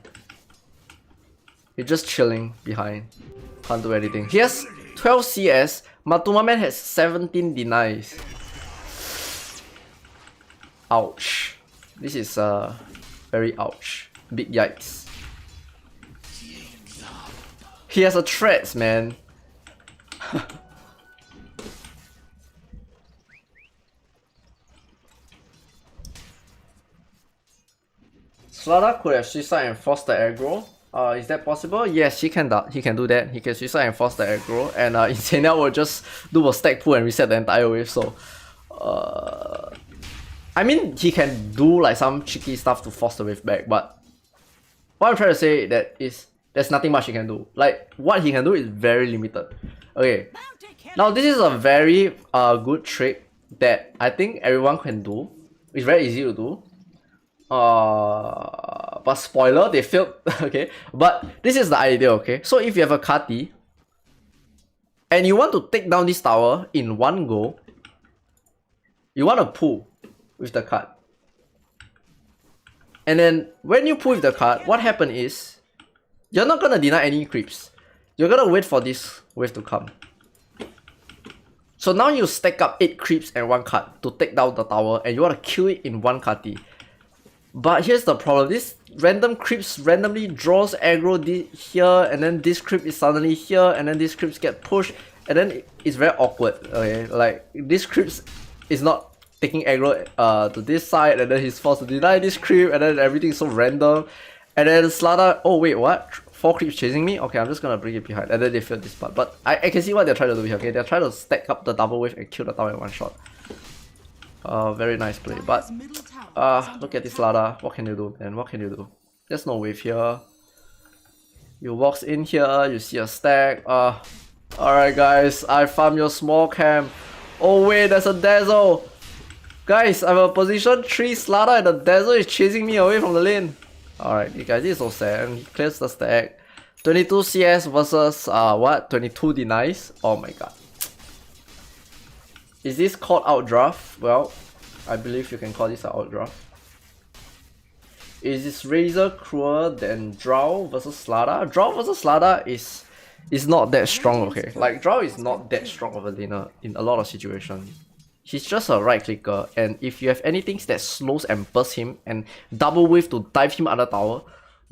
He's just chilling behind. Can't do anything. He has 12 CS. Matuma Man has 17 denies. Ouch. This is very ouch. Big yikes. He has a threats, man. Slada could have suicide and forced the aggro. Is that possible? Yes, he can do that. He can suicide and force the aggro, and Insania will just do a stack pull and reset the entire wave. So, I mean, he can do like some cheeky stuff to force the wave back, but what I'm trying to say that is there's nothing much he can do. Like, what he can do is very limited. Okay, now this is a very good trick that I think everyone can do. It's very easy to do. But spoiler, they failed. Okay, but this is the idea. Okay, so if you have a Kati and you want to take down this tower in one go, you want to pull with the card. And then when you pull with the card, what happens is you're not gonna deny any creeps. You're gonna wait for this wave to come. So now you stack up 8 creeps and 1 card to take down the tower, and you want to kill it in 1 Kati. But here's the problem, this random creeps randomly draws aggro here, and then this creep is suddenly here, and then these creeps get pushed, and then it's very awkward. Okay, like this creeps is not taking aggro to this side, and then he's forced to deny this creep, and then everything is so random. And then Slada, oh wait, what? 4 creeps chasing me? Okay, I'm just gonna bring it behind, and then they failed this part. But I can see what they're trying to do here. Okay, they're trying to stack up the double wave and kill the tower in one shot. Very nice play, but look at this Lada. What can you do, man? What can you do? There's no wave here. You walks in here, you see a stack. Alright guys, I farm your small camp. Oh wait, there's a Dazzle. Guys, I'm a position 3 Slada and the Dazzle is chasing me away from the lane. Alright, you guys, this is so sad. And he clears the stack. 22 CS versus what? 22 denies? Oh my god. Is this called outdraft? Well, I believe you can call this an outdraft. Is this Razor crueler than Drow versus Slada? Drow versus Slada is not that strong, okay? Like, Drow is not that strong of a laner in a lot of situations. He's just a right clicker, and if you have anything that slows and bursts him and double wave to dive him under tower,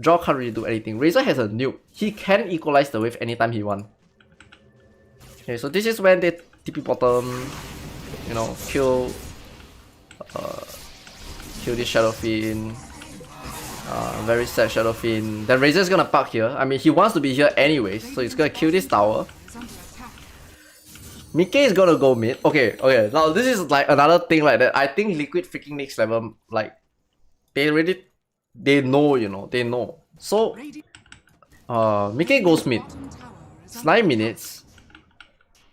Drow can't really do anything. Razor has a nuke. He can equalize the wave anytime he wants. Okay, so this is when they TP bottom, you know, kill this Shadow Fiend. Very sad Shadow Fiend. Then Razor's gonna park here. I mean, he wants to be here anyways, so he's gonna kill this tower. Mike is gonna go mid. Okay, now this is like another thing like that. I think Liquid freaking next level, like, they know, you know, they know. So, Mike goes mid. It's 9 minutes.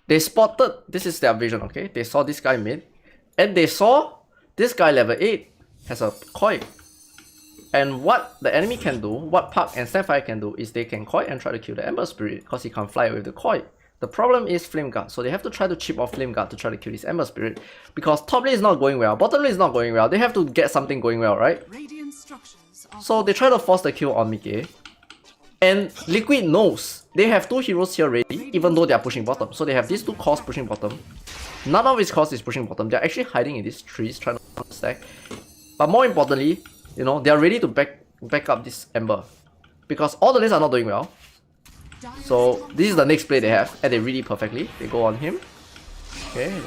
They spotted, this is their vision, okay? They saw this guy mid. And they saw this guy level 8 has a koi. And what the enemy can do, what Park and Sapphire can do, is they can koi and try to kill the Ember Spirit because he can't fly with the koi. The problem is Flame Guard, so they have to try to chip off Flame Guard to try to kill this Ember Spirit because top lane is not going well, bottom lane is not going well. They have to get something going well, right? So they try to force the kill on Mike. And Liquid knows they have 2 heroes here ready, even though they are pushing bottom. So they have these 2 cores pushing bottom. None of his cores is pushing bottom. They're actually hiding in these trees trying to stack. But more importantly, you know, they are ready to back up this Ember because all the lanes are not doing well. So this is the next play they have, and they read it perfectly. They go on him. Okay.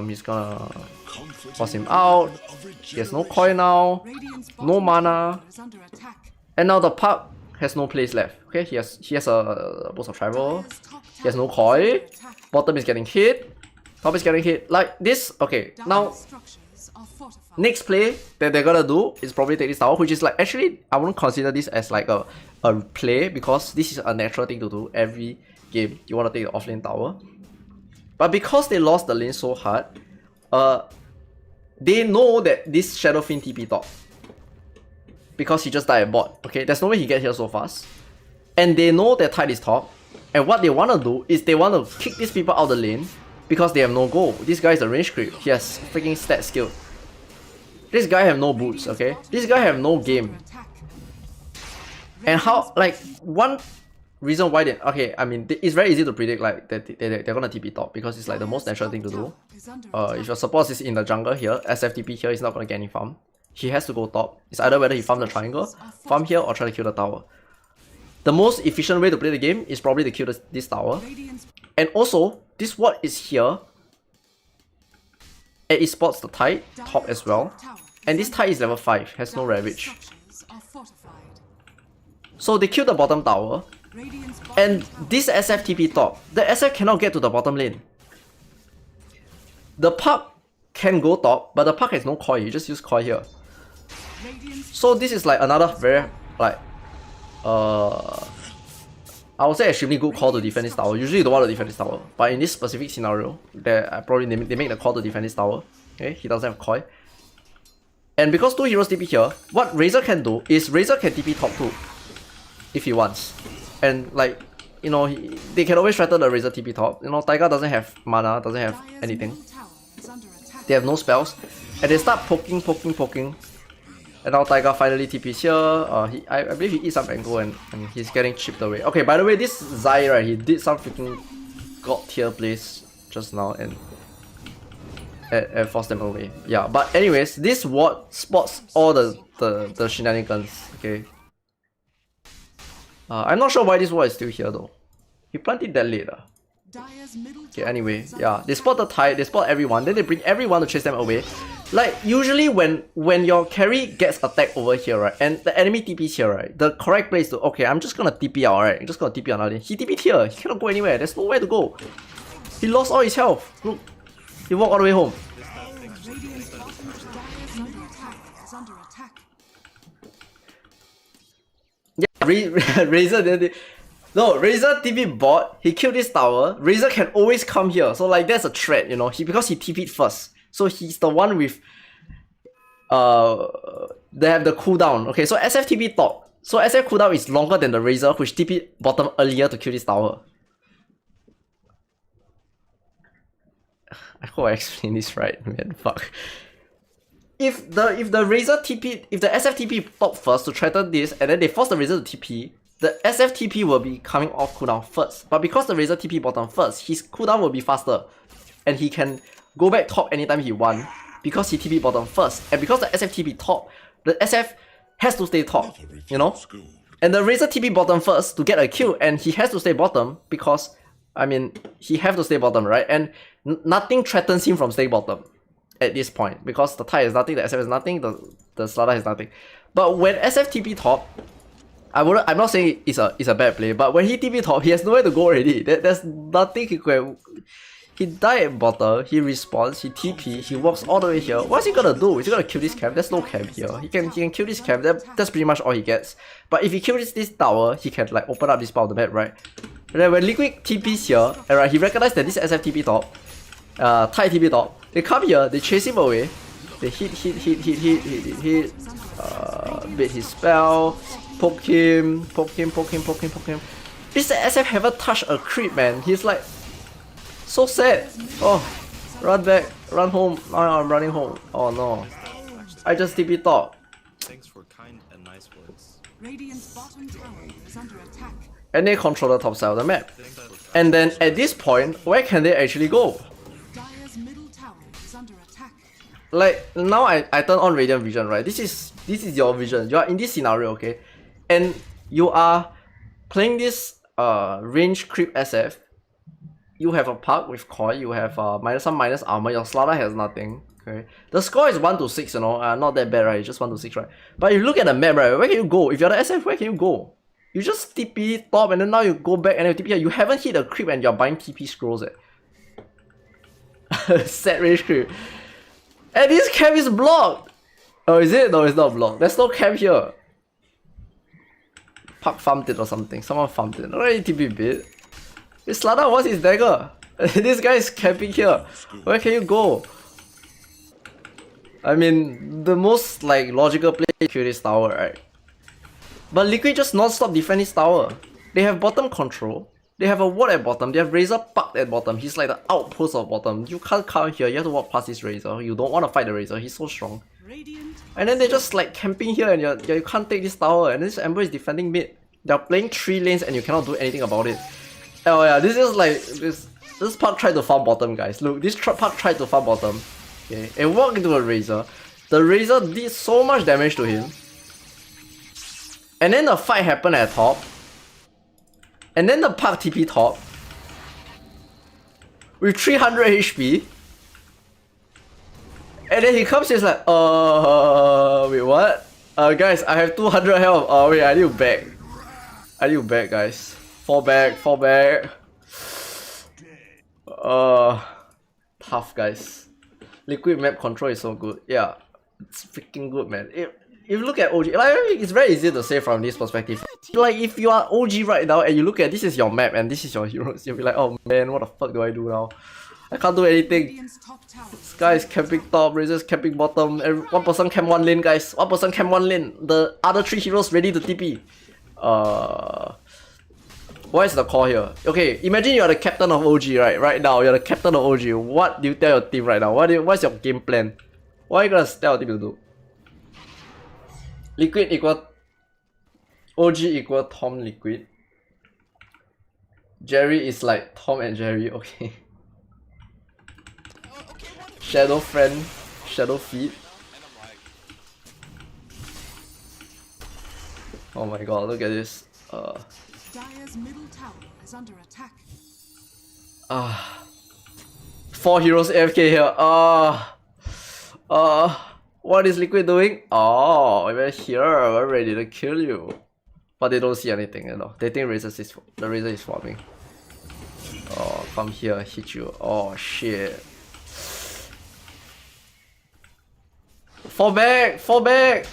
He's gonna force him out. He has no coin now, no mana, and now the Park has no place left. Okay, he has a boost of travel. He has no coin. Bottom is getting hit. Top is getting hit. Like this. Okay, now next play that they're gonna do is probably take this tower, which is like, actually I wouldn't consider this as like a play because this is a natural thing to do every game. You want to take the offlane tower, but because they lost the lane so hard, they know that this Shadow Fiend TP top because he just died at bot. Okay, there's no way he gets here so fast, and they know that tide is top, and what they want to do is they want to kick these people out of the lane because they have no goal. This guy is a range creep. He has freaking stat skill. This guy have no boots, okay? This guy have no game. And how, like, one reason why they, okay, I mean, it's very easy to predict, like, that they're gonna TP top because it's like the most natural thing to do. If your support is in the jungle here, SFTP here, he's not gonna get any farm. He has to go top. It's either whether he farm the triangle, farm here, or try to kill the tower. The most efficient way to play the game is probably to kill this tower. And also, this ward is here. And it spots the tide, top as well. And this tide is level 5, has no ravage. So they kill the bottom tower. Radiant's bottom And this SF TP top. The SF cannot get to the bottom lane. The Puck can go top, but the Puck has no Koi. You just use Koi here. Radiant's So this is like another very like I would say extremely good call to defend this tower. Usually you don't want to defend this tower, but in this specific scenario, they make the call to defend this tower. Okay, he doesn't have Koi. And because two heroes TP here, what Razor can do is Razor can TP top 2 if he wants. And like, you know, they can always threaten the Razor TP top. You know, Taiga doesn't have mana, doesn't have Dire's anything. middle tower is under attack. They have no spells. And they start poking. And now Taiga finally TPs here. I believe he eats some angle and he's getting chipped away. Okay, by the way, this Zai, right, he did some freaking god tier plays just now and forced them away. Yeah, but anyways, this ward spots all the shenanigans, okay? I'm not sure why this ward is still here though. He planted that late. Dire's middle Okay, tower anyway, is under yeah, they spot the tide, they spot everyone, then they bring everyone to chase them away. Like, usually when your carry gets attacked over here, right, and the enemy TPs here, right, the correct play is to, okay, I'm just gonna TP out, right, I'm just gonna TP out now. He TP'd here, he cannot go anywhere, there's nowhere to go. He lost all his health. Look, he walked all the way home. Radiant's bottom tower is under attack. Is under attack. Yeah, Razor no, Razor TP bot, he killed this tower, Razor can always come here, so like that's a threat, you know, because he TP'd first. So he's the one with they have the cooldown. Okay, so SF TP top. So SF cooldown is longer than the Razor, which TP bottom earlier to kill this tower. I hope I explained this right, man. Fuck. If the Razor TP, if the SF TP top first to threaten this, and then they force the Razor to TP, the SF TP will be coming off cooldown first. But because the Razor TP bottom first, his cooldown will be faster, and he can go back top anytime he wants because he TP bottom first. And because the SF TP top, the SF has to stay top, you know? And the Razor TP bottom first to get a kill, and he has to stay bottom because, I mean, he have to stay bottom, right? And nothing threatens him from staying bottom at this point because the tide is nothing, the SF is nothing, the Slaughter is nothing. But when SF TP top, I'm not saying it's a bad play, but when he TP top, he has nowhere to go already. There's nothing he could. He died at bottom, he respawns, he TP, he walks all the way here. What's he gonna do? Is he gonna kill this camp? There's no camp here. He can kill this camp, that's pretty much all he gets. But if he kills this tower, he can like open up this part of the map, right? And then when Liquid TPs here, and right, he recognized that this is SF TP top, Tide TP top, they come here, they chase him away, they hit, bait his spell, poke him. This SF haven't touched a creep, man. He's like so sad. Oh, run back, run home. Now I'm running home. Oh no, I just TP top. Thanks for kind and nice words. Radiant's bottom tower is under attack. And they control the top side of the map. And then at this point, where can they actually go? Dire's middle tower is under attack. Like now I turn on Radiant Vision, right? This is your vision. You are in this scenario, okay? And you are playing this range creep SF. You have a Puck with Koi, you have some minus armor, your Slaughter has nothing. Okay. The score is 1 to 6, you know, not that bad, right? It's just 1 to 6, right? But if you look at the map, right, where can you go? If you're the SF, where can you go? You just TP top and then now you go back and then you TP here. You haven't hit a creep and you're buying TP scrolls, Set range creep. And this camp is blocked! Oh, is it? No, it's not blocked. There's no camp here. Puck farmed it or something. Someone farmed it. Already TP bit. This Slaughter wants his dagger. This guy is camping here. Where can you go? I mean, the most like logical play is kill this tower, right? But Liquid just non-stop defend this tower. They have bottom control. They have a ward at bottom. They have Razor parked at bottom. He's like the outpost of bottom. You can't come here. You have to walk past this Razor. You don't want to fight the Razor. He's so strong. Radiant And then they're just like camping here and you can't take this tower. And this Ember is defending mid. They're playing 3 lanes and you cannot do anything about it. Oh yeah, this is like this Puck tried to farm bottom, guys. Look, this Puck tried to farm bottom. Okay, it walked into a Razor. The Razor did so much damage to him. And then the fight happened at top. And then the Puck TP top. With 300 HP. And then he comes, he's like, wait, what? Guys, I have 200 health. Wait, I need to back. I need to back, guys. Fall back, fall back. Tough, guys. Liquid map control is so good. Yeah, it's freaking good, man. If you look at OG, like, it's very easy to say from this perspective. Like, if you are OG right now and you look at this is your map and this is your heroes, you'll be like, oh man, what the fuck do I do now? I can't do anything. Radiant's top tower. This guy is camping top, Razor's camping bottom. One person camp one lane, guys. One person camp one lane. The other 3 heroes ready to TP. What is the call here? Okay, imagine you're the captain of OG, right? Right now, you're the captain of OG. What do you tell your team right now? What's your game plan? What are you gonna tell your team to do? Liquid equal OG equal Tom Liquid. Jerry is like Tom and Jerry, okay. Shadow friend, shadow feed. And I'm like, Oh my god, look at this. Dire's middle tower is under attack. 4 heroes AFK here. What is Liquid doing? Oh, we're here. We're ready to kill you. But they don't see anything, you know. They think the Razor is farming. Oh, come here, hit you. Oh shit. Fall back! Fall back!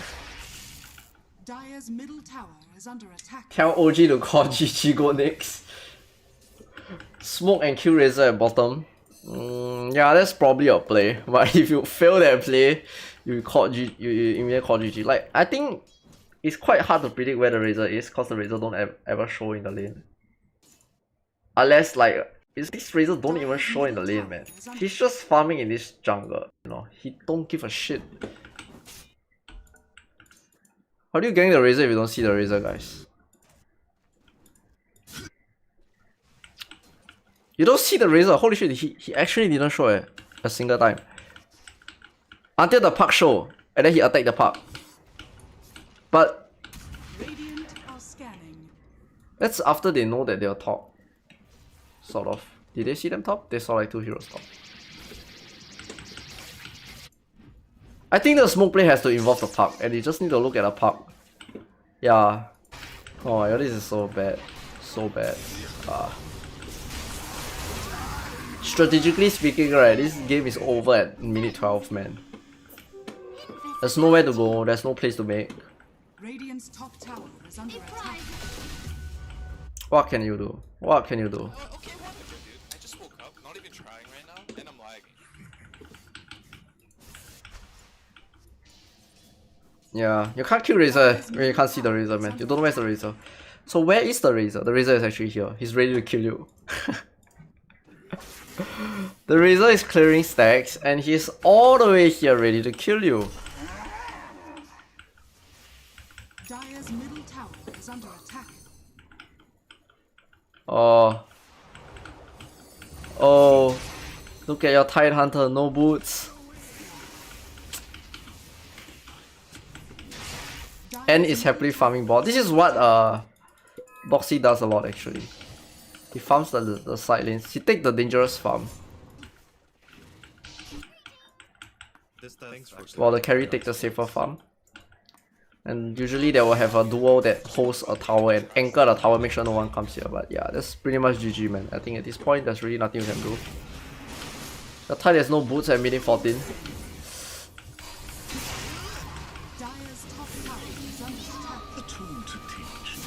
Dire's middle tower is under attack. Tell OG to call GG go next. Smoke and kill Razor at bottom. Yeah, that's probably a play. But if you fail that play, you immediately call GG. Like, I think it's quite hard to predict where the Razor is because the Razor don't ever show in the lane. Unless like this Razor don't even show in the lane, man. He's just farming in this jungle, you know. He don't give a shit. How do you gang the Razor if you don't see the Razor, guys? You don't see the Razor. Holy shit, he actually didn't show it a single time. Until the Puck show, and then he attacked the Puck. But Radiant are scanning. that's after they know that they're top. Sort of. Did they see them top? They saw like 2 heroes top. I think the smoke play has to involve the Puck, and you just need to look at the Puck. Yeah. Oh my god, this is so bad. So bad. Strategically speaking, right, this game is over at minute 12, man. There's nowhere to go, there's no place to make. Radiant's top tower is under attack. What can you do? What can you do? okay, whatever, dude. I just woke up, not even trying right now, and I'm like, Yeah, you can't kill Razor when you can't see the Razor, man. You don't know where's the Razor. So where is the Razor? The Razor is actually here. He's ready to kill you. The Razor is clearing stacks and he's all the way here ready to kill you. Dire's middle tower is under attack. Oh, look at your Tide Hunter, no boots. And is happily farming bot. This is what Boxy does a lot actually. He farms the side lanes. He takes the dangerous farm. While the carry takes the safer farm. And usually they will have a duo that holds a tower and anchor the tower, make sure no one comes here. But yeah, that's pretty much GG, man. I think at this point there's really nothing you can do. The Tide has no boots at minute 14. Dire's top tower is under attack. A tool to teach.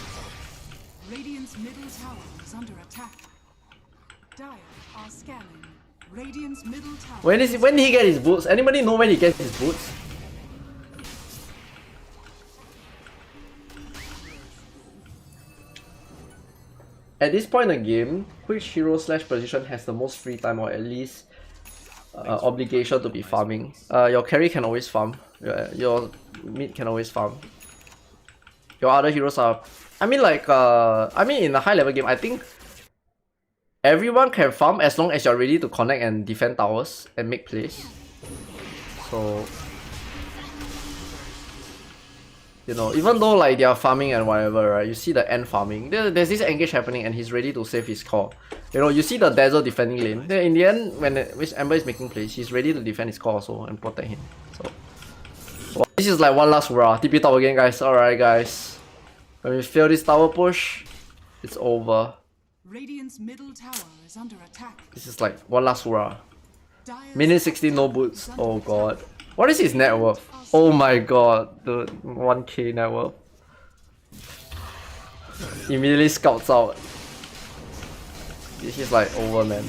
Radiant's middle tower is under attack. Dire are scanning. Radiant's middle tower. When did he get his boots? Anybody know when he gets his boots? At this point in the game, which hero / position has the most free time or at least obligation to be farming? Your carry can always farm. Your mid can always farm. Your other heroes are... I mean in a high level game, I think everyone can farm as long as you're ready to connect and defend towers and make plays. So... you know, even though like they are farming and whatever, right? You see the end farming. There's this engage happening and he's ready to save his core. You know, you see the Dazzle defending lane. Then in the end, when Ember is making plays, he's ready to defend his core also and protect him. So, well, this is like one last hurrah. TP top again, guys. Alright, guys. When we fail this tower push, It's over. Radiant's middle tower is under attack. This is like one last hurrah. Dire's Minute top 16, no tower boots. is under Oh attack. god. What is his net worth? Oh my god, the 1k net worth. Immediately scouts out. This is like over, man.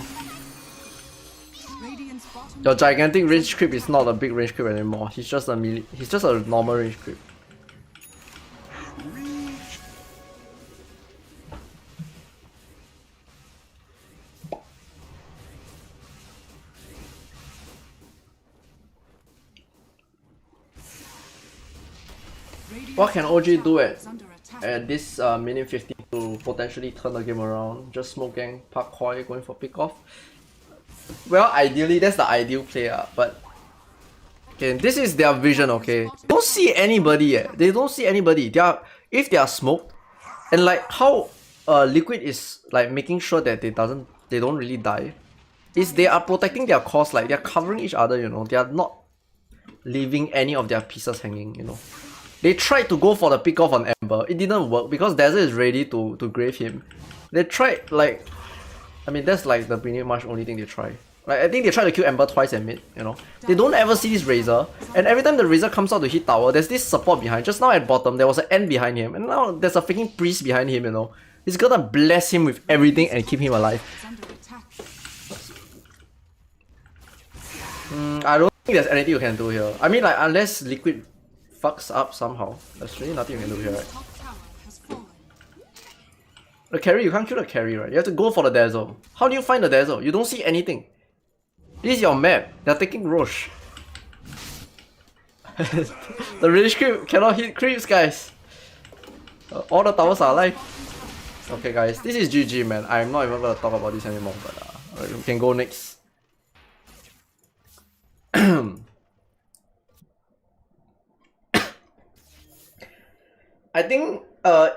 Radiant's bottom Your gigantic range creep is not a big range creep anymore. He's just a normal range creep. What can OG do at this minute 50 to potentially turn the game around? Just smoke gang, park Koi, going for pick off. Well, ideally that's the ideal player, but okay, this is their vision. Okay, don't see anybody. They don't see anybody. If they are smoked, and like how Liquid is like making sure that they don't really die, is they are protecting their cores. Like they're covering each other. You know, they are not leaving any of their pieces hanging. You know. They tried to go for the pick off on Ember. It didn't work because Desert is ready to grave him. They tried like, I mean that's like the pretty much only thing they try. Like I think they tried to kill Ember twice at mid, you know. They don't ever see this Razor, and every time the Razor comes out to hit tower, there's this support behind. Just now at bottom there was an End behind him, and now there's a freaking priest behind him, you know. He's gonna bless him with everything and keep him alive. I don't think there's anything you can do here. I mean like unless Liquid fucks up somehow. There's really nothing you can do here, right? The carry, you can't kill the carry, right? You have to go for the Dazzle. How do you find the Dazzle? You don't see anything. This is your map. They're taking Roche. The range creep cannot hit creeps, guys. All the towers are alive. Okay, guys, this is GG, man. I'm not even gonna talk about this anymore, but we can go next. I think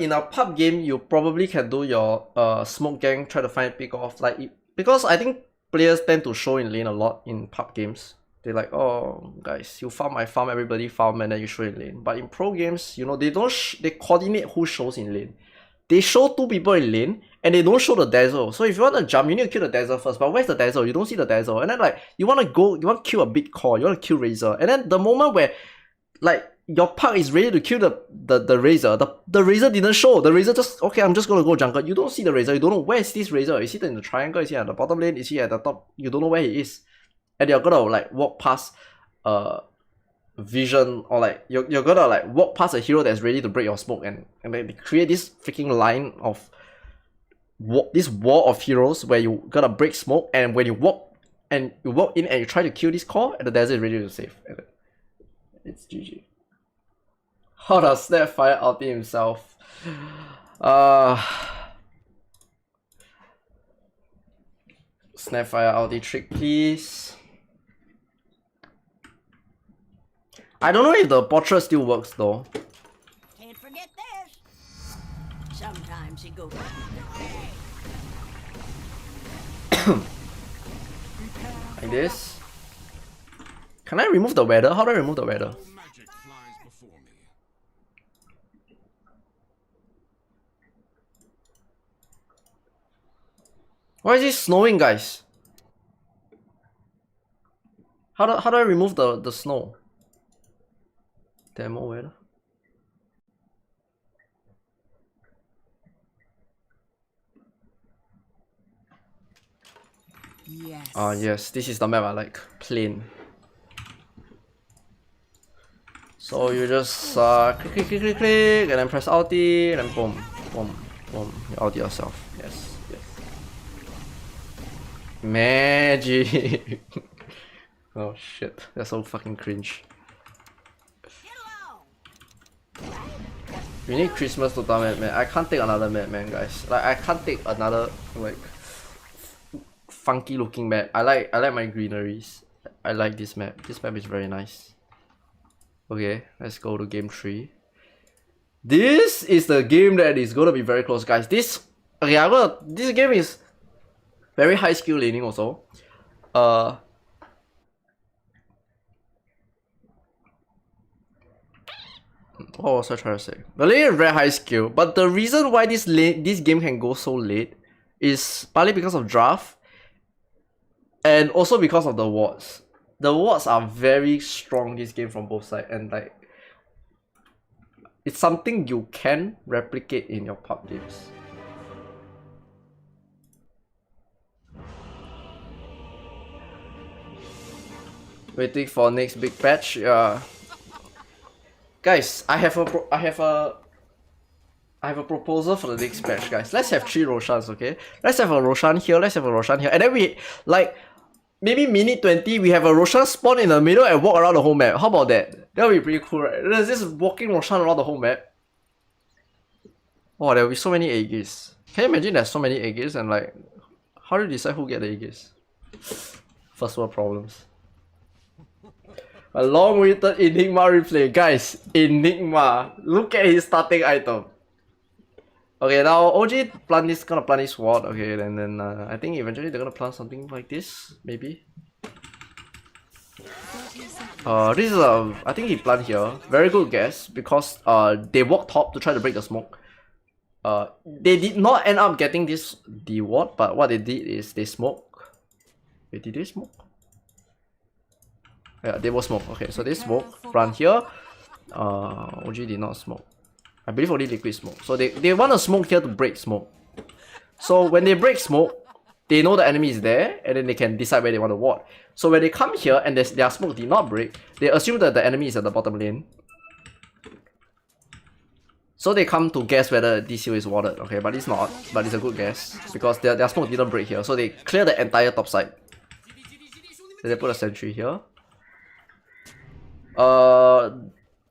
in a pub game you probably can do your smoke gang, try to find pick off, like because I think players tend to show in lane a lot in pub games. They're like, oh guys, you farm, I farm, everybody farm, and then you show in lane. But in pro games, you know, they don't they coordinate who shows in lane. They show two people in lane and they don't show the Dazzle. So if you want to jump, you need to kill the Dazzle first. But where's the Dazzle? You don't see the Dazzle. And then like you want to kill a big core, you want to kill Razor. And then the moment where like your park is ready to kill the Razor, the Razor didn't show. The Razor just, okay, I'm just gonna go jungle. You don't see the Razor, you don't know where is this Razor. Is he in the triangle? Is he at the bottom lane? Is he at the top? You don't know where he is. And you're gonna like walk past vision, or like you're gonna like walk past a hero that's ready to break your smoke, and then they create this freaking line of this wall of heroes where you gotta break smoke, and when you walk in and you try to kill this core, and the Desert is ready to save. And it's GG. How does Snapfire ulti himself? Snapfire ulti trick, please. I don't know if the portrait still works though. Can't forget this. Sometimes he goes. Like this. Can I remove the weather? How do I remove the weather? Magic flies before me. Why is it snowing, guys? How do I remove the snow? Demo weather. Yes. Yes, this is the map I like. Plain. So you just click, and then press ulti, and then boom, boom, boom. You ulti yourself. Yes, yes. Magic. Oh shit, that's so fucking cringe. We need Christmas to dominate, man. I can't take another map, man, guys. Like I can't take another like funky looking map. I like my greeneries. I like this map. This map is very nice. Okay, let's go to game 3. This is the game that is gonna be very close, guys. This game is very high skill laning also. What was I trying to say? The lane is very high skill, but the reason why this game can go so late is partly because of draft and also because of the wards. The wards are very strong this game from both sides, and like it's something you can replicate in your pub games. Waiting for next big patch. Guys, I have a proposal for the next patch, guys. Let's have 3 Roshans, okay? Let's have a Roshan here, let's have a Roshan here, and then we like maybe minute 20 we have a Roshan spawn in the middle and walk around the whole map. How about that? That would be pretty cool, right? There's this walking Roshan around the whole map. Oh, there will be so many Aegis. Can you imagine there's so many Aegis and like how do you decide who get the Aegis? First world problems. A long-awaited Enigma replay. Guys, Enigma. Look at his starting item. Okay, now OG gonna plant this sword. Okay, and then I think eventually they're gonna plant something like this, maybe. This is I think he plant here. Very good guess because they walked top to try to break the smoke. They did not end up getting this D-ward, but what they did is they smoke. Wait, did they smoke? Yeah, they will smoke. Okay, so they smoke. Run here. OG did not smoke. I believe only liquid smoke. So they want to smoke here to break smoke. So when they break smoke, they know the enemy is there, and then they can decide where they want to ward. So when they come here and their smoke did not break, they assume that the enemy is at the bottom lane. So they come to guess whether this hill is warded. Okay, but it's not. But it's a good guess because their smoke didn't break here. So they clear the entire top side. Then they put a sentry here.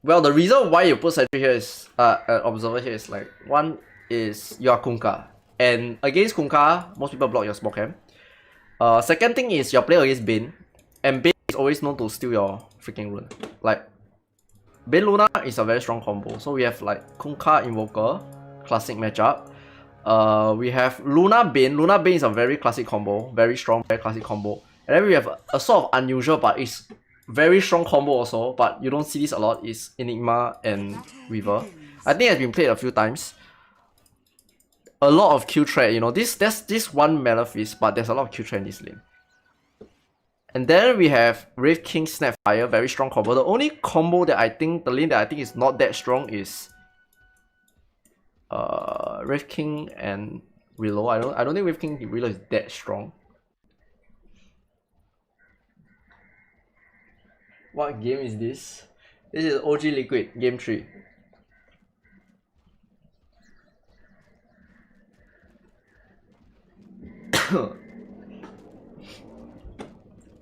Well, the reason why you put sentry here is an observer here is like, one is you are Kunkka, and against Kunkka most people block your smoke camp. Second thing is you're playing against Bane, and Bane is always known to steal your freaking rune. Like Bane Luna is a very strong combo, so we have like Kunkka Invoker, classic matchup. We have Luna Bane. Luna Bane is a very classic combo, very strong, very classic combo. And then we have a sort of unusual but it's very strong combo also, but you don't see this a lot, is Enigma and Weaver. I think it has been played a few times. A lot of Q threat, you know, there's this one Malefice, but there's a lot of Q threat in this lane. And then we have Wraith King Snapfire, very strong combo. The only combo that I think, the lane that I think is not that strong is Wraith King and Willow. I don't think Wraith King and Willow is that strong. What game is this? This is OG Liquid, game 3.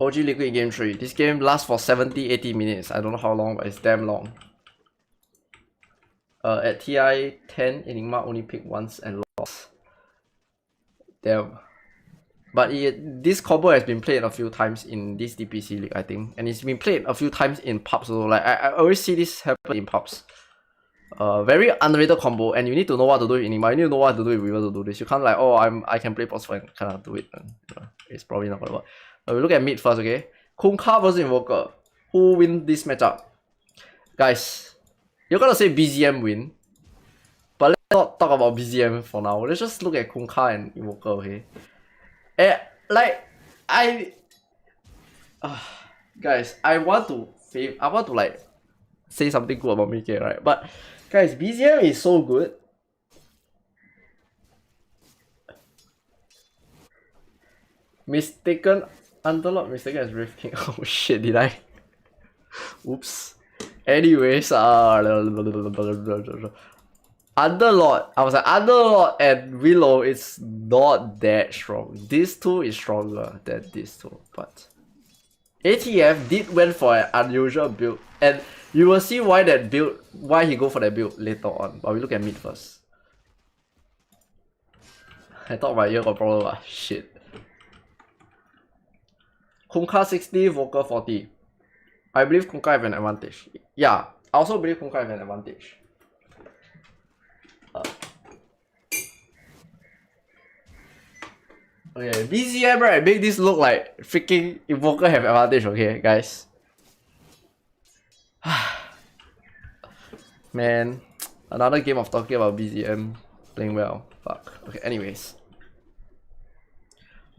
OG Liquid game 3. This game lasts for 70-80 minutes. I don't know how long, but it's damn long. At TI 10, Enigma only picked once and lost. Damn. But this combo has been played a few times in this DPC league, I think, and it's been played a few times in pubs. So like I always see this happen in pubs. Very underrated combo, and you need to know what to do with Enigma. You need to know what to do with Weaver to do this. You can't like, oh, I can play boss and kind of do it. And, it's probably not gonna work. But we look at mid first, okay? Kunkka versus Invoker. Who win this matchup? Guys, you're gonna say BZM win, but let's not talk about BZM for now. Let's just look at Kunkka and Invoker, okay? Guys, I want to like say something good about Mickey, right? But guys, BZM is so good. Mistaken Underlord, mistaken as Wraith King. Oh shit, did I? Oops. Anyways, Underlord. I was like, Underlord and Willow is not that strong. This two is stronger than this two, but ATF did went for an unusual build, and you will see why he go for that build later on. But we look at mid first. I thought my ear got problem, but shit. Kunkka 60, Vocal 40. I believe Kunkka have an advantage. Yeah, I also believe Kunkka have an advantage. Okay, BZM, right, make this look like freaking Invoker have advantage, okay, guys? Man, another game of talking about BZM playing well. Fuck. Okay, anyways.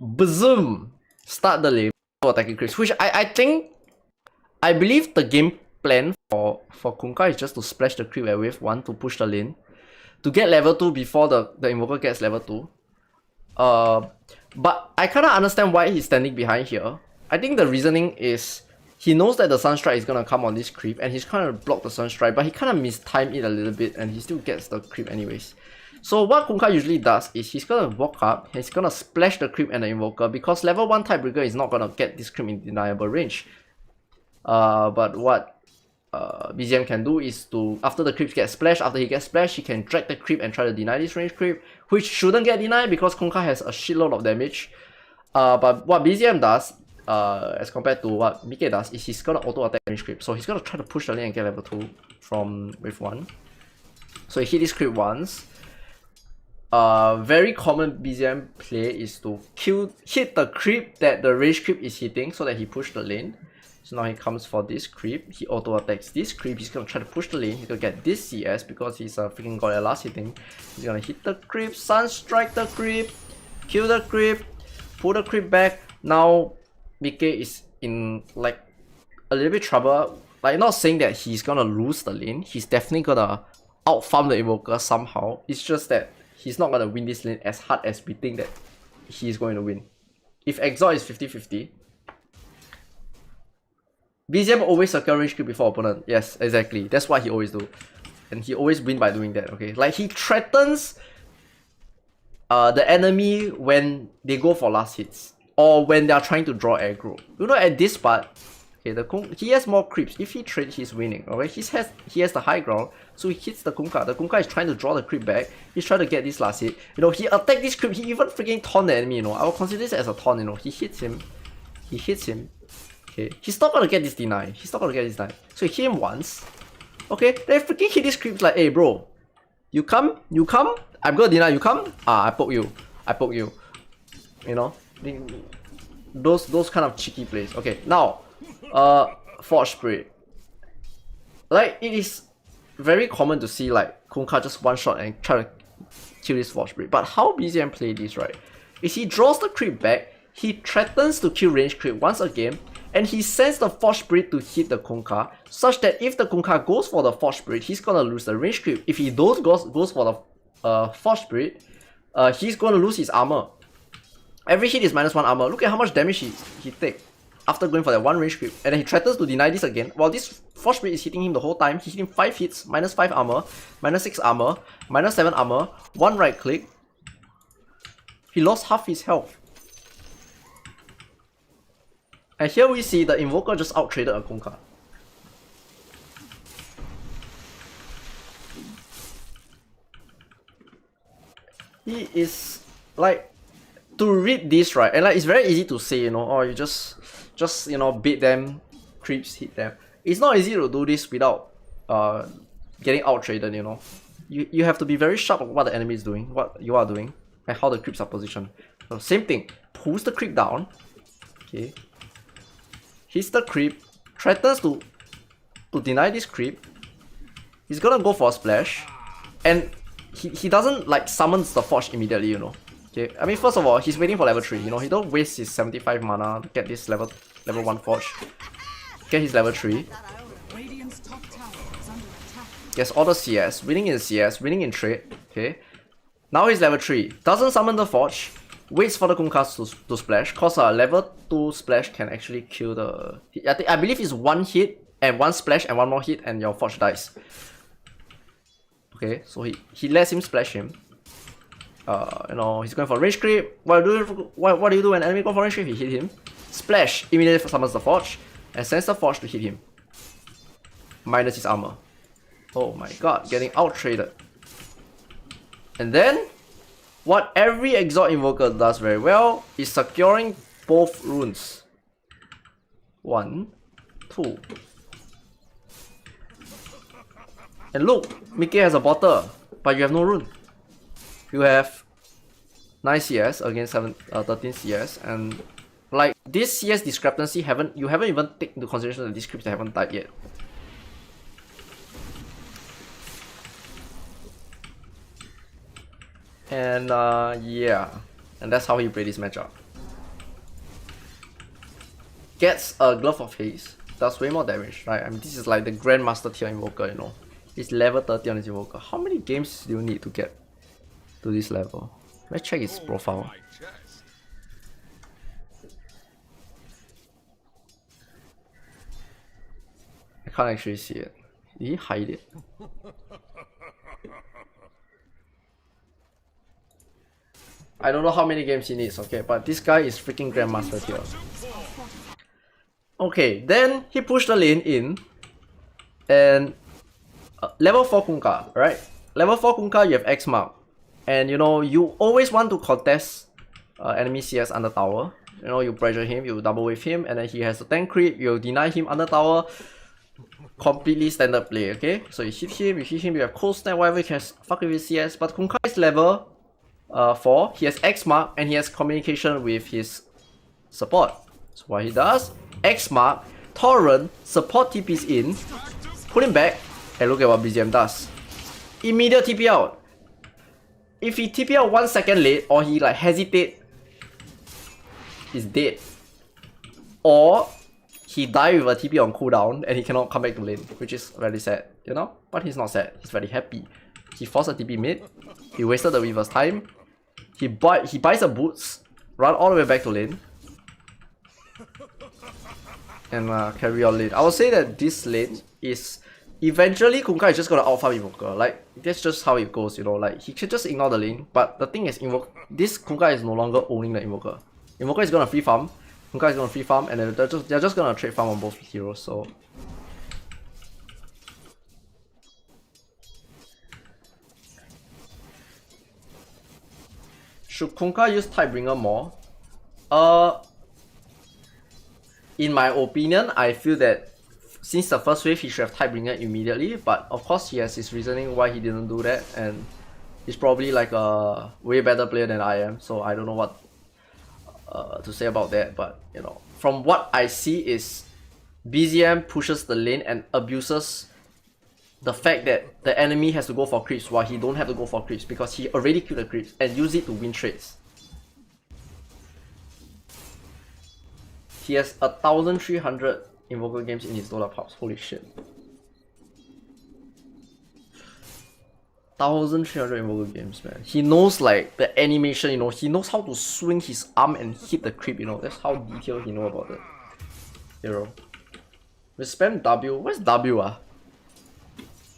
Bazoom! Start the lane for attacking creeps, which I believe the game plan for Kunkka is just to splash the creep at wave 1 to push the lane. To get level 2 before the invoker gets level 2. But I kinda understand why he's standing behind here. I think the reasoning is he knows that the Sunstrike is gonna come on this creep and he's trying to block the Sunstrike, but he kinda mistimed it a little bit and he still gets the creep anyways. So what Kunkka usually does is he's gonna walk up, he's gonna splash the creep and the invoker because level 1 Tidebreaker is not gonna get this creep in deniable range. But what BZM can do is to, after the creeps get splashed, after he gets splashed, he can drag the creep and try to deny this range creep, which shouldn't get denied because Kunkka has a shitload of damage. But what BZM does, as compared to what Mike does, is he's gonna auto attack range creep. So he's gonna try to push the lane and get level 2 from wave 1. So he hit this creep once. Very common BZM play is to hit the creep that the range creep is hitting so that he push the lane. So now he comes for this creep, he auto attacks this creep, he's gonna try to push the lane, he's gonna get this CS because he's a freaking god at last hitting. He's gonna hit the creep, Sunstrike the creep, kill the creep, pull the creep back. Now Mike is in like a little bit trouble. Like, not saying that he's gonna lose the lane, he's definitely gonna outfarm the invoker somehow. It's just that he's not gonna win this lane as hard as we think that he's going to win. If Exalt is 50-50, BZM always secure range creep before opponent. Yes, exactly. That's what he always do. And he always win by doing that, okay? Like, he threatens the enemy when they go for last hits. Or when they are trying to draw aggro. You know, at this part, okay, he has more creeps. If he trades, he's winning, okay? He has the high ground, so he hits the Kunkka. The Kunkka is trying to draw the creep back. He's trying to get this last hit. You know, he attacked this creep. He even freaking taunt the enemy, you know? I will consider this as a taunt, you know? He hits him. He hits him. Okay, he's not gonna get this deny. He's not gonna get this deny. So he hit him once. Okay, then freaking hit this creep like, hey bro, you come, I'm gonna deny, you come. I poke you. You know, those kind of cheeky plays. Okay, now, Forge Spirit. Like, it is very common to see like Kunkka just one shot and try to kill this Forge Spirit. But how BZM play this, right, is he draws the creep back, he threatens to kill range creep once again, and he sends the Forge Spirit to hit the Kunkka, such that if the Kunkka goes for the Forge Spirit, he's gonna lose the range creep. If he goes for the Forge Spirit, he's gonna lose his armor. Every hit is -1 armor. Look at how much damage he take after going for that one range creep. And then he threatens to deny this again. While this Forge Spirit is hitting him the whole time, he hit him 5 hits, -5 armor, -6 armor, -7 armor, 1 right click. He lost half his health. And here we see the invoker just out-traded a Kunkka. He is like, to read this, right, and like it's very easy to say, you know, or you just you know, bait them, creeps, hit them. It's not easy to do this without getting out-traded, you know. You have to be very sharp on what the enemy is doing, what you are doing, and how the creeps are positioned. So same thing, pulls the creep down, okay. Hits the creep, threatens to deny this creep. He's gonna go for a splash, and he doesn't like summons the Forge immediately, you know. Okay, I mean, first of all, he's waiting for level 3. You know, he don't waste his 75 mana to get this level 1 Forge. Get his level 3. Radiant's top tower is under attack. Gets all the CS, winning in CS, winning in trade. Okay, now he's level 3. Doesn't summon the Forge. Waits for the Kunkka to splash, cause a level 2 splash can actually kill the... I believe it's 1 hit and 1 splash and 1 more hit and your Forge dies. Okay, so he lets him splash him. You know, he's going for range creep. What do you do when enemy go for range creep? He hit him. Splash, immediately summons the Forge and sends the Forge to hit him. Minus his armor. Oh my god, getting out-traded. And then, what every Exalt Invoker does very well is securing both runes. 1, 2. And look, Mike has a bottle, but you have no rune. You have 9 CS against 13 CS, and like this CS discrepancy you haven't even taken into consideration that these creeps haven't died yet. And yeah, and that's how he played this matchup. Gets a Glove of Haste, does way more damage, right? I mean, this is like the Grandmaster tier Invoker, you know. He's level 30 on his Invoker. How many games do you need to get to this level? Let's check his profile. I can't actually see it. Did he hide it? I don't know how many games he needs, okay, but this guy is freaking Grandmaster tier. Okay, then he pushed the lane in, and level 4 Kunkka, right? Level 4 Kunkka, you have X mark, and you know, you always want to contest enemy CS under tower. You know, you pressure him, you double wave him, and then he has a tank creep, you deny him under tower. Completely standard play, okay? So you hit him, you have cold snap, whatever, you can fuck with his CS, but Kunkka is level 4, he has X mark, and he has communication with his support. So what he does, X mark, Torrent, support TPs in, put him back, and look at what BZM does. Immediate TP out. If he TP out 1 second late, or he like hesitate, he's dead. Or he died with a TP on cooldown, and he cannot come back to lane, which is very sad, you know? But he's not sad, he's very happy. He forced a TP mid, he wasted the Weaver's time, he buys a boots, run all the way back to lane, and carry on lane. I would say that this lane is eventually Kunkka is just gonna outfarm Invoker. Like, that's just how it goes, you know. Like, he should just ignore the lane. But the thing is, this Kunkka is no longer owning the Invoker. Invoker is gonna free farm, Kunkka is gonna free farm, and then they're just gonna trade farm on both heroes. So should Kunkka use Tidebringer more? In my opinion, I feel that since the first wave, he should have Tidebringer immediately, but of course he has his reasoning why he didn't do that, and he's probably like a way better player than I am, so I don't know what to say about that. But you know, from what I see is BZM pushes the lane and abuses the fact that the enemy has to go for creeps while he don't have to go for creeps, because he already killed the creeps and use it to win trades. He has 1,300 Invoker games in his Dota Pubs. Holy shit. 1,300 Invoker games, man. He knows like the animation, you know. He knows how to swing his arm and hit the creep, you know. That's how detailed he knows about it. Hero. We spam W. Where's W ah?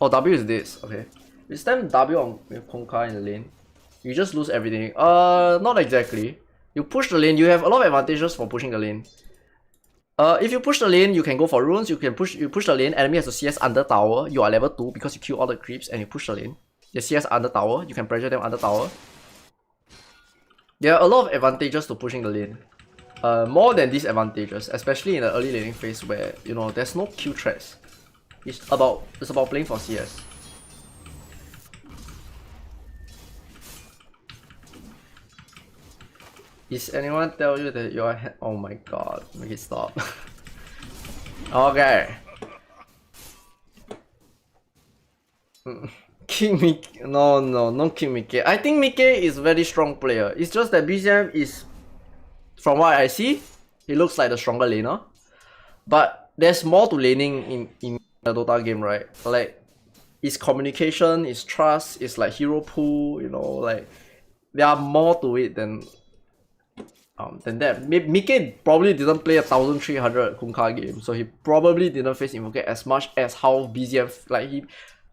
Oh, W is this. Okay. We spam W on with Kunkka in the lane. You just lose everything. Not exactly. You push the lane. You have a lot of advantages for pushing the lane. If you push the lane, you can go for runes. You push the lane. Enemy has to CS under tower. You are level 2 because you kill all the creeps and you push the lane. They CS under tower. You can pressure them under tower. There are a lot of advantages to pushing the lane. More than disadvantages, especially in the early laning phase where you know there's no Q threats. It's about playing for CS. Is anyone tell you that your oh my god, make it stop. Okay. King Mickey. No, not King Mickey. I think Mickey is a very strong player. It's just that BZM is, from what I see, he looks like the stronger laner. But there's more to laning in the Dota game, right? Like, it's communication, it's trust, it's like hero pool, you know, like there are more to it than that. Mickey probably didn't play 1,300 Kunkka games, so he probably didn't face Invoker as much as how BZM, like he,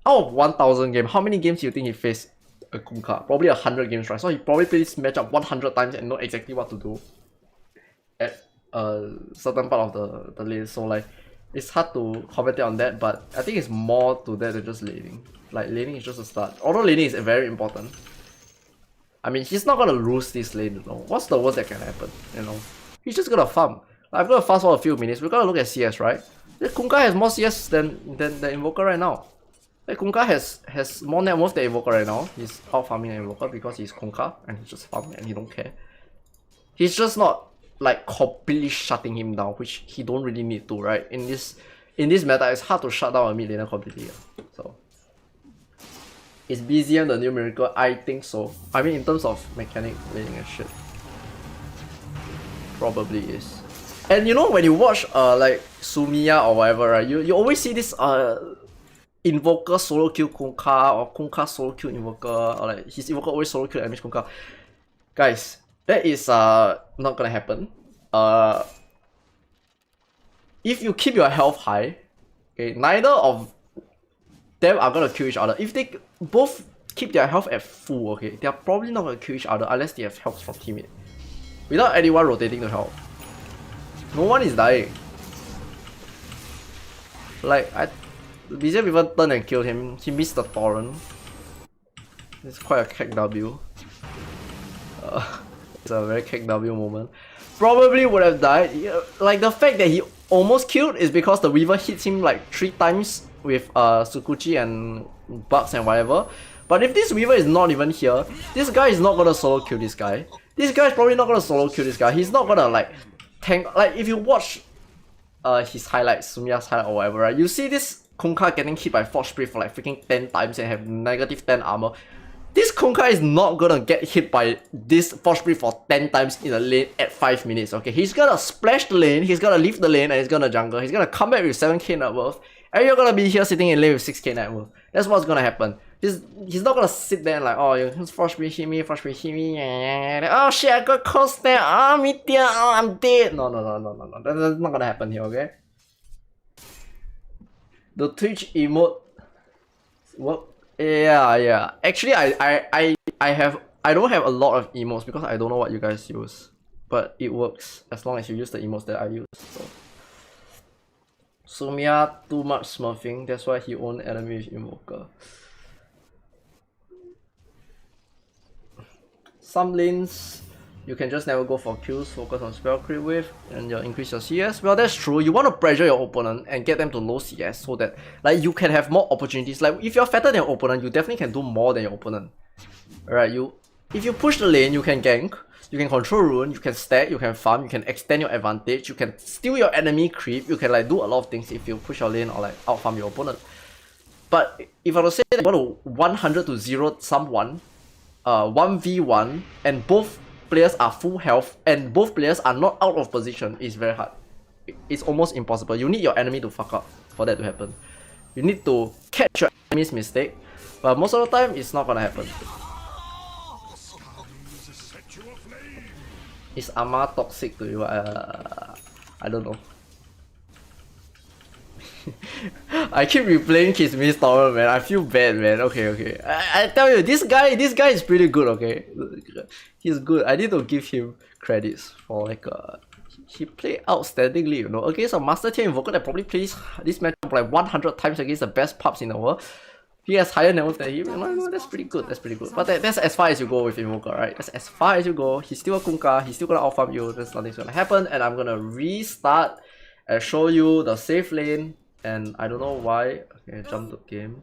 out of 1,000 games, how many games do you think he faced a Kunkka? Probably 100 games, right? So he probably played this matchup 100 times and know exactly what to do at a certain part of the lane. So like, it's hard to commentate on that, but I think it's more to that than just laning. Like, laning is just a start. Although laning is very important. I mean, he's not gonna lose this lane, you know. What's the worst that can happen, you know? He's just gonna farm. I'm gonna fast forward a few minutes. We're gonna look at CS, right? Kunkka has more CS than the Invoker right now. Like, Kunkka has more net worth than Invoker right now. He's out farming an Invoker because he's Kunkka and he's just farming and he don't care. He's just not like completely shutting him down, which he don't really need to, right? In this meta, it's hard to shut down a mid laner completely. So Is BZM the new miracle? I think so. I mean, in terms of mechanic laning and shit. Probably is. And you know, when you watch like Sumiya or whatever, right, you always see this Invoker solo kill Kunkka or Kunkka solo kill Invoker, or like his Invoker always solo kill damage Kunkka. Guys, that is not gonna happen. If you keep your health high, okay, neither of them are gonna kill each other. If they both keep their health at full, okay, they are probably not gonna kill each other unless they have help from teammate. Without anyone rotating the health, no one is dying. Like BZM even turned and killed him. He missed the torrent. It's quite a kek W. It's a very kek W moment. Probably would have died. Like the fact that he almost killed is because the Weaver hits him like 3 times with Tsukuchi and bugs and whatever. But if this Weaver is not even here, this guy is not gonna solo kill this guy. This guy is probably not gonna solo kill this guy. He's not gonna like tank. Like if you watch his highlights, Sumiya's highlight or whatever, right? You see this Kunkka getting hit by Force Spirit for like freaking 10 times and have negative 10 armor. This Kunkka is not gonna get hit by this Force Spirit for 10 times in a lane at 5 minutes, okay? He's gonna splash the lane, he's gonna leave the lane, and he's gonna jungle. He's gonna come back with 7k net worth, and you're gonna be here sitting in lane with 6k net worth. That's what's gonna happen. He's not gonna sit there and like, oh, you Force Spirit hit me, Force Spirit hit me, oh shit, I got cold snap, oh, meteor, oh, I'm dead. No. That's not gonna happen here, okay? The Twitch emote work. Yeah. Actually, I don't have a lot of emotes because I don't know what you guys use, but it works as long as you use the emotes that I use. So Sumiya too much smurfing. That's why he owned enemy with Invoker. Some lanes you can just never go for kills, focus on spell creep with, and you'll increase your CS. Well, that's true. You want to pressure your opponent and get them to low CS so that like you can have more opportunities. Like if you're fatter than your opponent, you definitely can do more than your opponent. Alright, if you push the lane, you can gank, you can control rune, you can stack, you can farm, you can extend your advantage, you can steal your enemy creep, you can like do a lot of things if you push your lane or like out farm your opponent. But if I were to say that you want to 100 to 0 someone, 1v1, and both players are full health and both players are not out of position, is very hard. It's almost impossible. You need your enemy to fuck up for that to happen. You need to catch your enemy's mistake, but most of the time it's not gonna happen. Is Ama toxic to you? I don't know. I keep replaying Kisme's torrent, man. I feel bad, man. Okay. I tell you, this guy is pretty good, okay? He's good. I need to give him credits for like he played outstandingly, you know, against a Master Tier Invoker that probably plays this matchup like 100 times against the best pubs in the world. He has higher levels than him. No, that's pretty good. But that's as far as you go with Invoker, right? That's as far as you go. He's still a Kunkka. He's still gonna outfarm you. There's nothing's gonna happen, and I'm gonna restart and show you the safe lane. And I don't know why. Okay, jump to game.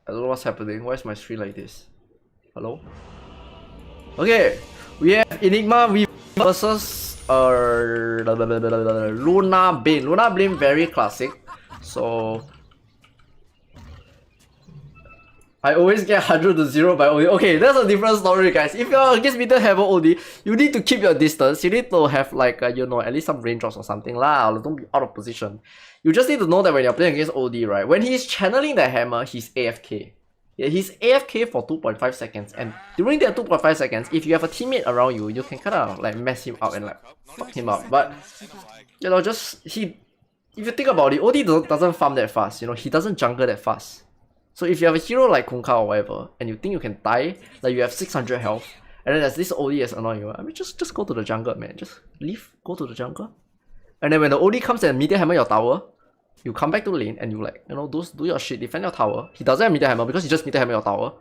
I don't know what's happening. Why is my screen like this? Hello? Okay, we have Enigma versus Luna Bane. Luna Bane very classic. So I always get 100 to 0 by OD. Okay, that's a different story, guys. If you're against middle heaven OD, you need to keep your distance. You need to have like, you know, at least some range drops or something lah. Don't be out of position. You just need to know that when you're playing against OD, right, when he's channeling the hammer, he's AFK. Yeah, he's AFK for 2.5 seconds. And during that 2.5 seconds, if you have a teammate around you, you can kind of like mess him up and like fuck him up. But, you know, just, if you think about it, OD doesn't farm that fast. You know, he doesn't jungle that fast. So if you have a hero like Kunkka or whatever, and you think you can die, like you have 600 health, and then there's this OD that's annoying you, I mean just go to the jungle, man. Just leave, go to the jungle. And then when the OD comes and meteor hammer your tower, you come back to lane and you like, you know, do your shit, defend your tower. He doesn't have meteor hammer because he just meteor hammer your tower.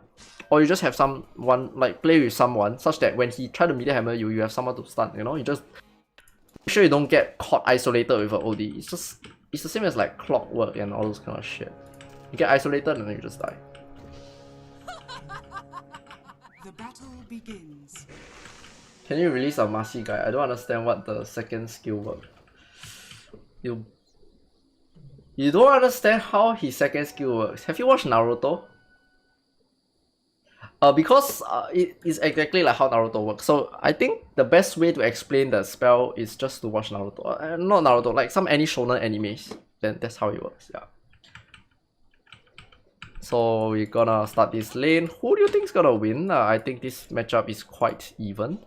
Or you just have someone, like play with someone, such that when he try to meteor hammer you, you have someone to stun, you know? You just make sure you don't get caught isolated with an OD. It's the same as like clockwork and all those kind of shit. You get isolated and then you just die. The battle begins. Can you release a Marcy guy? I don't understand what the second skill works. You don't understand how his second skill works. Have you watched Naruto? Because it is exactly like how Naruto works. So I think the best way to explain the spell is just to watch Naruto. Not Naruto, like some any shonen animes. Then that's how it works. Yeah. So we're gonna start this lane. Who do you think is gonna win? I think this matchup is quite even.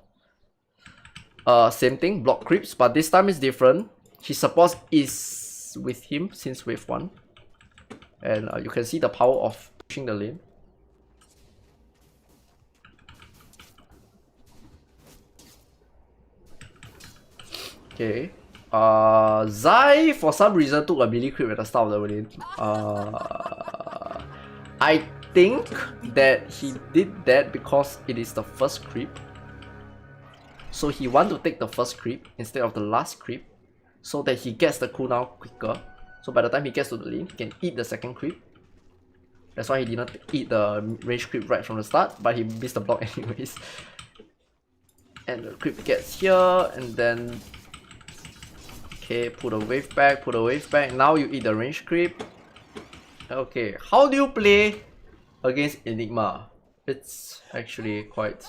Same thing, block creeps, but this time is different. His support is with him since wave 1. And you can see the power of pushing the lane. Okay. Zai for some reason took a melee creep at the start of the lane. I think that he did that because it is the first creep. So he want to take the first creep instead of the last creep, so that he gets the cooldown quicker. So by the time he gets to the lane, he can eat the second creep. That's why he didn't eat the range creep right from the start, but he missed the block anyways. And the creep gets here, and then okay, put a wave back, put a wave back. Now you eat the range creep. Okay, how do you play against Enigma? It's actually quite...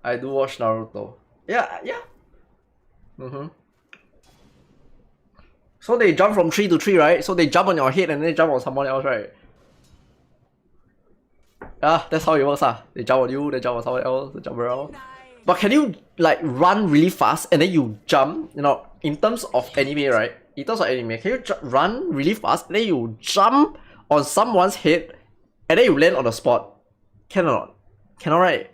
I do watch Naruto. Yeah. So they jump from tree to tree, right? So they jump on your head and then they jump on someone else, right? Yeah, that's how it works. They jump on you, they jump on someone else, they jump around. But can you like run really fast and then you jump? You know, in terms of anime, right? In terms of anime, can you run really fast and then you jump on someone's head and then you land on the spot? Can or not? Cannot, right?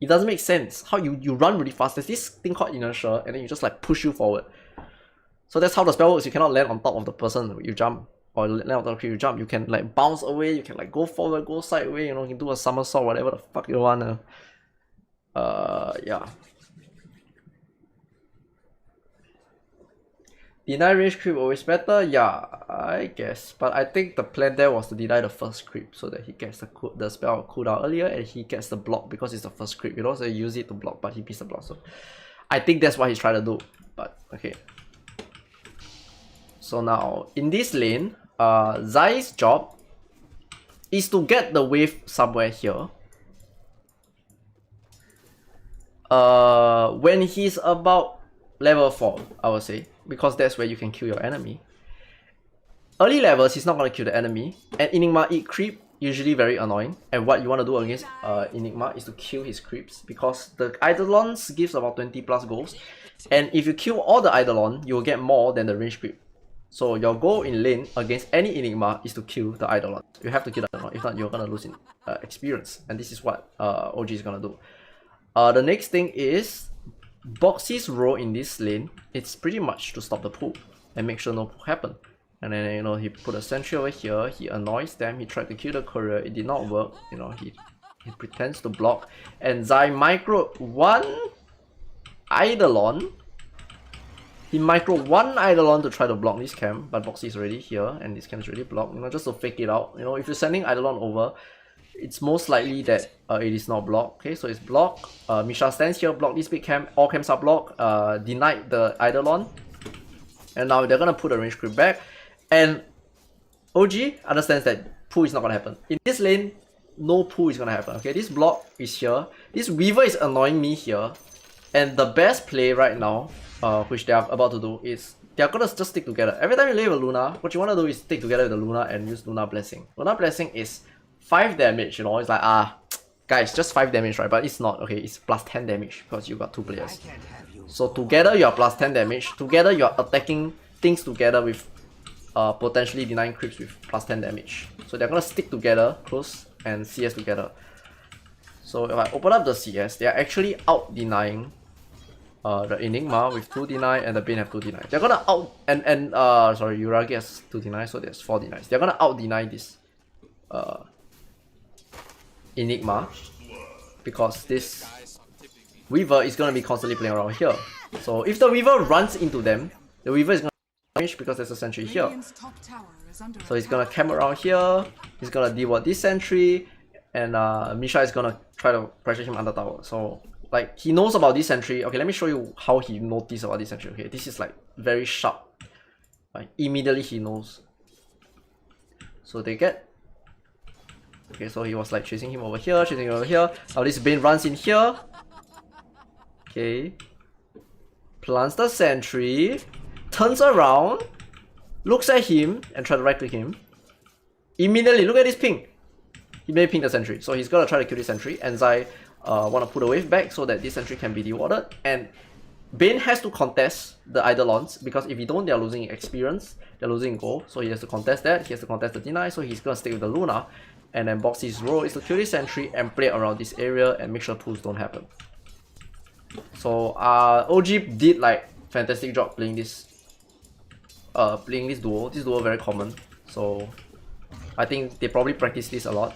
It doesn't make sense. How you run really fast. There's this thing called inertia and then you just like push you forward. So that's how the spell works. You cannot land on top of the person you jump, or land on top of you jump. You can like bounce away, you can like go forward, go sideways, you know, you can do a somersault, whatever the fuck you wanna. Yeah. Deny range creep always better? Yeah, I guess. But I think the plan there was to deny the first creep so that he gets the spell cooldown earlier and he gets the block because it's the first creep. You know, so you use it to block, but he missed the block. So I think that's what he's trying to do. But okay. So now in this lane, Zai's job is to get the wave somewhere here. When he's about level 4, I would say, because that's where you can kill your enemy. Early levels, he's not gonna kill the enemy, and Enigma eat creep, usually very annoying. And what you want to do against Enigma is to kill his creeps, because the Eidolons gives about 20 plus goals, and if you kill all the Eidolon, you will get more than the range creep. So your goal in lane against any Enigma is to kill the Eidolon. You have to kill the Eidolon, if not you're gonna lose in experience, and this is what OG is gonna do. The next thing is Boxy's role in this lane. It's pretty much to stop the pull and make sure no pull happen. And then, you know, he put a sentry over here, he annoys them, he tried to kill the courier, it did not work, you know, he pretends to block, and Zai micro one Eidolon. He micro one Eidolon to try to block this camp, but Boxy is already here and this camp is already blocked, you know, just to fake it out. You know, if you're sending Eidolon over, it's most likely that it is not blocked. Okay, so it's blocked. Misha stands here, block this big camp. All camps are blocked. Denied the Eidolon. And now they're gonna put a range creep back. And OG understands that pull is not gonna happen. In this lane, no pull is gonna happen. Okay, this block is here. This Weaver is annoying me here. And the best play right now, which they are about to do, is they're gonna just stick together. Every time you lay with Luna, what you wanna do is stick together with the Luna and use Luna Blessing. Luna Blessing is 5 damage, you know, it's like, guys, just 5 damage, right? But it's not, okay, it's plus 10 damage because you got 2 players. So together you are plus 10 damage, together you are attacking things together with potentially denying creeps with plus 10 damage. So they're gonna stick together, close, and CS together. So if I open up the CS, they are actually out denying the Enigma with 2 deny and the Bane have 2 deny. They're gonna out, and sorry, Uragi has 2 deny, so there's 4 denies. They're gonna out deny this Enigma because this Weaver is gonna be constantly playing around here. So if the Weaver runs into them, the Weaver is gonna damage because there's a sentry here. So he's gonna camp around here, he's gonna deal with this sentry, and Misha is gonna try to pressure him under tower. So like he knows about this sentry. Okay, let me show you how he noticed about this sentry. Okay, this is like very sharp. Like immediately he knows. So they get. Okay, so he was like chasing him over here, chasing him over here. Now this Bane runs in here. Okay. Plants the sentry. Turns around. Looks at him and try to right click him. Immediately, look at this ping. He may ping the sentry. So he's gonna try to kill this sentry. And Zai wanna put the wave back so that this sentry can be dewarded. And Bane has to contest the Eidolons because if he don't, they're losing experience. They're losing gold. So he has to contest that. He has to contest the deny. So he's gonna stick with the Luna. And then Boxy's role is to kill this sentry and play around this area and make sure pulls don't happen. So OG did like fantastic job playing this duo. This duo very common. So I think they probably practice this a lot.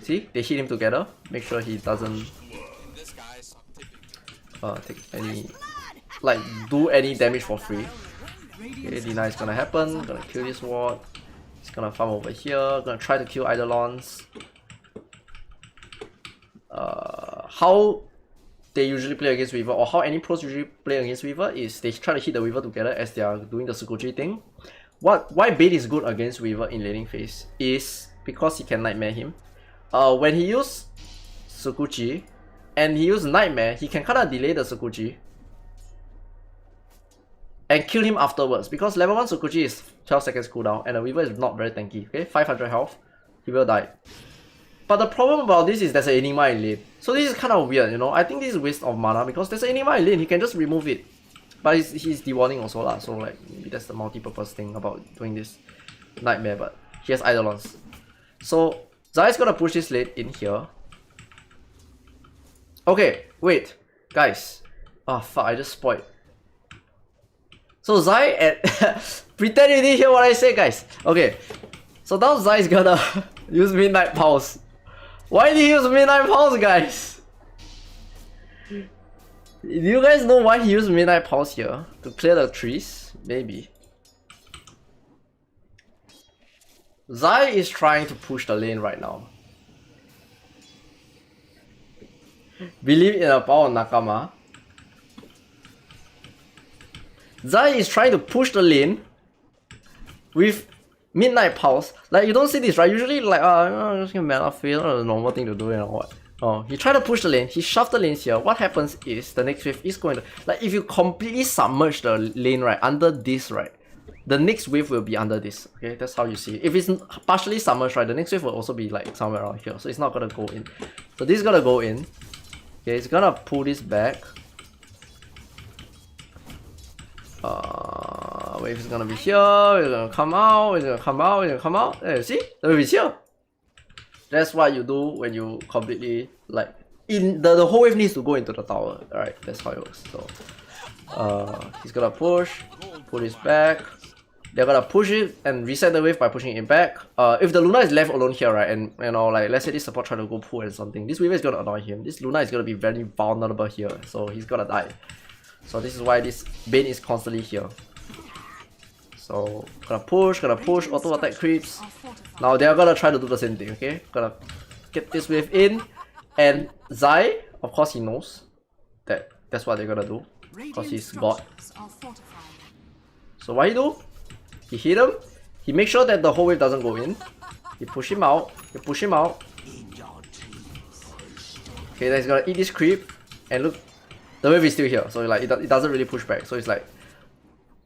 See, they hit him together. Make sure he doesn't This guy's take any, like do any damage for free. Okay, deny is gonna happen. Gonna kill this ward. He's gonna farm over here. Gonna try to kill Eidolons. How they usually play against Weaver, or how any pros usually play against Weaver, is they try to hit the Weaver together as they are doing the Sukuchi thing. Why Bane is good against Weaver in laning phase is because he can Nightmare him. When he use Sukuchi and he use Nightmare, he can kinda delay the Sukuchi and kill him afterwards, because level 1 Sukuchi is 12 seconds cooldown and the Weaver is not very tanky. Okay, 500 health, he will die. But the problem about this is there's an Enigma in lane. So this is kind of weird, you know. I think this is waste of mana because there's an Enigma in lane, he can just remove it. But he's dewarding also lah, so like maybe that's the multi-purpose thing about doing this Nightmare, but he has Eidolons. So Zai is gonna push this lane in here. Okay, wait, guys. Oh fuck, I just spoiled. So Zai and pretend you didn't hear what I said, guys. Okay, so now Zai is gonna use Midnight Pulse. Why did he use Midnight Pulse, guys? Do you guys know why he used Midnight Pulse here? To clear the trees? Maybe. Zai is trying to push the lane right now. Believe in the power of Nakama. Zai is trying to push the lane with Midnight Pulse. Like, you don't see this, right? Usually, like, just get mana fail, or the normal thing to do, you know what? Oh, he tried to push the lane, he shoved the lanes here. What happens is the next wave is going to, like, if you completely submerge the lane, right, under this, right, the next wave will be under this. Okay, that's how you see it. If it's partially submerged, right, the next wave will also be like somewhere around here. So it's not gonna go in. So this is gonna go in. Okay, it's gonna pull this back. Wave is gonna be here, it's gonna come out, it's gonna come out, it's gonna come out. There, see? The wave is here. That's what you do when you completely, like, the whole wave needs to go into the tower. Alright, that's how it works. So he's gonna pull this back. They're gonna push it and reset the wave by pushing it back. If the Luna is left alone here, right, and you know, like, let's say this support try to go pull and something, this Weaver is gonna annoy him. This Luna is gonna be very vulnerable here, so he's gonna die. So this is why this Bane is constantly here. So gonna push, auto attack creeps. Now they're gonna try to do the same thing, okay? Gonna get this wave in, and Zai, of course he knows that that's what they're gonna do, because he's God. So what he do? He hit him, he makes sure that the whole wave doesn't go in. He push him out, Okay, then he's gonna eat this creep, and look, the wave is still here, so like it doesn't really push back. So it's like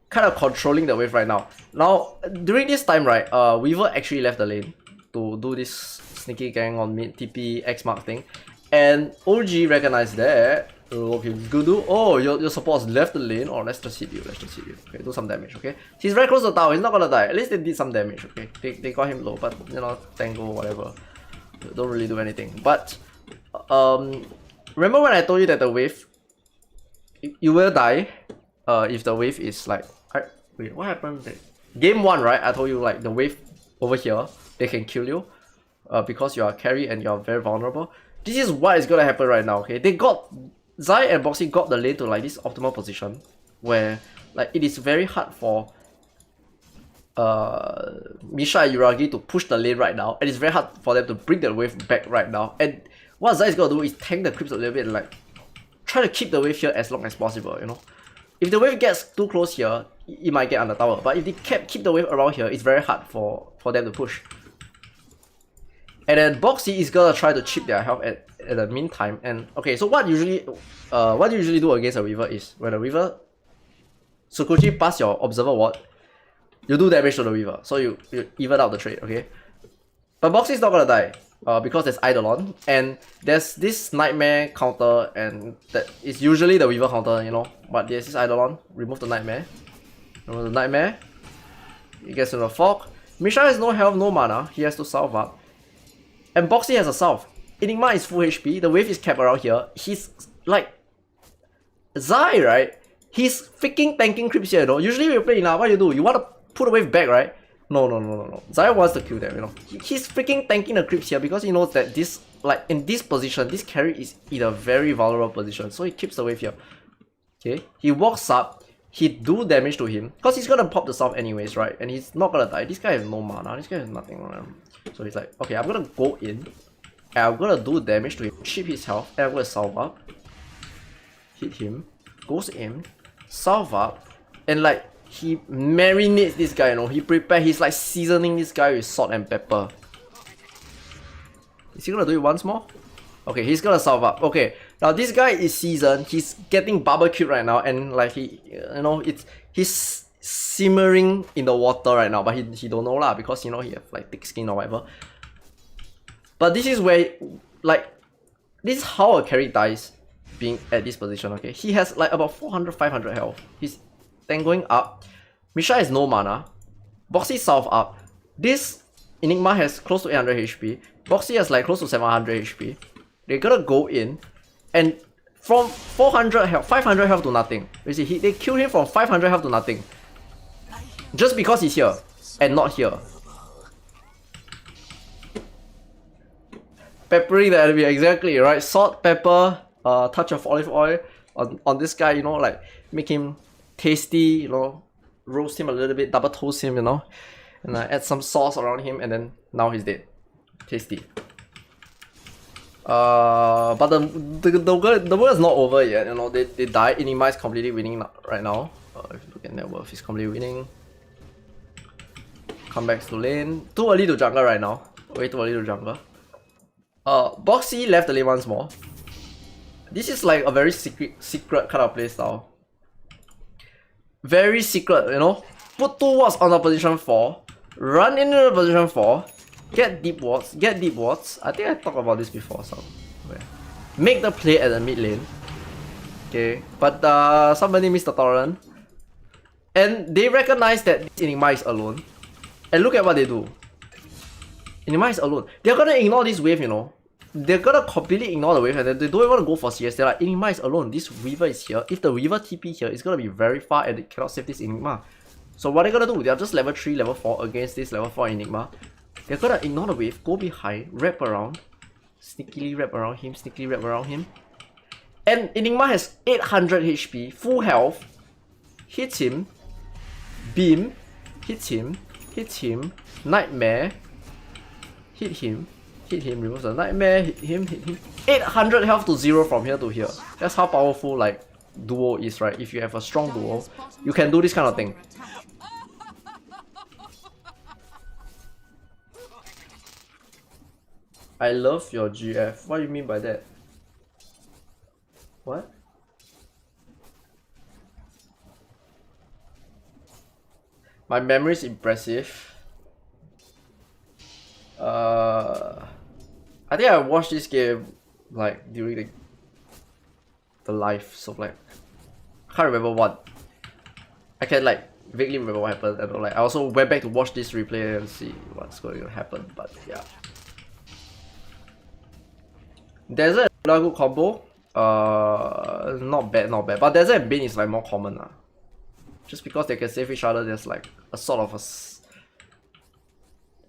kind of controlling the wave right now. Now during this time, right, Weaver actually left the lane to do this sneaky gang on mid TP X mark thing, and OG recognized that. Okay, he's gonna do. Oh, your support's left the lane. Or let's just hit you. Okay, do some damage. Okay, he's very close to the tower. He's not gonna die. At least they did some damage. Okay, they got him low, but you know, tango whatever. Don't really do anything. But remember when I told you that the wave, you will die if the wave is like, wait, what happened? Game 1, right? I told you like the wave over here, they can kill you because you are carry and you are very vulnerable. This is what is gonna happen right now. Okay, they got Zai and Boxy got the lane to like this optimal position where like it is very hard for Misha and Yuragi to push the lane right now, and it's very hard for them to bring the wave back right now. And what Zai is gonna do is tank the creeps a little bit and like try to keep the wave here as long as possible, you know. If the wave gets too close here, it might get under tower. But if they keep the wave around here, it's very hard for them to push. And then Boxy is gonna try to chip their health at the meantime. And okay, so what you usually do against a Weaver is when a Weaver Sukuchi pass your Observer Ward, you do damage to the Weaver. So you even out the trade, okay? But Boxy is not gonna die. Because there's Eidolon and there's this Nightmare counter, and that is usually the Weaver counter, you know. But there's this Eidolon, remove the Nightmare. Remove the Nightmare. He gets to the Fog. Misha has no health, no mana, he has to salve up. And Boxy has a salve. Enigma is full HP, the wave is capped around here. He's like Zai, right? He's freaking tanking creeps here, though. Usually when you play Ina, what do? You want to put the wave back, right? No. Zai wants to kill them, you know. He's freaking tanking the creeps here because he knows that this, like, in this position, this carry is in a very vulnerable position. So he keeps the wave here. Okay, he walks up, he do damage to him because he's gonna pop the salve anyways, right? And he's not gonna die. This guy has no mana, this guy has nothing on him. So he's like, okay, I'm gonna go in, and I'm gonna do damage to him, chip his health, and I'm gonna salve up. Hit him, goes in, salve up, and like, he marinates this guy, you know. He prepares, he's like seasoning this guy with salt and pepper. Is he gonna do it once more? Okay, he's gonna salve up. Okay, now this guy is seasoned, he's getting barbecued right now, and like he, you know, he's simmering in the water right now, but he don't know lah, because you know he have like thick skin or whatever. But this is where, like, this is how a carry dies being at this position, okay? He has like about 400-500 health. He's then going up. Misha has no mana. Boxy salve up. This Enigma has close to 800 HP. Boxy has like close to 700 HP. They're gonna go in, and from 400 health, 500 health to nothing. You see, they kill him from 500 health to nothing. Just because he's here and not here. Peppering the enemy, exactly, right? Salt, pepper, touch of olive oil on this guy, you know, like make him tasty, you know, roast him a little bit, double toast him, you know, and add some sauce around him, and then now he's dead. Tasty. But the war is not over yet, you know. They die. Enigma is completely winning right now. If you look at net worth, he's completely winning. Come back to lane. Too early to jungle right now. Way too early to jungle. Boxy left the lane once more. This is like a very secret kind of playstyle. Very secret, you know. Put 2 wards on the position 4. Run into the position 4. Get deep wards. I think I talked about this before somewhere. Make the play at the mid lane. Okay. But somebody missed the torrent. And they recognize that this Enigma is alone. And look at what they do. Enigma is alone. They're gonna ignore this wave, you know. They're gonna completely ignore the wave, and they don't even want to go for CS. They're like, Enigma is alone. This Weaver is here. If the Weaver TP here, it's gonna be very far and they cannot save this Enigma. So what are they gonna do? They're just level 3, level 4 against this level 4 Enigma. They're gonna ignore the wave, go behind, wrap around, sneakily wrap around him. And Enigma has 800 HP, full health. Hits him. Beam. Hits him. Nightmare. Hit him, remove the Nightmare, hit him. 800 health to 0 from here to here. That's how powerful like duo is, right? If you have a strong duo, you can do this kind of thing. I love your GF. What do you mean by that? What? My memory is impressive. I think I watched this game like during the live, so like I can't remember what. I can like vaguely remember what happened. I don't like. I also went back to watch this replay and see what's going to happen. But yeah, Desert and good combo. Not bad. But Desert and Bane is like more common lah. Just because they can save each other, there's like a sort of a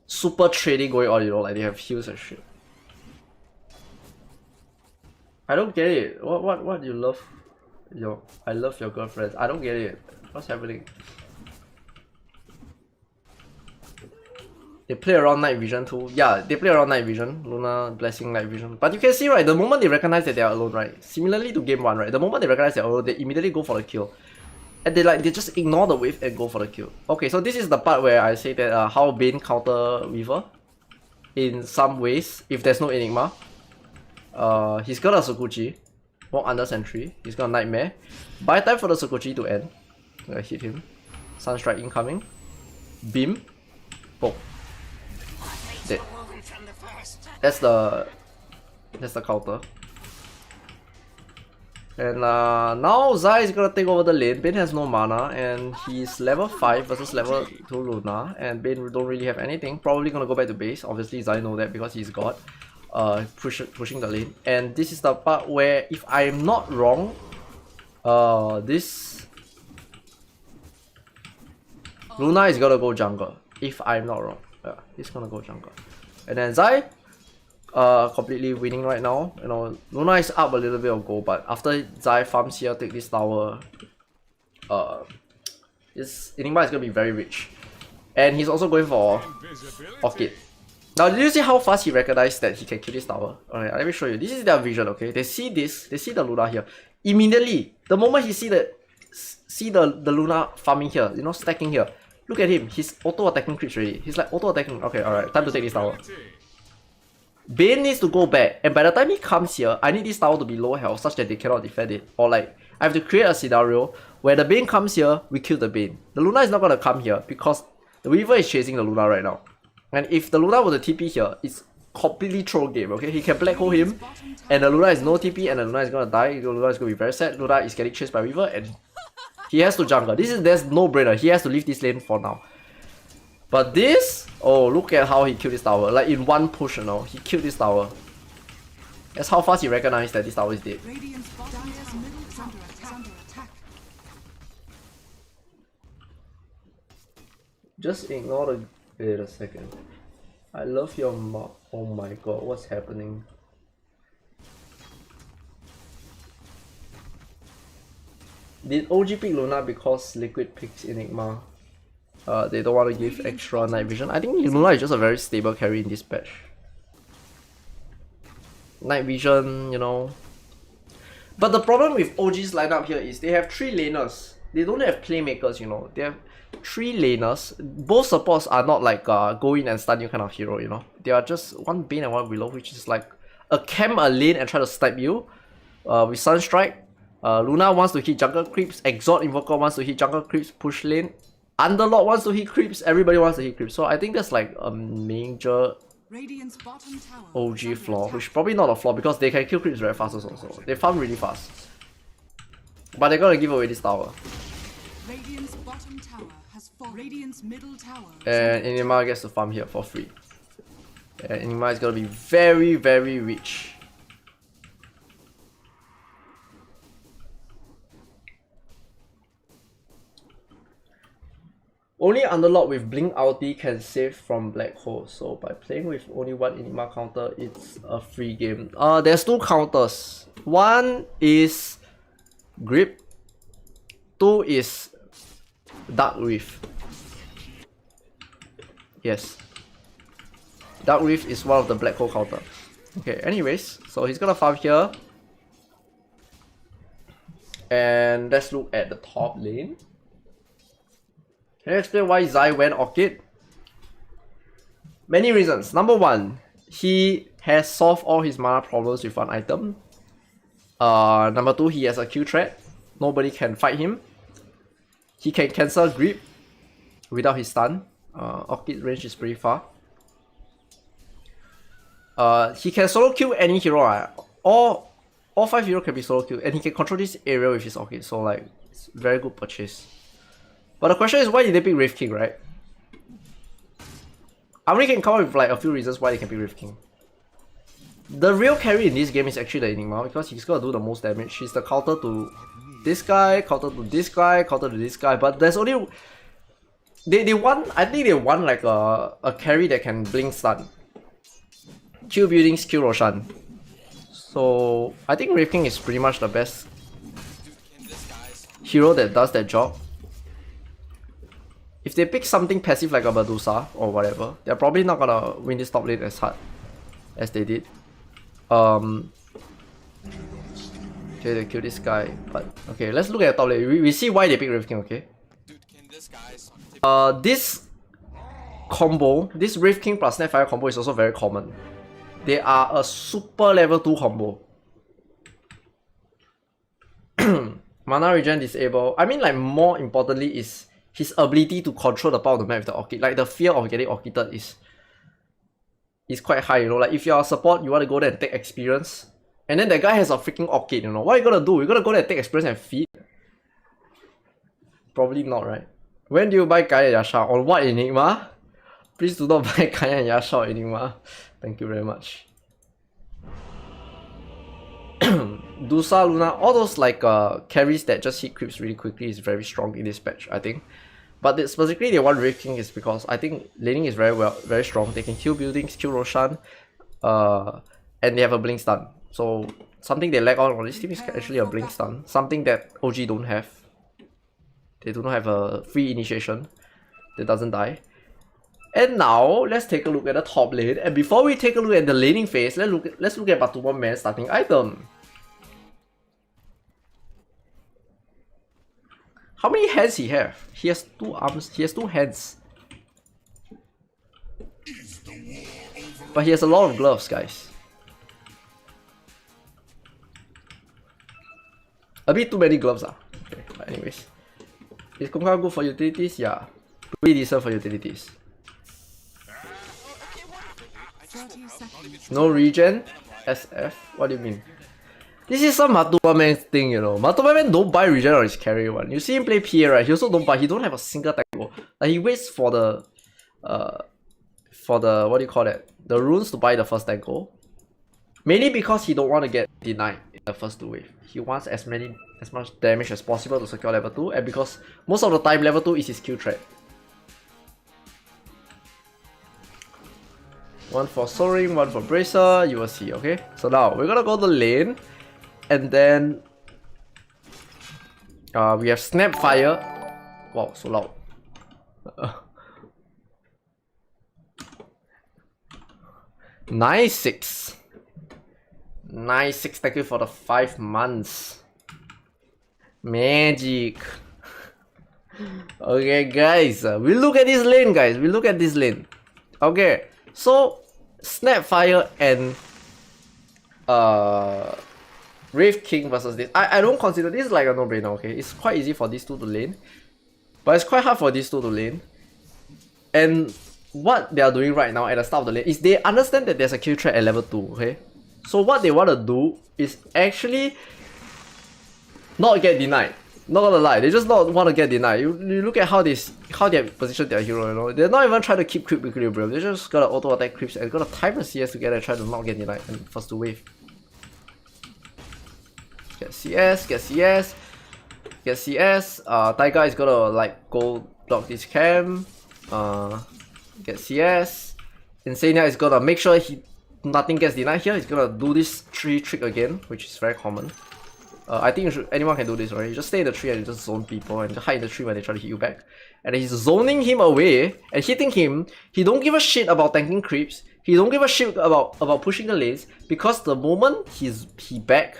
super trading going on, you know, like they have heals and shit. I don't get it. What you love? I love your girlfriends. I don't get it. What's happening? They play around night vision too. Yeah, they play around night vision. Luna, Blessing, night vision. But you can see, right, the moment they recognize that they are alone, right? Similarly to game 1, right? The moment they recognize they're alone, they immediately go for the kill. And they just ignore the wave and go for the kill. Okay, so this is the part where I say that how Bane counter Weaver. In some ways, if there's no Enigma. He's got a Sukuchi. Walk under sentry. He's got a Nightmare. Buy time for the Sukuchi to end. I hit him. Sunstrike incoming. Beam. Boom. Dead. That's the counter. And now Zai is gonna take over the lane. Bane has no mana and he's level 5 versus level 2 Luna. And Bane don't really have anything. Probably gonna go back to base. Obviously Zai know that because he's God. Pushing the lane. And this is the part where, if I'm not wrong, this Luna is gonna go jungle. If I'm not wrong. Yeah, he's gonna go jungle. And then Zai completely winning right now. You know, Luna is up a little bit of gold, but after Zai farms here, take this tower, this Enigma is gonna be very rich. And he's also going for Orchid. Now, did you see how fast he recognized that he can kill this tower? Alright, let me show you. This is their vision, okay? They see this, they see the Luna here. Immediately, the moment he see the Luna farming here, you know, stacking here. Look at him, he's auto-attacking creeps already. He's like auto-attacking. Okay, alright, time to take this tower. Bane needs to go back, and by the time he comes here, I need this tower to be low health such that they cannot defend it. Or like, I have to create a scenario where the Bane comes here, we kill the Bane. The Luna is not gonna come here because the Weaver is chasing the Luna right now. And if the Luna were to TP here, it's completely troll game, okay? He can black hole him, and the Luna is no TP, and the Luna is gonna die. The Luna is gonna be very sad. Luna is getting chased by Weaver, and he has to jungle. There's no brainer. He has to leave this lane for now. But this, oh, look at how he killed this tower. Like in one push, you know, he killed this tower. That's how fast he recognized that this tower is dead. Radiant's bottom middle is under attack. Just ignore the... Wait a second. I love your mouth. Oh my god, what's happening? Did OG pick Luna because Liquid picks Enigma? They don't want to give extra night vision. I think Luna is just a very stable carry in this patch. Night vision, you know. But the problem with OG's lineup here is they have 3 laners. They don't have playmakers, you know. They have 3 laners. Both supports are not like go in and stun you kind of hero, you know. They are just one Bane and one Willow, which is like a camp a lane and try to snipe you with Sunstrike. Luna wants to hit jungle creeps. Exalt Invoker wants to hit jungle creeps, push lane. Underlord wants to hit creeps. Everybody wants to hit creeps. So I think that's like a major Radiant's bottom tower OG flaw, which probably not a flaw because they can kill creeps very fast also. They farm really fast. But they're gonna give away this tower. Radiant's bottom tower has fallen. Radiant's middle tower. And Enigma gets to farm here for free. And Enigma is gonna be very, very rich. Only Underlord with Blink ulti can save from Black Hole, so by playing with only one Enigma counter, it's a free game. There's 2 counters. One is Grip, 2 is Dark Reef. Yes. Dark Reef is one of the Black Hole counter. Okay, anyways, so he's gonna farm here. And let's look at the top lane. Can you explain why Zai went Orchid? Many reasons. Number 1, he has solved all his mana problems with one item. Number 2, he has a Q threat. Nobody can fight him. He can cancel Grip without his stun. Orchid range is pretty far. He can solo kill any hero. All 5 heroes can be solo killed, and he can control this area with his Orchid. So like, it's very good purchase. But the question is, why did they pick Wraith King, right? I only can come up with like a few reasons why they can pick Wraith King. The real carry in this game is actually the Enigma because he's gonna do the most damage. He's the counter to this guy, counter to this guy, counter to this guy. But there's only they want. I think they want like a carry that can blink stun, Q buildings, Q Roshan. So I think Wraith King is pretty much the best hero that does that job. if they pick something passive like a Medusa or whatever, they're probably not gonna win this top lane as hard as they did. Okay, they kill this guy, but okay, let's look at the top lane. We see why they pick Wraith King, okay? Dude, can this guy suck? This combo, this Wraith King plus Snapfire combo is also very common. They are a super level 2 combo. Mana regen disable. I mean, like, more importantly is his ability to control the power of the map with the Orchid. Like, the fear of getting Orchided is quite high, you know. Like, if you're a support, you want to go there and take experience. And then that guy has a freaking Orchid, you know. What are you gonna do? You're gonna go there and take experience and feed? Probably not, right? When do you buy Kaya Yasha? On what Enigma? Please do not buy Kaya Yasha or Enigma. Thank you very much. Dusa, Luna, all those like carries that just hit creeps really quickly is very strong in this patch, I think. But specifically they want Wraith King is because I think laning is very strong. They can kill buildings, kill Roshan, and they have a blink stun. So something they lack on this team is actually a blink stun. Something that OG don't have. They do not have a free initiation that doesn't die. And now let's take a look at the top lane. And before we take a look at the laning phase, let's look at Batuba Man's starting item. How many hands he have? He has 2 arms. He has 2 hands. But he has a lot of gloves, guys. A bit too many gloves, ah. Okay, but anyways. Is Kumka good for utilities? Yeah. Pretty decent for utilities. No regen? SF? What do you mean? This is some Matuba Man thing, you know. Matuba Man don't buy regen on his carry one. You see him play PA, right? He also don't buy. He don't have a single tango. Like, he waits for the what do you call that? The runes to buy the first tango. Mainly because he don't want to get denied in the first 2 waves. He wants as much damage as possible to secure level 2, and because most of the time level 2 is his kill threat. One for Soaring, one for Bracer, you will see, okay? So now, we're gonna go to lane, and then we have Snapfire. Wow, so loud. Nice 6. Nice 6, thank you for the 5 months. Magic. Okay, guys, we look at this lane, guys. We look at this lane. Okay, so Snapfire and Wraith King versus this. I don't consider this like a no-brainer, okay? It's quite easy for these two to lane, but it's quite hard for these two to lane. And what they are doing right now at the start of the lane is they understand that there's a kill threat at level 2, okay? So what they want to do is actually not get denied. Not gonna lie, they just not want to get denied. You look at how they position their hero, you know. They're not even trying to keep creep equilibrium. They're just gonna auto attack creeps and gonna time the CS together and try to not get denied in the first 2 wave. Get CS, get CS, get CS. Taiga is gonna like go block this camp. Get CS. Insania is gonna make sure nothing gets denied here. He's gonna do this tree trick again, which is very common. I think anyone can do this, right? You just stay in the tree and you just zone people and just hide in the tree when they try to hit you back. And then he's zoning him away and hitting him. He don't give a shit about tanking creeps. He don't give a shit about pushing the lanes, because the moment he back,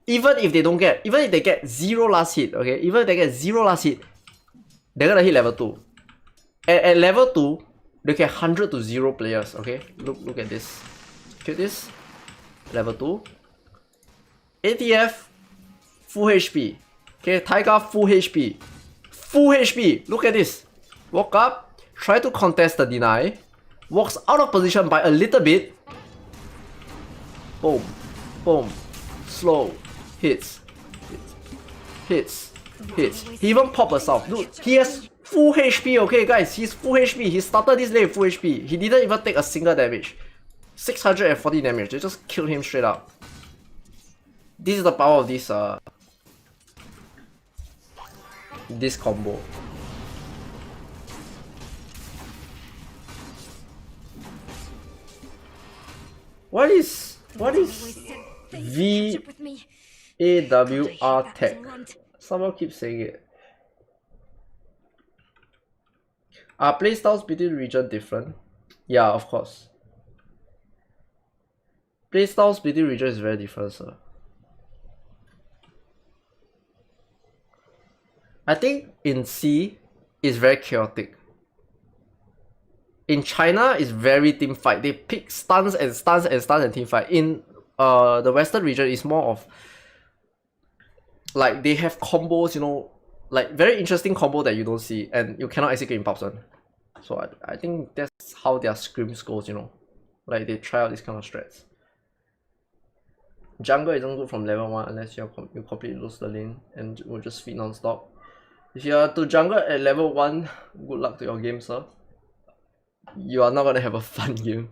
even if they get 0 last hit, okay? Even if they get 0 last hit, they're gonna hit level 2. At level 2, they get 100 to 0 players, okay? Look at this. Look at this. Level 2. ATF full HP. Okay, Taiga full HP. Full HP. Look at this. Walk up, try to contest the deny. Walks out of position by a little bit. Boom. Boom. Slow. Hits. Hits. He even popped a south. Dude, he has full HP, okay guys. He's full HP. He started this lane full HP. He didn't even take a single damage. 640 damage. They just killed him straight up. This is the power of this combo. What is VAWR tech? Someone keeps saying it. Are playstyles between region different? Yeah, of course. Playstyles between region is very different, sir. I think in C is very chaotic. In China, it's very team fight. They pick stuns and stuns and stuns and team fight. In the Western region, it's more of like they have combos, you know, like very interesting combo that you don't see and you cannot execute in PUBG. So I think that's how their scrims goes, you know. Like they try out this kind of strats. Jungle isn't good from level 1 unless you completely lose the lane and will just feed non-stop. If you are to jungle at level 1, good luck to your game, sir. You are not gonna have a fun game.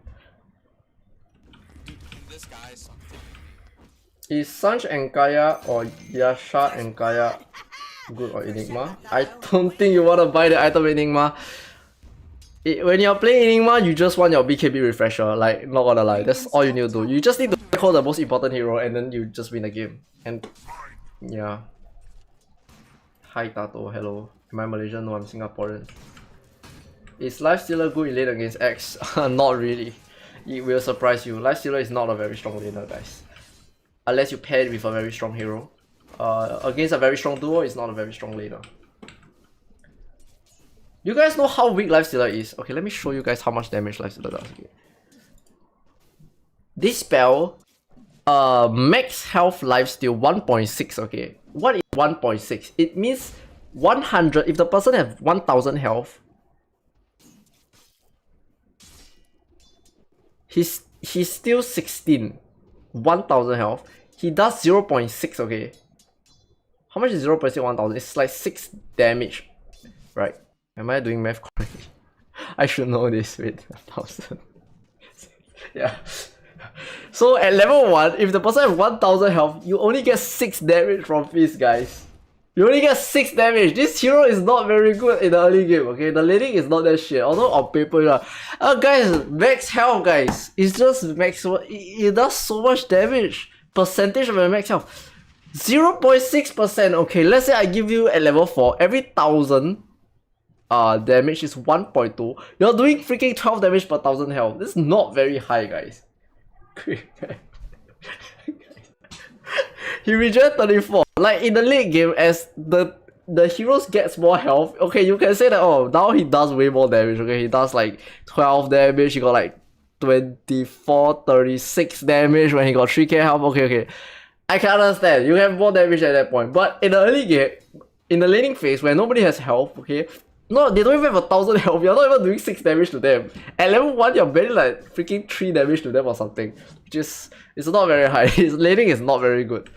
This guy something. Is Sanj and Kaya or Yasha and Kaya good or Enigma? I don't think you wanna buy the item Enigma. When you're playing Enigma, you just want your BKB refresher. Like, not gonna lie, that's all you need to do. You just need to call the most important hero and then you just win the game. And yeah. Hi Tato, hello. Am I Malaysian? No, I'm Singaporean. Is Lifestealer good in lane against X? Not really. It will surprise you. Lifestealer is not a very strong laner, guys. Unless you pair it with a very strong hero. Against a very strong duo, it's not a very strong laner. You guys know how weak Lifestealer is? Okay, let me show you guys how much damage Lifestealer does. Okay. This spell, max health lifesteal 1.6. Okay, what is 1.6? It means 100. If the person has 1000 health, he's still 16. 1000 health. He does 0.6. Okay, how much is 0.6 1000? It's like 6 damage, right? Am I doing math correctly? I should know this. Wait, 1000. Yeah. So at level 1, if the person has 1000 health, you only get 6 damage from Fizz, guys. You only get 6 damage. This hero is not very good in the early game, okay? The laning is not that shit. Although on paper, guys, max health, guys. It's just max. It does so much damage. Percentage of your max health. 0.6%. Okay, let's say I give you at level 4, every 1000 damage is 1.2. You're doing freaking 12 damage per 1000 health. This is not very high, guys. He regen 34. Like in the late game, as the heroes gets more health, okay, you can say that, oh, now he does way more damage. Okay, he does like 12 damage. He got like 24, 36 damage when he got 3k health. Okay, I can understand. You have more damage at that point. But in the early game, in the laning phase where nobody has health, okay, no, they don't even have 1000 health. You're not even doing 6 damage to them. At level 1, you're barely like freaking 3 damage to them or something. Which is, it's not very high. His laning is not very good.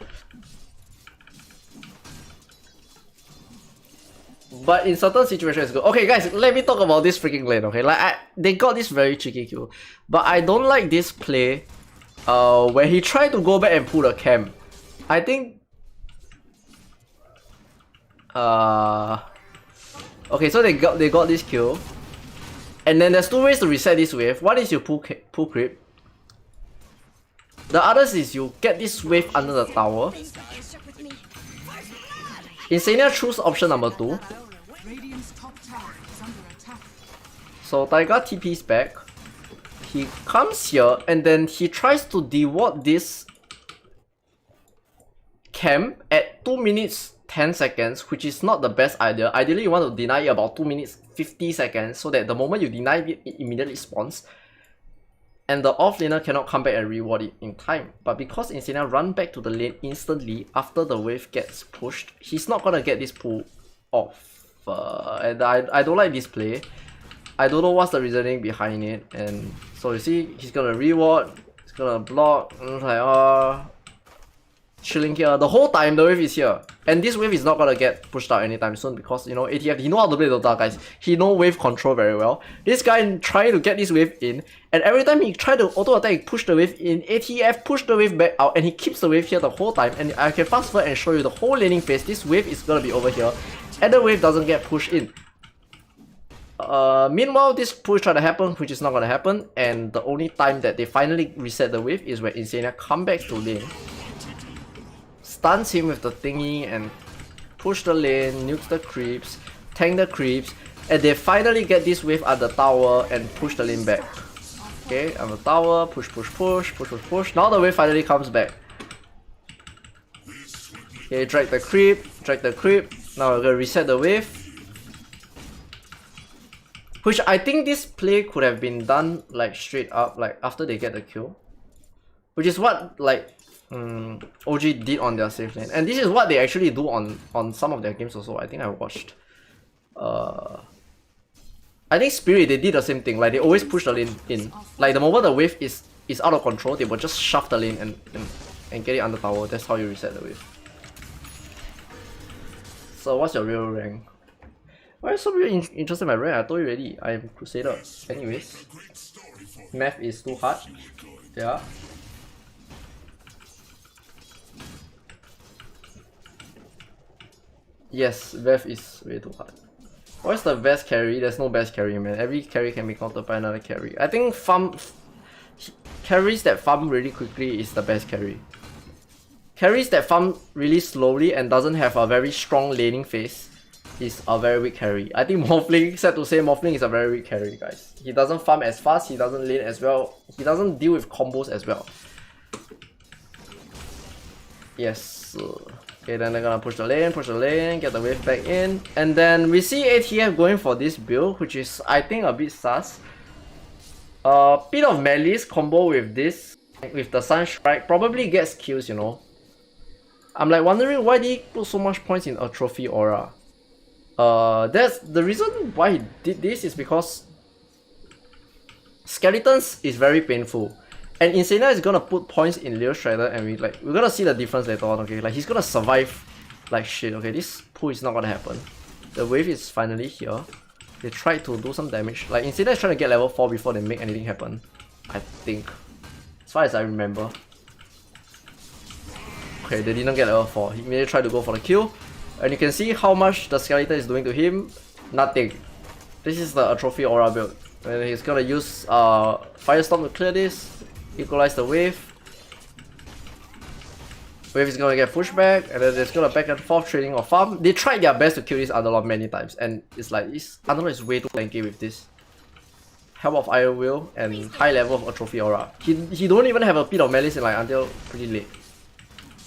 But in certain situations, it's good. Okay, guys, let me talk about this freaking lane, okay? Like, they got this very cheeky kill. But I don't like this play where he tried to go back and pull the camp. I think... Okay, so they got this kill. And then there's 2 ways to reset this wave. One is you pull creep. The others is you get this wave under the tower. Insania choose option number 2. Radiant's top tower is under attack. So Taiga TP's back. He comes here and then he tries to deward this camp at 2 minutes 10 seconds, which is not the best idea. Ideally, you want to deny it about 2 minutes 50 seconds so that the moment you deny it, it immediately spawns. And the offlaner cannot come back and reward it in time. But because Insania run back to the lane instantly after the wave gets pushed, he's not gonna get this pull off. And I don't like this play. I don't know what's the reasoning behind it. And so you see, he's gonna reward, he's gonna block, and it's like, chilling here. The whole time the wave is here. And this wave is not gonna get pushed out anytime soon because, you know, ATF, he know how to play Dota, guys. He know wave control very well. This guy trying to get this wave in, and every time he try to auto attack, push the wave in, ATF push the wave back out, and he keeps the wave here the whole time. And I can fast forward and show you the whole laning phase. This wave is gonna be over here, and the wave doesn't get pushed in. Meanwhile, this push try to happen, which is not gonna happen, and the only time that they finally reset the wave is when Insania come back to lane, stuns him with the thingy and push the lane, nukes the creeps, tank the creeps, and they finally get this wave at the tower and push the lane back. Okay, on the tower, push. Now the wave finally comes back. Okay, drag the creep. Now we're gonna reset the wave. Which I think this play could have been done like straight up, like after they get the kill. Which is what like OG did on their safe lane. And this is what they actually do on some of their games also. I think I watched. I think Spirit, they did the same thing. Like they always push the lane in. Like the moment the wave is out of control, they will just shove the lane and get it under tower. That's how you reset the wave. So what's your real rank? Why are you so really interested in my rank? I told you already. I am Crusader. Anyways. Math is too hard. Yeah. Yes, Math is way too hard. What's the best carry? There's no best carry, man. Every carry can be countered by another carry. I think carries that farm really quickly is the best carry. Carries that farm really slowly and doesn't have a very strong laning phase is a very weak carry. I think Morphling, sad to say, Morphling is a very weak carry, guys. He doesn't farm as fast, he doesn't lane as well, he doesn't deal with combos as well. Yes. Okay, then they're gonna push the lane, get the wave back in. And then we see ATF going for this build, which is, I think, a bit sus. Bit of Melee's combo with this, with the Sunstrike, probably gets kills, you know. I'm like wondering why did he put so much points in a trophy aura. That's the reason why he did this is because Skeletons is very painful. And Insania is gonna put points in Leo Strider and we're gonna see the difference later on, okay? Like he's gonna survive like shit, okay? This pull is not gonna happen. The wave is finally here. They tried to do some damage. Like Insania is trying to get level 4 before they make anything happen. I think. As far as I remember. Okay, they didn't get level 4. He immediately tried to go for the kill. And you can see how much the Skeleton is doing to him. Nothing. This is the trophy aura build. And he's gonna use Firestorm to clear this. Equalize the wave. Wave is gonna get pushed back, and then there's gonna back and forth trading of farm. They tried their best to kill this Underlord many times, and it's like this Underlord is way too tanky with this. Help of Iron Will and high level of a trophy aura. He don't even have a bit of malice in like until pretty late.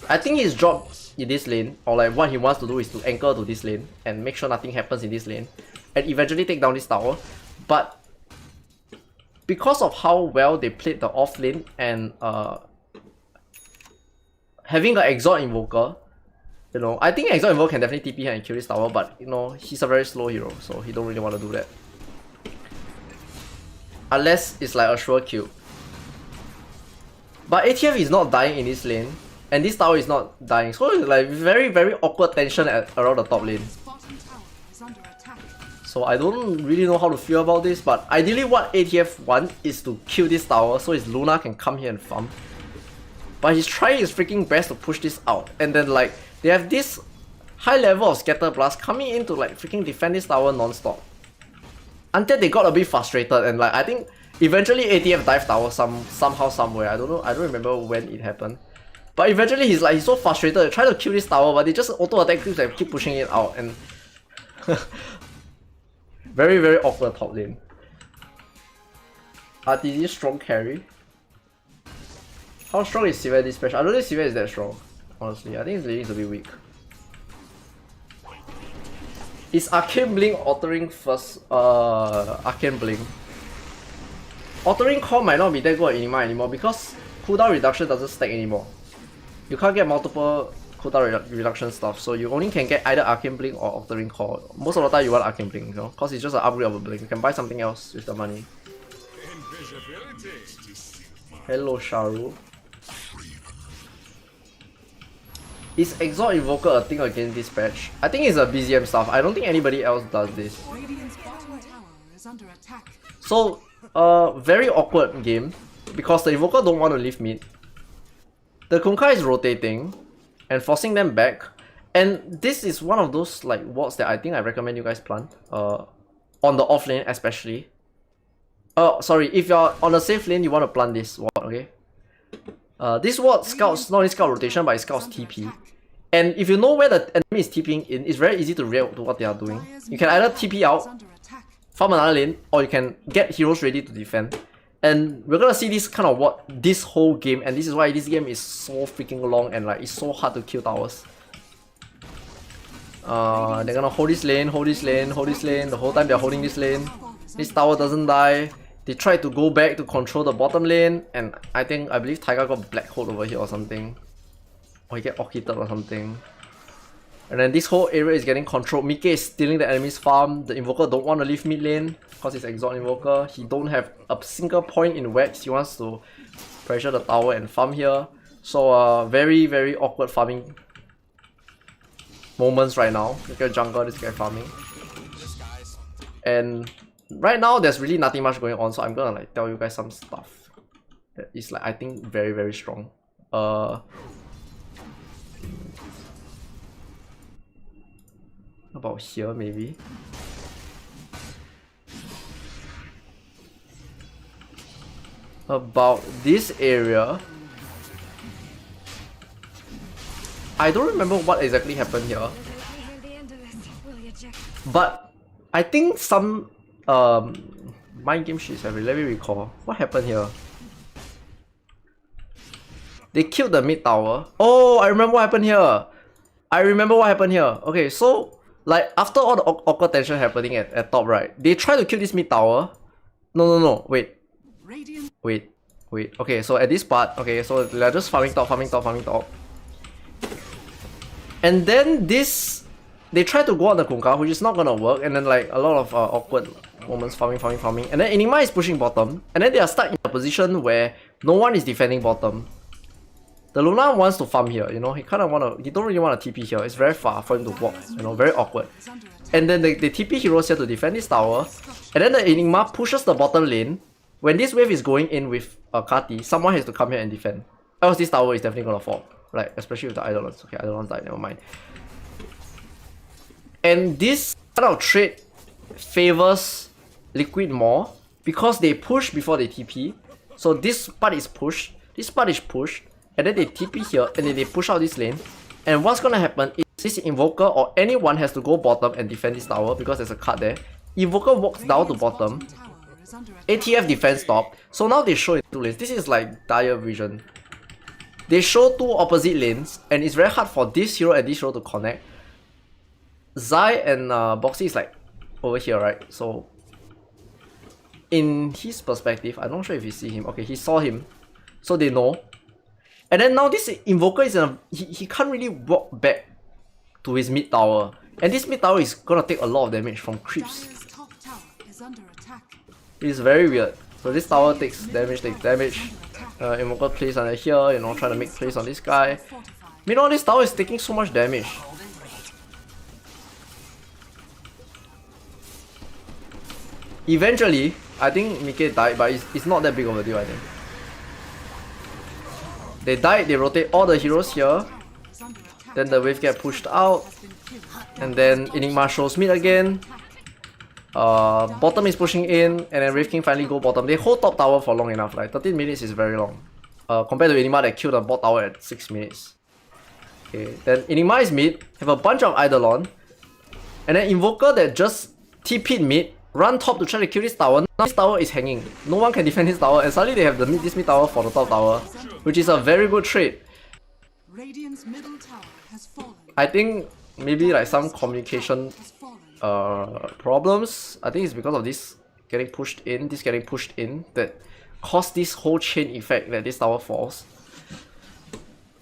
I think his job in this lane, or like what he wants to do is to anchor to this lane and make sure nothing happens in this lane, and eventually take down this tower. But because of how well they played the off lane and having an Exalt Invoker, you know, I think Exalt Invoker can definitely TP and kill this tower, but you know, he's a very slow hero, so he don't really want to do that. Unless it's like a sure kill. But ATF is not dying in this lane, and this tower is not dying, so it's like very awkward tension around the top lane. So I don't really know how to feel about this, but ideally what ATF want is to kill this tower so his Luna can come here and farm. But he's trying his freaking best to push this out, and then like they have this high level of Scatter Blast coming in to like freaking defend this tower non-stop. Until they got a bit frustrated, and like I think eventually ATF dive tower somehow somewhere. I don't know, I don't remember when it happened. But eventually he's so frustrated, trying to kill this tower, but they just auto attack creeps and keep pushing it out, and very awkward top lane. RTZ strong carry. How strong is Sivir this patch? I don't think Sivir is that strong, honestly. I think his lane is a bit weak. Is Arcane Blink altering first? Arcane Blink. Altering core might not be that good anymore because cooldown reduction doesn't stack anymore. You can't get multiple cooldown reduction stuff, so you only can get either Arcane Blink or Altering Core. Most of the time you want Arcane Blink, you know, because it's just an upgrade of a Blink. You can buy something else with the money. Hello Sharu. Is Exalt Invoker a thing against this patch? I think it's a BZM stuff. I don't think anybody else does this. So, very awkward game because the Invoker don't want to leave mid. The Kunkka is rotating and forcing them back, and this is one of those like wards that I think I recommend you guys plant on the off lane especially. Sorry, if you're on the safe lane you want to plant this ward, okay? This ward scouts not only scout rotation but it scouts TP, and if you know where the enemy is TPing in, it's very easy to react to what they are doing. You can either TP out farm another lane, or you can get heroes ready to defend. And we're gonna see this kind of what this whole game, and this is why this game is so freaking long and like it's so hard to kill towers. They're gonna hold this lane, hold this lane, hold this lane. The whole time they're holding this lane. This tower doesn't die. They try to go back to control the bottom lane, and I believe Taiga got black hole over here or something. Or he get orchided or something. And then this whole area is getting controlled. Mike is stealing the enemy's farm. The Invoker don't want to leave mid lane because he's Exalt Invoker. He don't have a single point in Wax. He wants to pressure the tower and farm here. So very, very awkward farming moments right now. Look at jungle, this guy farming. And right now there's really nothing much going on, so I'm gonna like tell you guys some stuff that is like I think very, very strong. About here maybe. About this area. I don't remember what exactly happened here. But I think some mind game shit is happening. Let me recall. What happened here? They killed the mid tower. Oh, I remember what happened here. Okay, so like after all the awkward tension happening at top right, they try to kill this mid tower. No, wait. Okay, so at this part, okay, so they're just farming top. And then this, they try to go on the Kunkka, which is not gonna work, and then like a lot of awkward moments farming. And then Enigma is pushing bottom, and then they are stuck in a position where no one is defending bottom. The Luna wants to farm here, you know, he don't really want to TP here, it's very far for him to walk, you know, very awkward. And then they TP heroes here to defend this tower, and then the Enigma pushes the bottom lane. When this wave is going in with Kati, someone has to come here and defend. Else this tower is definitely gonna fall. Like, especially with the Eidolons. Okay, Eidolons died, never mind. And this kind of trade favors Liquid more because they push before they TP. So this part is pushed, this part is pushed, and then they TP here, and then they push out this lane. And what's gonna happen is this Invoker or anyone has to go bottom and defend this tower because there's a card there. Invoker walks down to bottom. ATF defense top. So now they show in two lanes. This is like dire vision. They show two opposite lanes, and it's very hard for this hero and this hero to connect. Zai and Boxy is like over here, right? So in his perspective, I'm not sure if you see him. Okay, he saw him, so they know. And then now this Invoker is in a, he can't really walk back to his mid tower, and this mid tower is gonna take a lot of damage from creeps. It's very weird. So this tower takes damage. Invoker plays under here, you know, trying to make plays on this guy. Meanwhile, this tower is taking so much damage. Eventually, I think Mike died, but it's not that big of a deal, I think. They died, they rotate all the heroes here. Then the wave get pushed out. And then Enigma shows mid again. Bottom is pushing in, and then Wraith King finally go bottom. They hold top tower for long enough, like 13 minutes is very long. Compared to Enigma that killed the bot tower at 6 minutes. Okay, then Enigma is mid, have a bunch of Eidolon. And then Invoker that just TP'd mid, run top to try to kill this tower. Now this tower is hanging. No one can defend this tower, and suddenly they have this mid tower for the top tower, which is a very good trade. Radiant's middle tower has fallen. I think maybe like some communication problems. I think it's because of this getting pushed in, that caused this whole chain effect that this tower falls.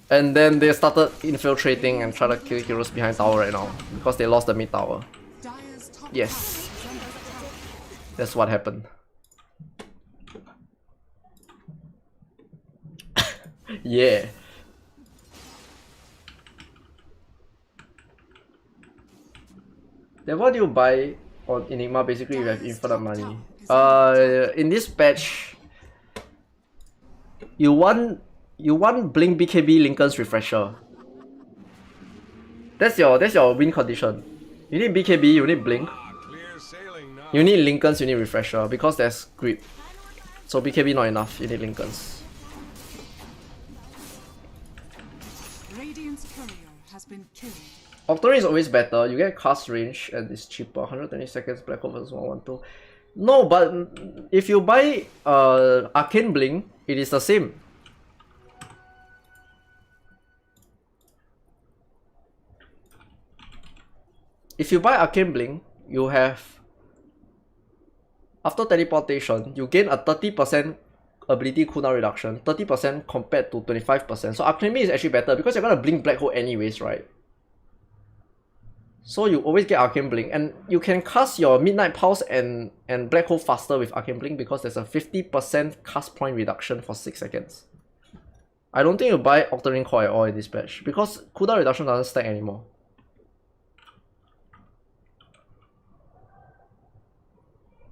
And then they started infiltrating and trying to kill heroes behind tower right now because they lost the mid tower. Yes, that's what happened. Yeah. Then what do you buy on Enigma? Basically, you have infinite money. In this patch, you want Blink BKB Lincoln's Refresher. That's your win condition. You need BKB, you need Blink. You need Lincolns, you need Refresher because there's creep. So BKB not enough, you need Lincolns. Radiant's courier has been killed. Octarine is always better. You get cast range and it's cheaper. 120 seconds, Black Hole versus 112. No, but if you buy Arcane Blink, it is the same. If you buy Arcane Blink, you have, after teleportation, you gain a 30% ability cooldown reduction, 30% compared to 25%. So Arcane Blink is actually better because you're gonna blink Black Hole anyways, right? So you always get Arcane Blink, and you can cast your Midnight Pulse and Black Hole faster with Arcane Blink because there's a 50% cast point reduction for 6 seconds. I don't think you buy Octarine Core at all in this patch because cooldown reduction doesn't stack anymore.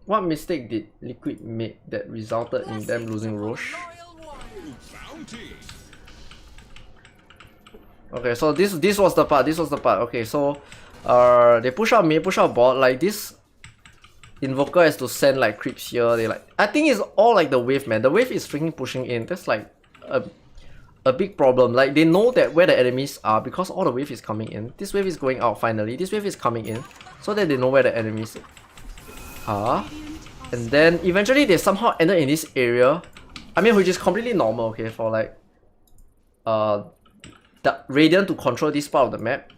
What mistake did Liquid make that resulted in them losing Roche? Okay, so this was the part. Okay, so they push out mid, push out bot. Like this Invoker has to send like creeps here. They like, I think it's all like the wave, man. The wave is freaking pushing in. That's like a big problem. Like they know that where the enemies are because all the wave is coming in. This wave is going out finally. This wave is coming in, so that they know where the enemies are. And then eventually they somehow ended in this area. I mean, which is completely normal, okay, for like the Radiant to control this part of the map.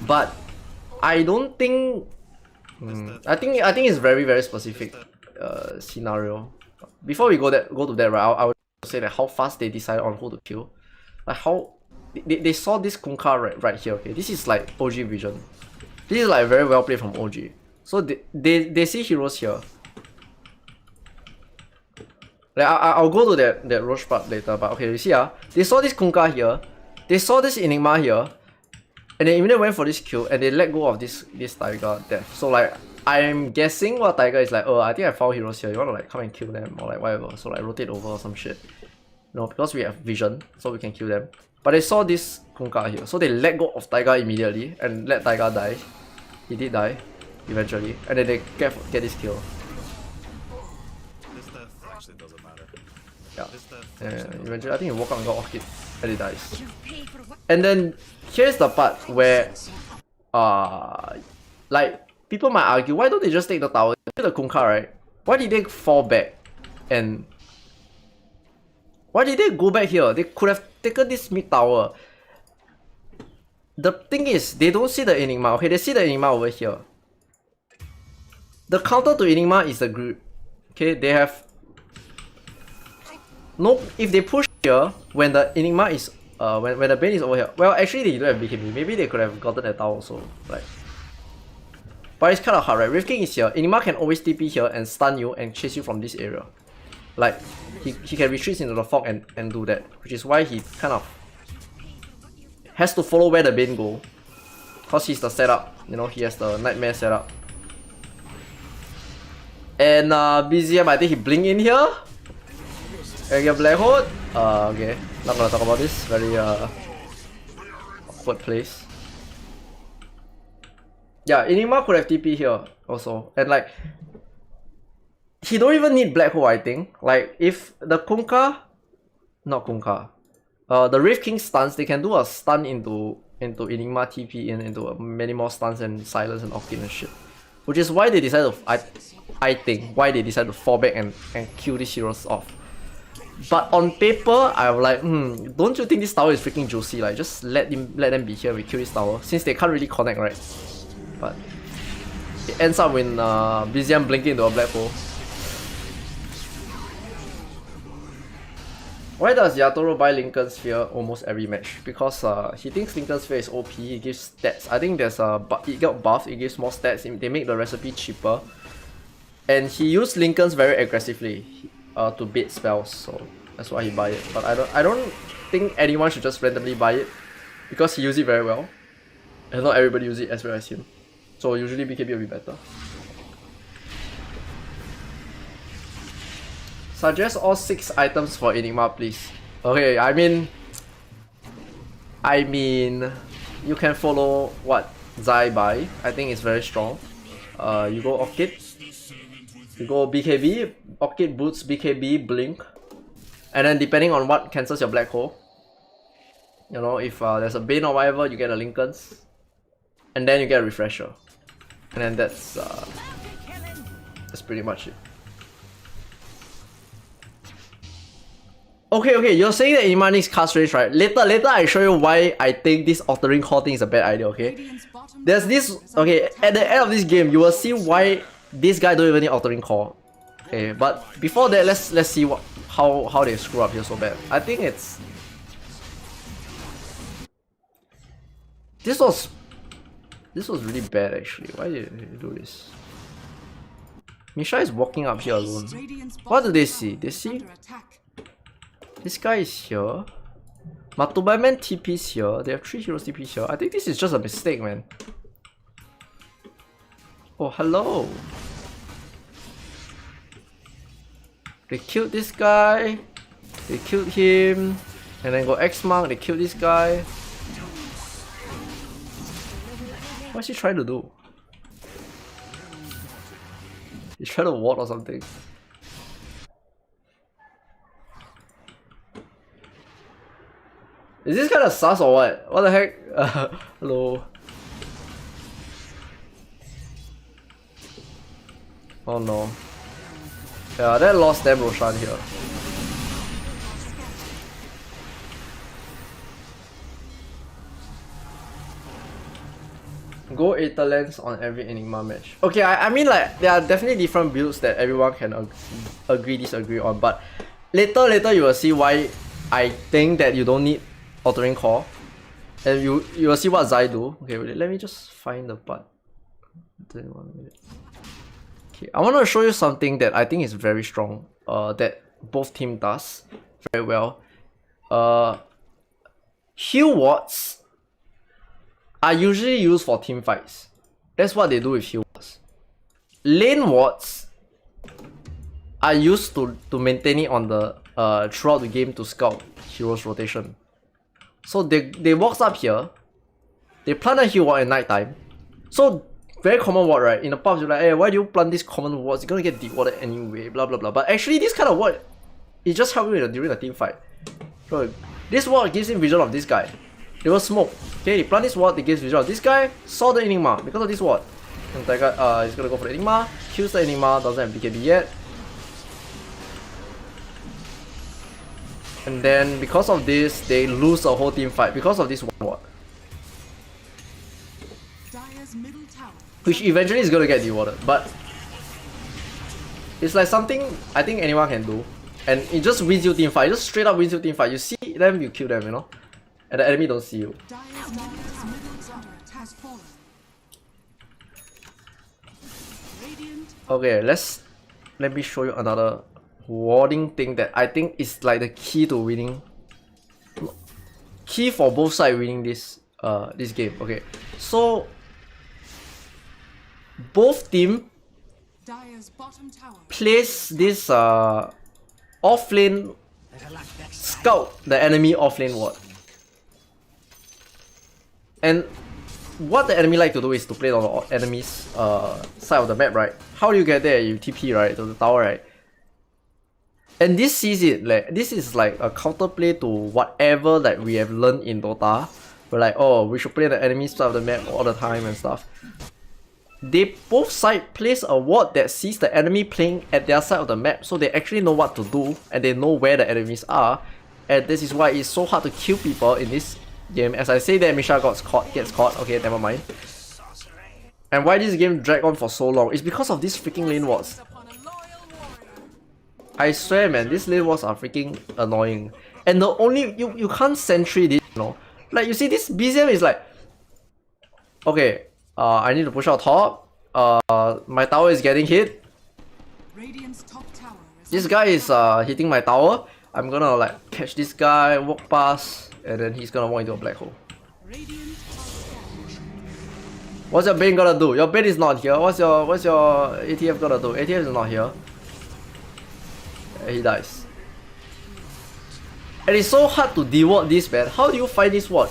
But I don't think I think it's very, very specific scenario. Before we go to that, right, I would say that how fast they decide on who to kill. Like how they saw this Kunkka right here, okay. This is like OG vision. This is like very well played from OG. So they see heroes here. Like I'll go to that Roche part later, but okay, you see they saw this Kunkka here, they saw this Enigma here, and they immediately went for this kill and they let go of this Tiger death. So like I'm guessing what Tiger is like, oh, I think I found heroes here, you wanna like come and kill them or like whatever. So like rotate over or some shit. No, because we have vision, so we can kill them. But they saw this Kunkka here, so they let go of Tiger immediately and let Tiger die. He did die eventually, and then they get this kill. This death actually doesn't matter. Yeah. This death Eventually, I think he walked on got off hit and he dies. And then here's the part where, like people might argue, why don't they just take the tower? The Kunkka, right? Why did they fall back? And why did they go back here? They could have taken this mid tower. The thing is, they don't see the Enigma. Okay, they see the Enigma over here. The counter to Enigma is the group. Okay, they have no. If they push here when the Enigma is when the Bane is over here, well, actually they don't have BKB. Maybe they could have gotten that tower also, right? But it's kind of hard, right? Rift King is here. Enigma can always TP here and stun you and chase you from this area. Like he can retreat into the fog and do that, which is why he kind of has to follow where the Bane go, cause he's the setup. You know, he has the Nightmare setup. And BZM, I think he blink in here and get Black Hole. Okay, not gonna talk about this. Very awkward place. Yeah, Enigma could have TP here also, and like he don't even need Black Hole. I think like if the Kunkka, not Kunkka, the Rift King stuns, they can do a stun into Enigma TP into many more stuns and silence and Octane and shit. Which is why they decided to, I think, why they decided to fall back and kill these heroes off. But on paper, I'm like, don't you think this tower is freaking juicy? Like, just let them be here, we kill this tower. Since they can't really connect, right? But it ends up when BZM blinking into a black hole. Why does Yatoro buy Lincoln Sphere almost every match? Because he thinks Lincoln Sphere is OP, he gives stats. I think there's it got buffed, it gives more stats, they make the recipe cheaper. And he used Lincolns very aggressively to bait spells, so that's why he buy it. But I don't think anyone should just randomly buy it, because he used it very well. And not everybody use it as well as him. So usually BKB will be better. Suggest all 6 items for Enigma, please. Okay, I mean, you can follow what Zai buy. I think it's very strong. You go Orchid, you go BKB, Orchid boots BKB, Blink, and then depending on what cancels your Black Hole. You know, if there's a Bane or whatever, you get a Lincoln's. And then you get a Refresher. And then that's pretty much it. Okay, you're saying that Inima needs cast range, right? Later I show you why I think this altering core thing is a bad idea, okay? There's this, okay, at the end of this game, you will see why this guy don't even need altering core. Okay, but before that, let's see how they screw up here so bad. I think it's... This was really bad actually. Why did they do this? Misha is walking up here alone. What do they see? They see this guy is here. Matubai-man TP's here. They have 3 heroes TP here. I think this is just a mistake, man. Oh, hello. They killed this guy. They killed him. And then go X-Mark. They killed this guy. What's he trying to do? He's trying to ward or something. Is this kind of sus or what? What the heck? Hello. Oh no. Yeah, that lost them Roshan here. Go Aetherlands on every Enigma match. Okay, I mean like there are definitely different builds that everyone can agree disagree on, but later you will see why I think that you don't need altering core, and you will see what Zai do. Okay, wait, let me just find the part. 21 minutes. Okay, I want to show you something that I think is very strong. That both team does very well. Heal wards are usually used for team fights. That's what they do with heal wards. Lane wards are used to maintain it on the throughout the game to scout heroes rotation. So they walks up here, they plant a heal ward at night time. So very common ward, right? In the pubs you're like, hey, why do you plant this common ward? It's gonna get de-warded anyway, blah blah blah. But actually this kind of ward is just helping during the team fight. So this ward gives him vision of this guy. They will smoke. Okay, they plant this ward, they gives vision of this guy, saw the Enigma because of this ward. And that guy is gonna go for the Enigma, kills the Enigma, doesn't have BKB yet. And then because of this, they lose a whole team fight because of this one ward. Which eventually is gonna get de-warded, but it's like something I think anyone can do. And it just wins you team fight, it just straight up wins you team fight. You see them, you kill them, you know? And the enemy don't see you. Okay, let me show you another warding thing that I think is like the key to winning. Key for both sides winning this game. Okay, so both team place this offlane scout the enemy offlane ward. And what the enemy like to do is to play on the enemy's side of the map, right? How do you get there? You TP, right, to the tower, right? And this sees it, like this is like a counterplay to whatever that we have learned in Dota. We're like, oh, we should play the enemy's side of the map all the time and stuff. They both sides place a ward that sees the enemy playing at their side of the map, so they actually know what to do and they know where the enemies are. And this is why it's so hard to kill people in this game. As I say that Misha gets caught, okay, never mind. And why this game dragged on for so long is because of these freaking lane wards. I swear, man, these lane wards are freaking annoying. And the only you can't sentry this, you know. Like you see this BZM is like, okay, I need to push out top. My tower is getting hit. This guy is hitting my tower. I'm gonna like catch this guy, walk past, and then he's gonna walk into a black hole. What's your Bane gonna do? Your Bane is not here. What's your ATF gonna do? ATF is not here. And he dies. And it's so hard to de-ward this, man. How do you find this ward?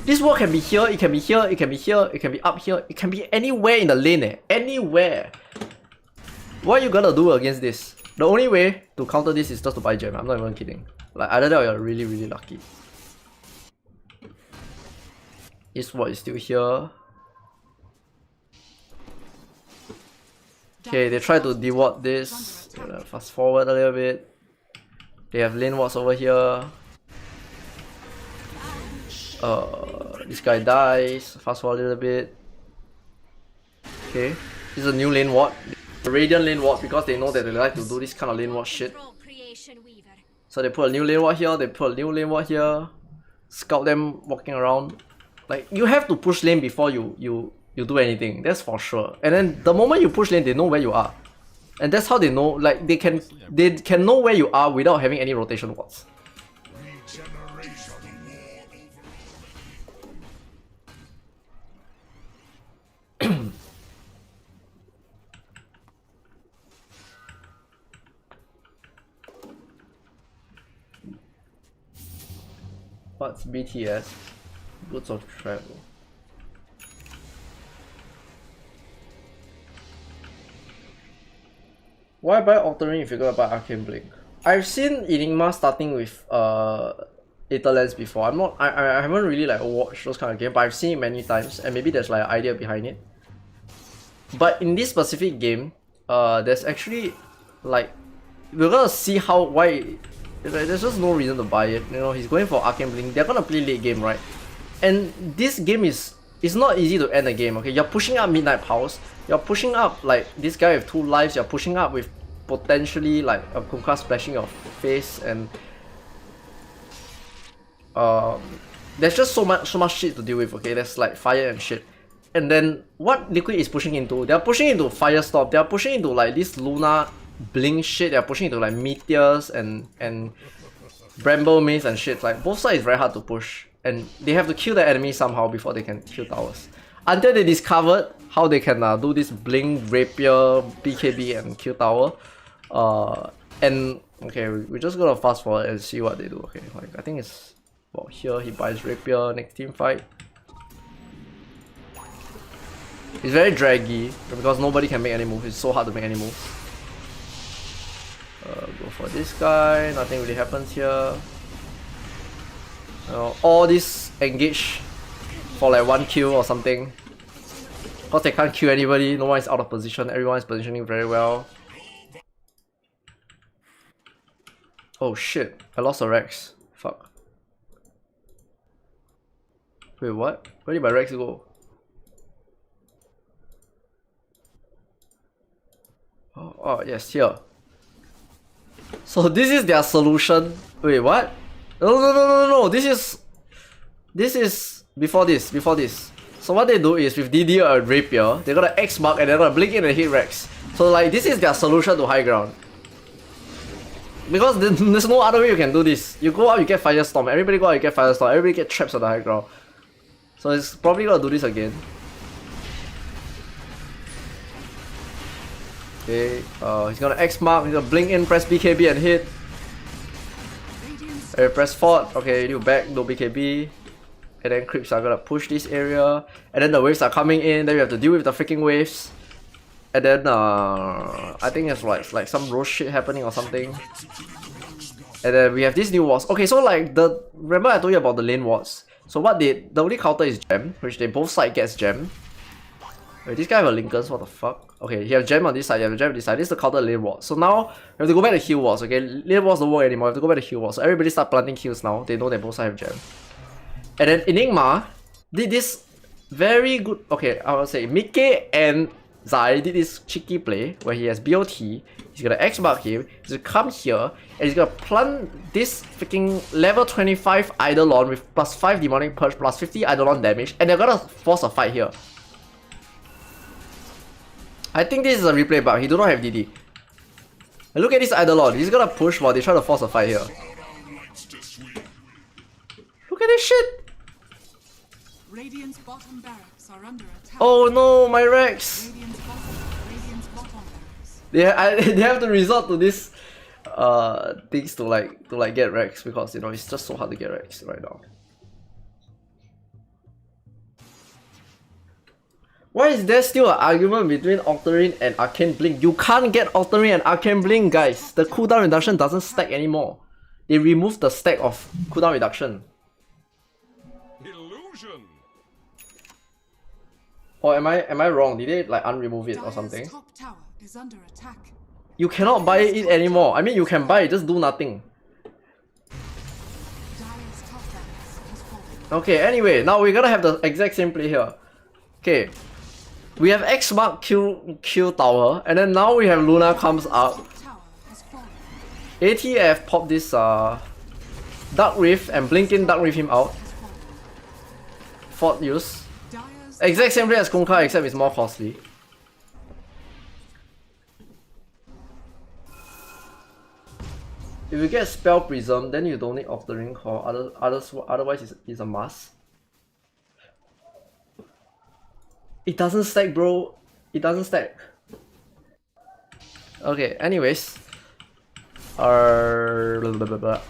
This ward can be here, it can be here, it can be here, it can be up here, it can be anywhere in the lane, eh? Anywhere. What are you gonna do against this? The only way to counter this is just to buy gem. I'm not even kidding. Like either that or you're really, really lucky. Eastward is still here. Okay, they try to deward this. Fast forward a little bit. They have lane wards over here. This guy dies. Fast forward a little bit. Okay, this is a new lane ward. The Radiant lane ward, because they know that they like to do this kind of lane ward shit. So they put a new lane ward here. They put a new lane ward here. Scout them walking around. Like, you have to push lane before you do anything. That's for sure. And then the moment you push lane, they know where you are. And that's how they know. Like, they can know where you are without having any rotation wards. What's BTS? Goods of travel. Why buy Altering if you're gonna buy Arcane Blink? I've seen Enigma starting with Aetherlands before. I haven't really like watched those kind of games, but I've seen it many times, and maybe there's like an idea behind it. But in this specific game, there's actually like, we're gonna see why. There's just no reason to buy it. You know, he's going for Arcane Blink. They're gonna play late game, right? And this game is not easy to end a game. Okay, you're pushing up Midnight Pulse. You're pushing up like this guy with 2 lives. You're pushing up with potentially like a Kunkka splashing your face, and there's just so much shit to deal with. Okay, there's like fire and shit. And then what Liquid is pushing into? They're pushing into Firestorm. They're pushing into like this Luna Blink shit. They're pushing into like Meteors and Bramble Maze and shit. Like, both sides is very hard to push, and they have to kill the enemy somehow before they can kill towers. Until they discovered how they can do this Blink, Rapier, BKB and kill tower. And okay, we're just gonna fast forward and see what they do. Okay, like, I think it's about here. He buys Rapier. Next team fight. It's very draggy because nobody can make any moves. It's so hard to make any moves. Go for this guy. Nothing really happens here. All this engage for like 1 kill or something. Because they can't kill anybody. No one is out of position. Everyone is positioning very well. Oh shit! I lost a Rex. Fuck. Wait, what? Where did my Rex go? Oh yes, here. So this is their solution. Wait, what? No. This is before this. So what they do is with DD or Rapier, they're gonna X mark and they're gonna blink in and hit Rex. So like, this is their solution to high ground. Because there's no other way you can do this. You go out, you get Firestorm. Everybody go out, you get Firestorm. Everybody get traps on the high ground. So it's probably gonna do this again. Okay, he's gonna X mark, he's gonna blink in, press BKB and hit. Press fort, okay, you back, no BKB. And then creeps are gonna push this area. And then the waves are coming in, then we have to deal with the freaking waves. And then I think it's like some roast shit happening or something. And then we have these new wards. Okay, so like remember I told you about the lane wards. So what the only counter is gem, which they both side gets gem. Wait, this guy have a Lincolns, what the fuck? Okay, you have gem on this side, you have gem on this side. This is the counter lane ward. So now we have to go back to heal wards, okay? Lane wards don't work anymore, we have to go back to heal wards. So everybody start planting heals now. They know they both side have gem. And then Enigma did this very good, okay, I would say Mickey and Zai did this cheeky play where he has BOT. He's gonna X mark him, he's gonna come here, and he's gonna plant this freaking level 25 Eidolon with +5 Demonic Purge, +50 Eidolon damage, and they're gonna force a fight here. I think this is a replay bug, he do not have DD. And look at this Eidolon, he's gonna push while they try to force a fight here. Look at this shit! Radiant's bottom barracks are under attack. Oh no, my Rex! Radiant's bottom barracks. They have to resort to this things to like get Rex, because you know it's just so hard to get Rex right now. Why is there still an argument between Octarine and Arcane Blink? You can't get Octarine and Arcane Blink, guys. The cooldown reduction doesn't stack anymore. They removed the stack of cooldown reduction. Illusion. Or am I wrong? Did they like unremove it or Dire's something? top tower is under attack. You cannot buy it anymore. I mean, you can buy it, just do nothing. Dire's top barracks has fallen. Okay, anyway, now we're gonna have the exact same play here. Okay. We have X mark kill tower, and then now we have Luna comes up. Top tower has fallen. ATF pop this Dark Rift and blink in Dark Rift him out. Has fallen. Fort use. Dire's Exact same play as Kunkka except it's more costly. If you get Spell Prism, then you don't need Altering Core, otherwise it's a must. It doesn't stack, bro. It doesn't stack. Okay, anyways. Blah, blah, blah, blah.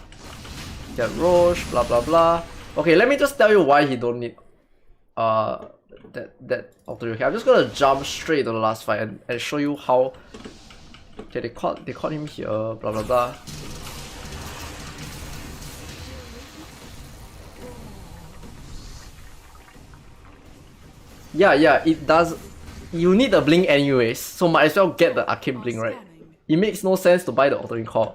Get Roche, blah blah blah. Okay, let me just tell you why he don't need that Altering. Okay, I'm just gonna jump straight to the last fight and show you how. Okay, they caught him here, blah blah blah. Yeah, it does. You need the blink anyways, so might as well get the arcane blink, right? It makes no sense to buy the Altering Core.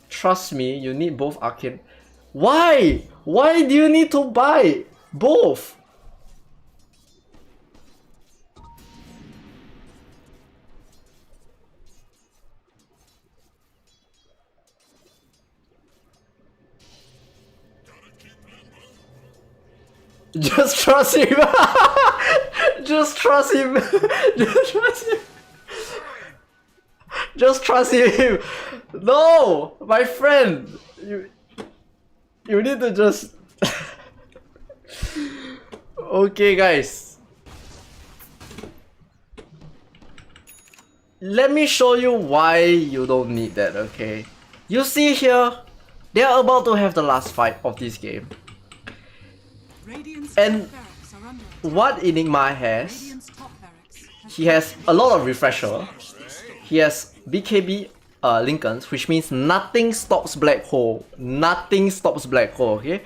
Trust me, you need both arcane. Why? Why do you need to buy both? Just trust him. Just trust him. Just trust him. Just trust him. No, my friend. You need to just. Okay, guys. Let me show you why you don't need that. Okay. You see here, they are about to have the last fight of this game. Radiant's And top barracks are under attack. what Enigma has, Radiant's top barracks has he has a lot of refresher. He has BKB Lincolns, which means nothing stops Black Hole. Nothing stops Black Hole, okay?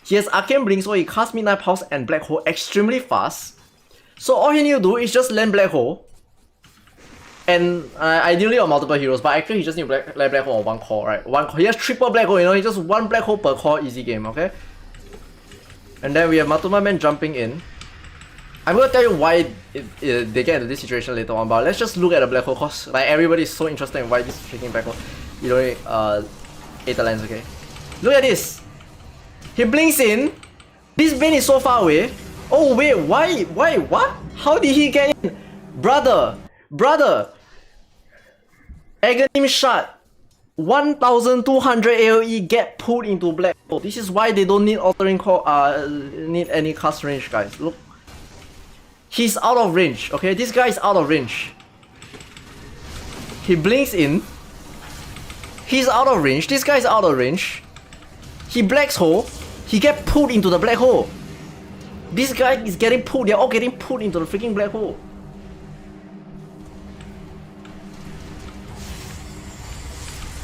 He has Arcane Blink, so he casts Midnight Pulse and Black Hole extremely fast. So all he need to do is just land Black Hole. And ideally on multiple heroes, but actually he just need to land Black Hole on one core, right? One core. He has triple Black Hole, you know, he just one Black Hole per core, easy game, okay? And then we have Matuma Man jumping in. I'm gonna tell you why they get into this situation later on, but let's just look at the Black Hole, cause like everybody is so interested in why this freaking Black Hole. You don't need Aether Lens, okay? Look at this! He blinks in. This Bane is so far away. Oh wait, why, what? How did he get in? Brother! Aghanim Shard. 1200 AoE get pulled into Black Hole. This is why they don't need Altering Core, need any cast range, guys. Look. He's out of range, okay? This guy is out of range. He blinks in. He's out of range. This guy is out of range. He Blacks Hole. He get pulled into the Black Hole. This guy is getting pulled. They're all getting pulled into the freaking Black Hole.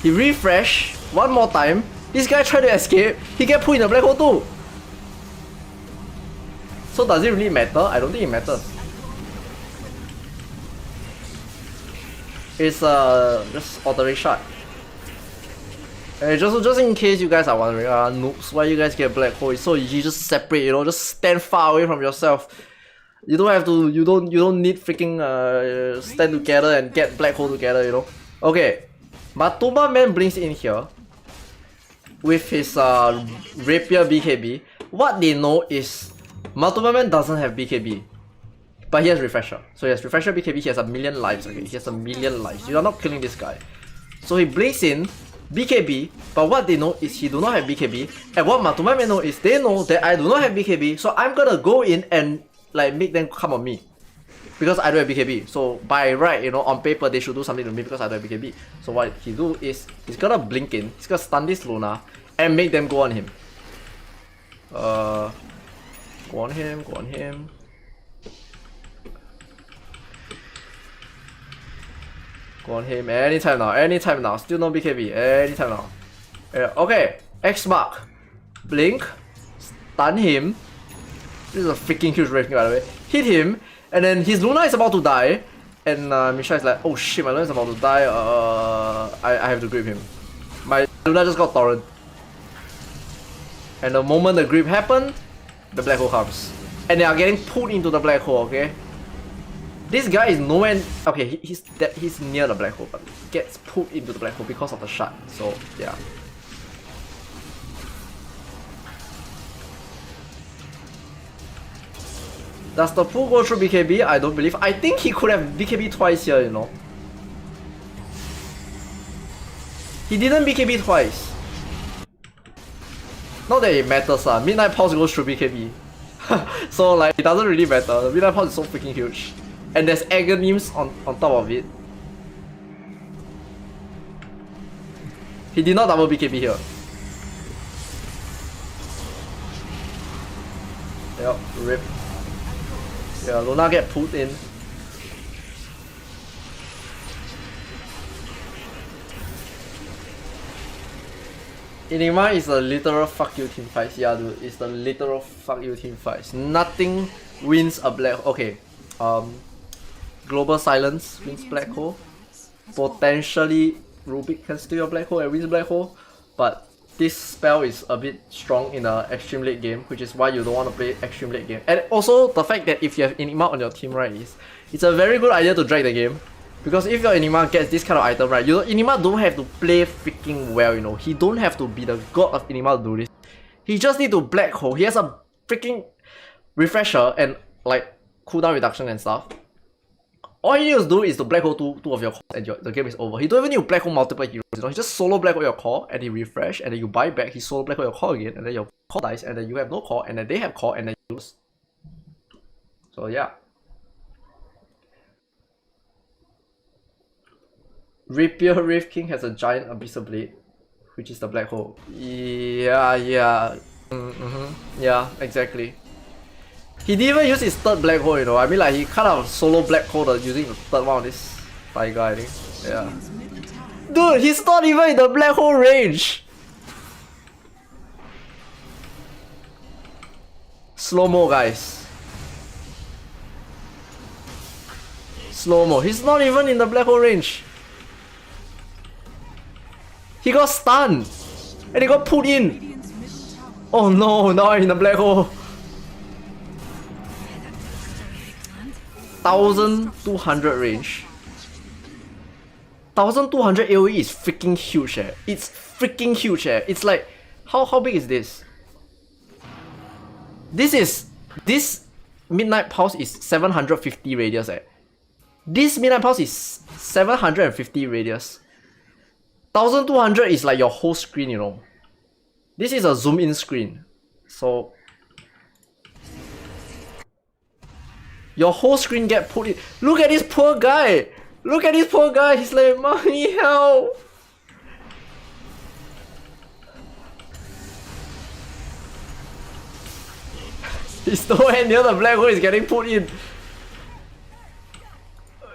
He refresh one more time. This guy tried to escape. He get pulled in the Black Hole too. So does it really matter? I don't think it matters. It's just Altering Shard. Just in case you guys are wondering, noobs, why you guys get Black Hole? It's so easy, just separate, you know, just stand far away from yourself. You don't have to, you don't need freaking stand together and get Black Hole together, you know. Okay, Matuma Man blinks in here with his Rapier BKB. What they know is Matuma Man doesn't have BKB, but he has Refresher. So he has Refresher BKB, he has a million lives, okay? He has a million lives. You are not killing this guy. So he blinks in BKB, but what they know is he do not have BKB, and what Matuma Man know is they know that I do not have BKB, so I'm gonna go in and like make them come on me. Because I don't have BKB. So by right, you know, on paper they should do something to me because I don't have BKB. So what he do is he's gonna blink in, he's gonna stun this Luna and make them go on him. Go on him, go on him. Go on him anytime now, still no BKB, anytime now. Okay, X mark. Blink, stun him, This is a freaking huge Wraith King, by the way. Hit him, and then his Luna is about to die. And Misha is like, oh shit, my Luna is about to die. I have to grip him. My Luna just got torrent. And the moment the grip happened, the black hole comes. And they are getting pulled into the black hole, okay? This guy is nowhere. Okay, he's near the black hole, but gets pulled into the black hole because of the shard. So yeah. Does the pull go through BKB? I don't believe. I think he could have BKB twice here, you know. He didn't BKB twice. Not that it matters, Midnight Pulse goes through BKB. So like, it doesn't really matter. The Midnight Pulse is so freaking huge. And there's Aghanim's on top of it. He did not double BKB here. Yep, rip. Yeah, Luna get pulled in. Enigma is a literal fuck you team fight. Yeah, dude, it's the literal fuck you team fight. Nothing wins a black. Okay, Global Silence wins black hole. Potentially Rubik can steal your black hole and wins black hole, but this spell is a bit strong in a extreme late game, which is why you don't want to play extreme late game. And also the fact that if you have Enigma on your team, right, it's a very good idea to drag the game. Because if your Enigma gets this kind of item, right, Enigma don't have to play freaking well, you know. He don't have to be the god of Enigma to do this. He just need to black hole. He has a freaking refresher and like cooldown reduction and stuff. All he needs to do is to black hole two of your cores and the game is over. He don't even need to black hole multiple heroes, you know. He just solo black hole your core and he refresh and then you buy back, he solo black hole your core again and then your core dies and then you have no core and then they have core and then you lose. So yeah. Rapier Wraith King has a giant Abyssal Blade, which is the black hole. Yeah. Yeah, exactly. He didn't even use his third black hole, you know. I mean, like, he kind of solo black hole using the third one of this tiger, I think. Yeah. Dude, he's not even in the black hole range! Slow-mo, guys. Slow-mo. He's not even in the black hole range. He got stunned! And he got pulled in! Oh no, now I'm in the black hole! 1200 range. 1200 AoE is freaking huge, eh. It's freaking huge, eh. It's like, how big is this? This Midnight Pulse is 750 radius, eh. This Midnight Pulse is 750 radius. 1200 is like your whole screen, you know. This is a zoom in screen. So your whole screen get put in. Look at this poor guy. Look at this poor guy. He's like, mommy, help. He's nowhere near the black hole. He's getting put in.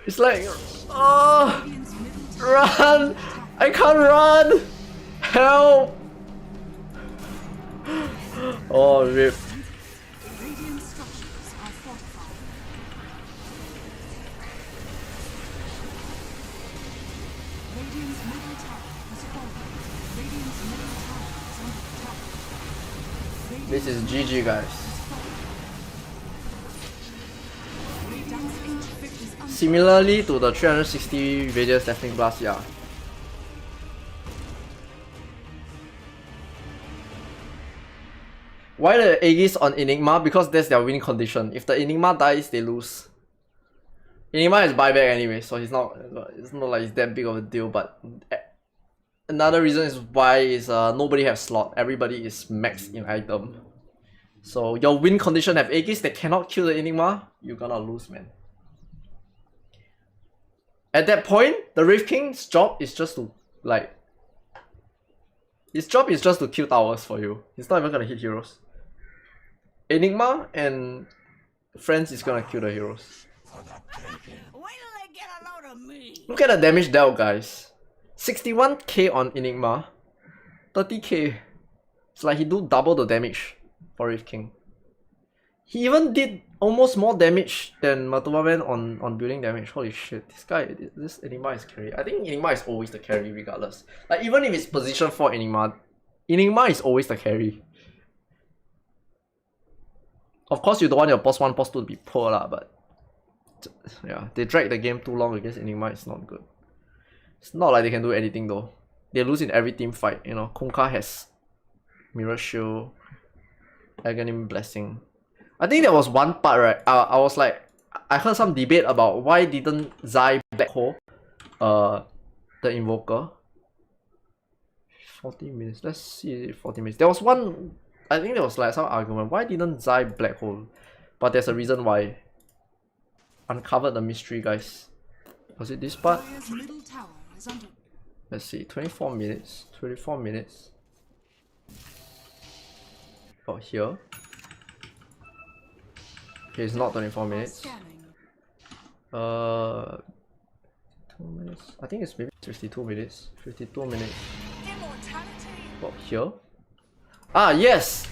It's like, oh, run. I can't run! Help! Oh, rip. Radiant structures are fortified. Radiant's middle tower has fallen. Radiant's middle tower is under attack. This is GG, guys. Similarly to the 360 radius Deafening Blast, yeah. Why the Aegis on Enigma? Because that's their win condition. If the Enigma dies, they lose. Enigma is buyback anyway, so it's not like it's that big of a deal. But another reason is why is nobody has slot. Everybody is maxed in item. So your win condition have Aegis that cannot kill the Enigma, you're gonna lose, man. At that point, the Wraith King's job is just to like. His job is just to kill towers for you. He's not even gonna hit heroes. Enigma and Friends is gonna kill the heroes. Wait till they get a load of me. Look at the damage dealt, guys. 61k on Enigma. 30k. It's like he do double the damage for Wraith King. He even did almost more damage than Matumaman on building damage. Holy shit, this Enigma is carry. I think Enigma is always the carry regardless. Like even if it's position 4 Enigma is always the carry. Of course you don't want your boss 1, boss 2 to be poor lah, but yeah, they drag the game too long against Enigma, it's not good. It's not like they can do anything though. They lose in every team fight, you know. Kunkka has Mirror Shield, Aghanim Blessing. I think there was one part, right? I was like, I heard some debate about why didn't Zai Black Hole the Invoker. 40 minutes, let's see 40 minutes. There was one, I think there was like some argument, why didn't Zai Black Hole? But there's a reason why. Uncovered the mystery, guys. Was it this part? Dire's middle tower is under. Let's see, 24 minutes, 24 minutes. Oh, here. Okay, it's not 24 minutes. Scanning. 2 minutes. I think it's maybe 52 minutes. 52 minutes. Immortality. Oh, here. Ah, yes!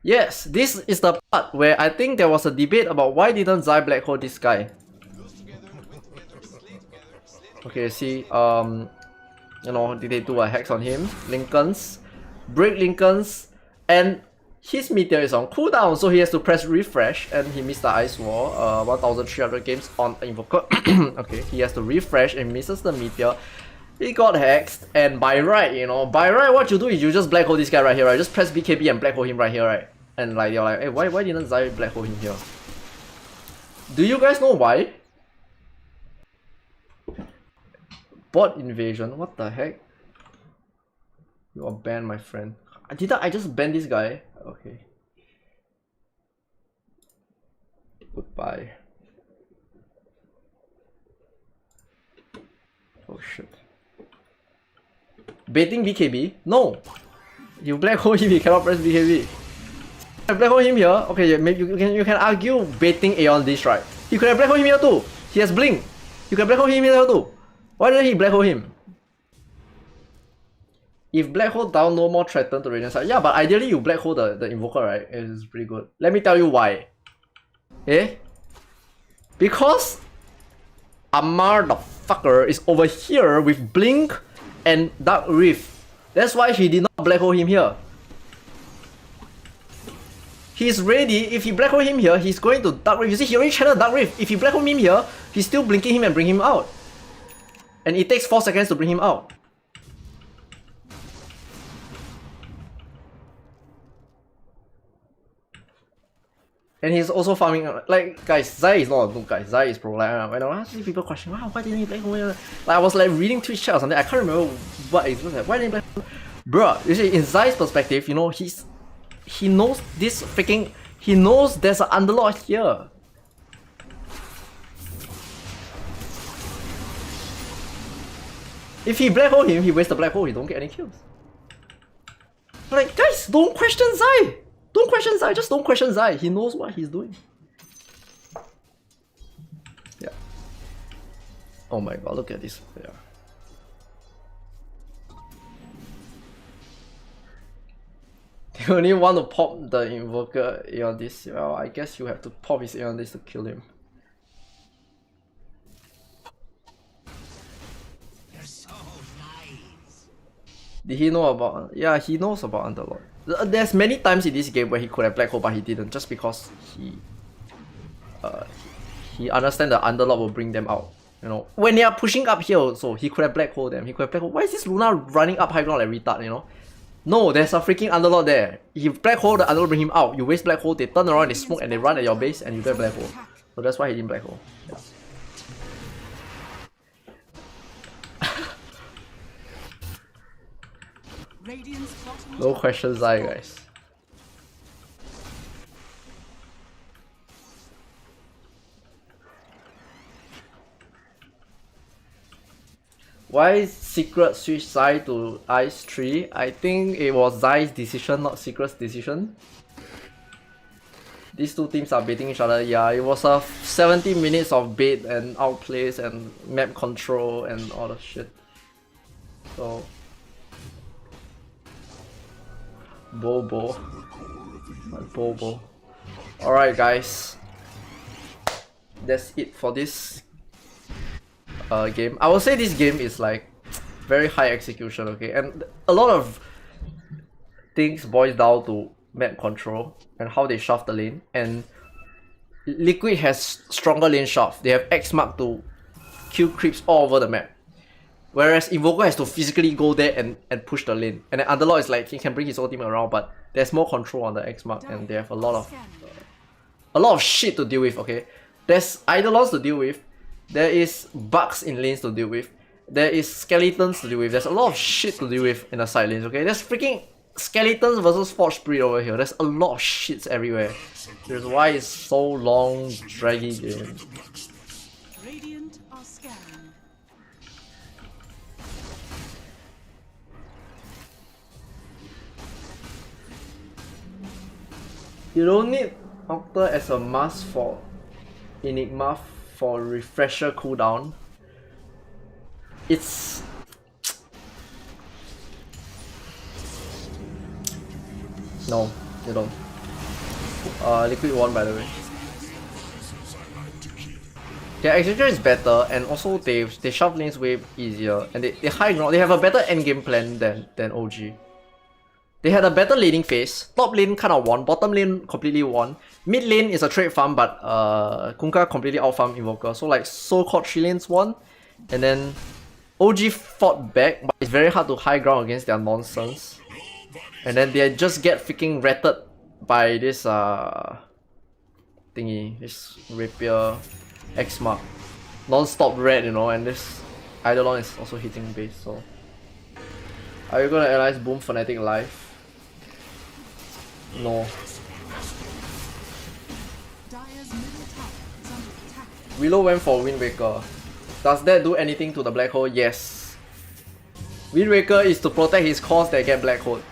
Yes, this is the part where I think there was a debate about why didn't Zai Black Hole this guy. Okay, see, you know, did they do a hex on him? Lincolns, break Lincolns, and his meteor is on cooldown, so he has to press refresh, and he missed the ice wall. 1300 games on Invoker. Okay, he has to refresh and misses the meteor. He got hexed, and by right, you know, by right, what you do is you just black hole this guy right here, right? Just press BKB and black hole him right here, right? And like you're like, hey, why didn't Zai black hole him here? Do you guys know why? Bot invasion, what the heck? You are banned, my friend. Did I just ban this guy? Okay. Goodbye. Oh shit. Baiting BKB? No! You black hole him, you cannot press BKB. I black hole him here. Okay, maybe you can argue baiting Aeon this, right? You could have black hole him here too. He has blink. You can black hole him here too. Why didn't he black hole him? If black hole down, no more threaten to Radiant side. Yeah, but ideally you black hole the Invoker, right? It's pretty good. Let me tell you why. Eh? Because Amar the fucker is over here with Blink and Dark Rift. That's why he did not black hole him here. He's ready. If he black hole him here, he's going to Dark Rift. You see, he already channeled Dark Rift. If he black hole him here, he's still blinking him and bring him out. And it takes 4 seconds to bring him out. And he's also farming, like, guys, Zai is not a noob, guys. Zai is pro. Like, when I see people question, wow, why didn't he black hole here? Like, I was like reading Twitch chat or something, I can't remember what it was like. Why didn't he black hole? Bruh, you see, in Zai's perspective, you know, he knows this freaking, he knows there's an underlord here. If he black hole him, he wastes the black hole, he don't get any kills. Like, guys, don't question Zai! Don't question Zai, just don't question Zai. He knows what he's doing. Yeah. Oh my god, look at this player. You only want to pop the Invoker on this. Well, I guess you have to pop his on this to kill him. You're so nice. Did he know about? Yeah, he knows about Underlord. There's many times in this game where he could have black hole, but he didn't, just because he understands the Underlord will bring them out. You know, when they are pushing up here also, he could have black hole them. He could have black hole. Why is this Luna running up high ground like retard? You know, no, there's a freaking Underlord there. If you black hole the Underlord, bring him out. You waste black hole, they turn around, they smoke, and they run at your base, and you get black hole. So that's why he didn't black hole. Yeah. Radiant's bottom No questions, Zai, guys. Why Secret switch Zai to Ice 3? I think it was Zai's decision, not Secret's decision. These two teams are baiting each other. Yeah, it was a 70 minutes of bait and outplays and map control and all the shit. So Bobo. My Bobo. Alright guys, that's it for this game. I will say this game is like very high execution, okay, and a lot of things boils down to map control and how they shove the lane. And Liquid has stronger lane shove. They have X mark to kill creeps all over the map, whereas Invoker has to physically go there and push the lane. And then Underlord is like he can bring his whole team around, but there's more control on the X mark, and they have a lot of shit to deal with. Okay, there's Eidolons to deal with, there is bugs in lanes to deal with, there is skeletons to deal with, there's a lot of shit to deal with in the side lanes. Okay, there's freaking skeletons versus Forge Breed over here. There's a lot of shits everywhere. That's why it's so long, draggy game. Radiant are scanning. You don't need Octa as a must for Enigma for refresher cooldown. It's no, you don't. Liquid won, by the way. Their execution is better, and also they shove lanes way easier, and they high ground. They have a better endgame plan than OG. They had a better laning phase. Top lane kind of won, bottom lane completely won. Mid lane is a trade farm, but Kunkka completely out farm Invoker. So like so-called 3 lanes won, and then OG fought back, but it's very hard to high ground against their nonsense. And then they just get freaking ratted by this thingy, this rapier X mark, non-stop red, you know, and this Eidolon is also hitting base. So are you gonna analyze Boom Fnatic live? No. Dire's middle tower is under attack. Willow went for Wind Waker. Does that do anything to the black hole? Yes. Wind Waker is to protect his cores that get black hole.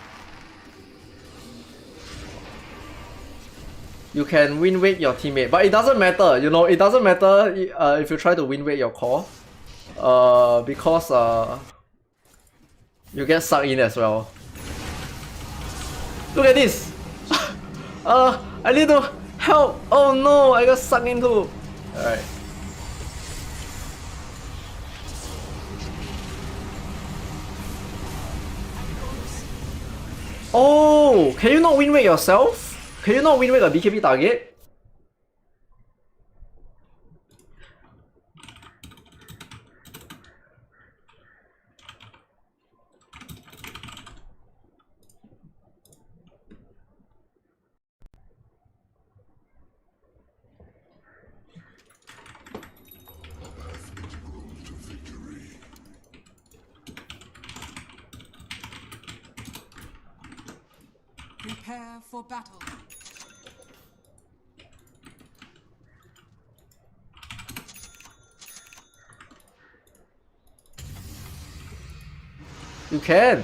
You can win weight your teammate, but it doesn't matter, you know, it doesn't matter if you try to win weight your core, because you get sucked in as well. Look at this! I need to help! Oh no, I got sucked into! Alright. Oh! Can you not win weight yourself? Can you not win weight a BKB target? Prepare for battle. You can.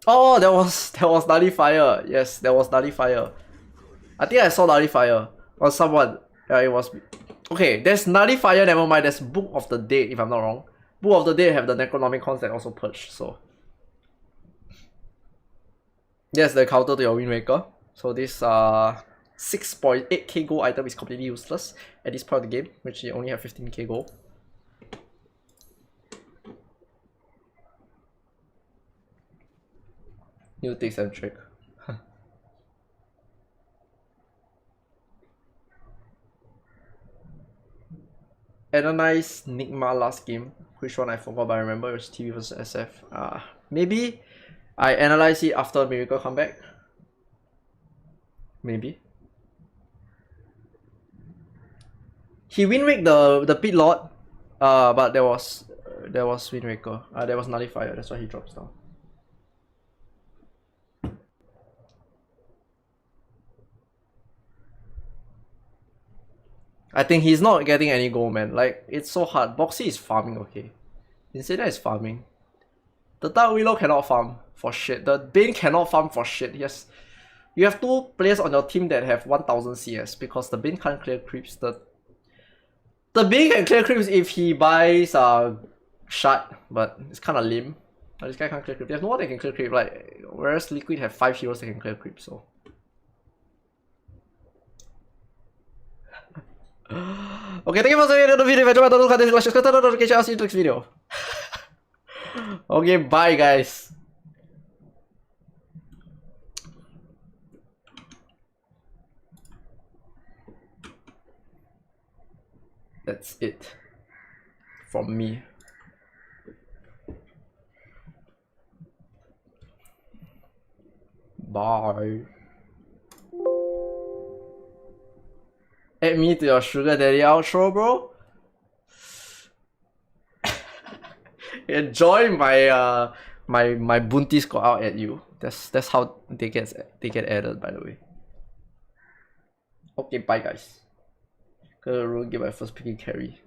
Oh, there was Nullifier. Yes, there was Nullifier. I think I saw Nullifier or someone. Yeah, it was. Okay, there's Nullifier. Never mind. There's Book of the Dead, if I'm not wrong. Book of the Dead have the Necronomicons that also purge. So yes, the counter to your Wind Waker. So this 6.8k gold item is completely useless at this point of the game, which you only have 15k gold. New tips and trick. Analyze Nigma last game. Which one I forgot, but I remember it was TV vs SF. Maybe I analyze it after Miracle comeback. Maybe. He win rake the pit lord. But there was Wind Waker. There was Nullifier. That's why he drops down. I think he's not getting any gold, man. Like, it's so hard. Boxy is farming, okay. Insida is farming. The Dark Willow cannot farm for shit. The Bane cannot farm for shit. Yes. You have 2 players on your team that have 1000 CS because the Bane can't clear creeps. The Bane can clear creeps if he buys Shard, but it's kinda lame. This guy can't clear creep. There's no one that can clear creep. Like, whereas Liquid have 5 heroes that can clear creep, so. Okay, thank you for watching the video. If you enjoyed, don't forget to like, subscribe, turn on notifications. I'll see you in the next video. Okay, bye guys. That's it from me. Bye. Add me to your sugar daddy outro, bro. Enjoy my my bounties go out at you. That's how they get added, by the way. Okay, bye guys. Gonna get my first picky carry.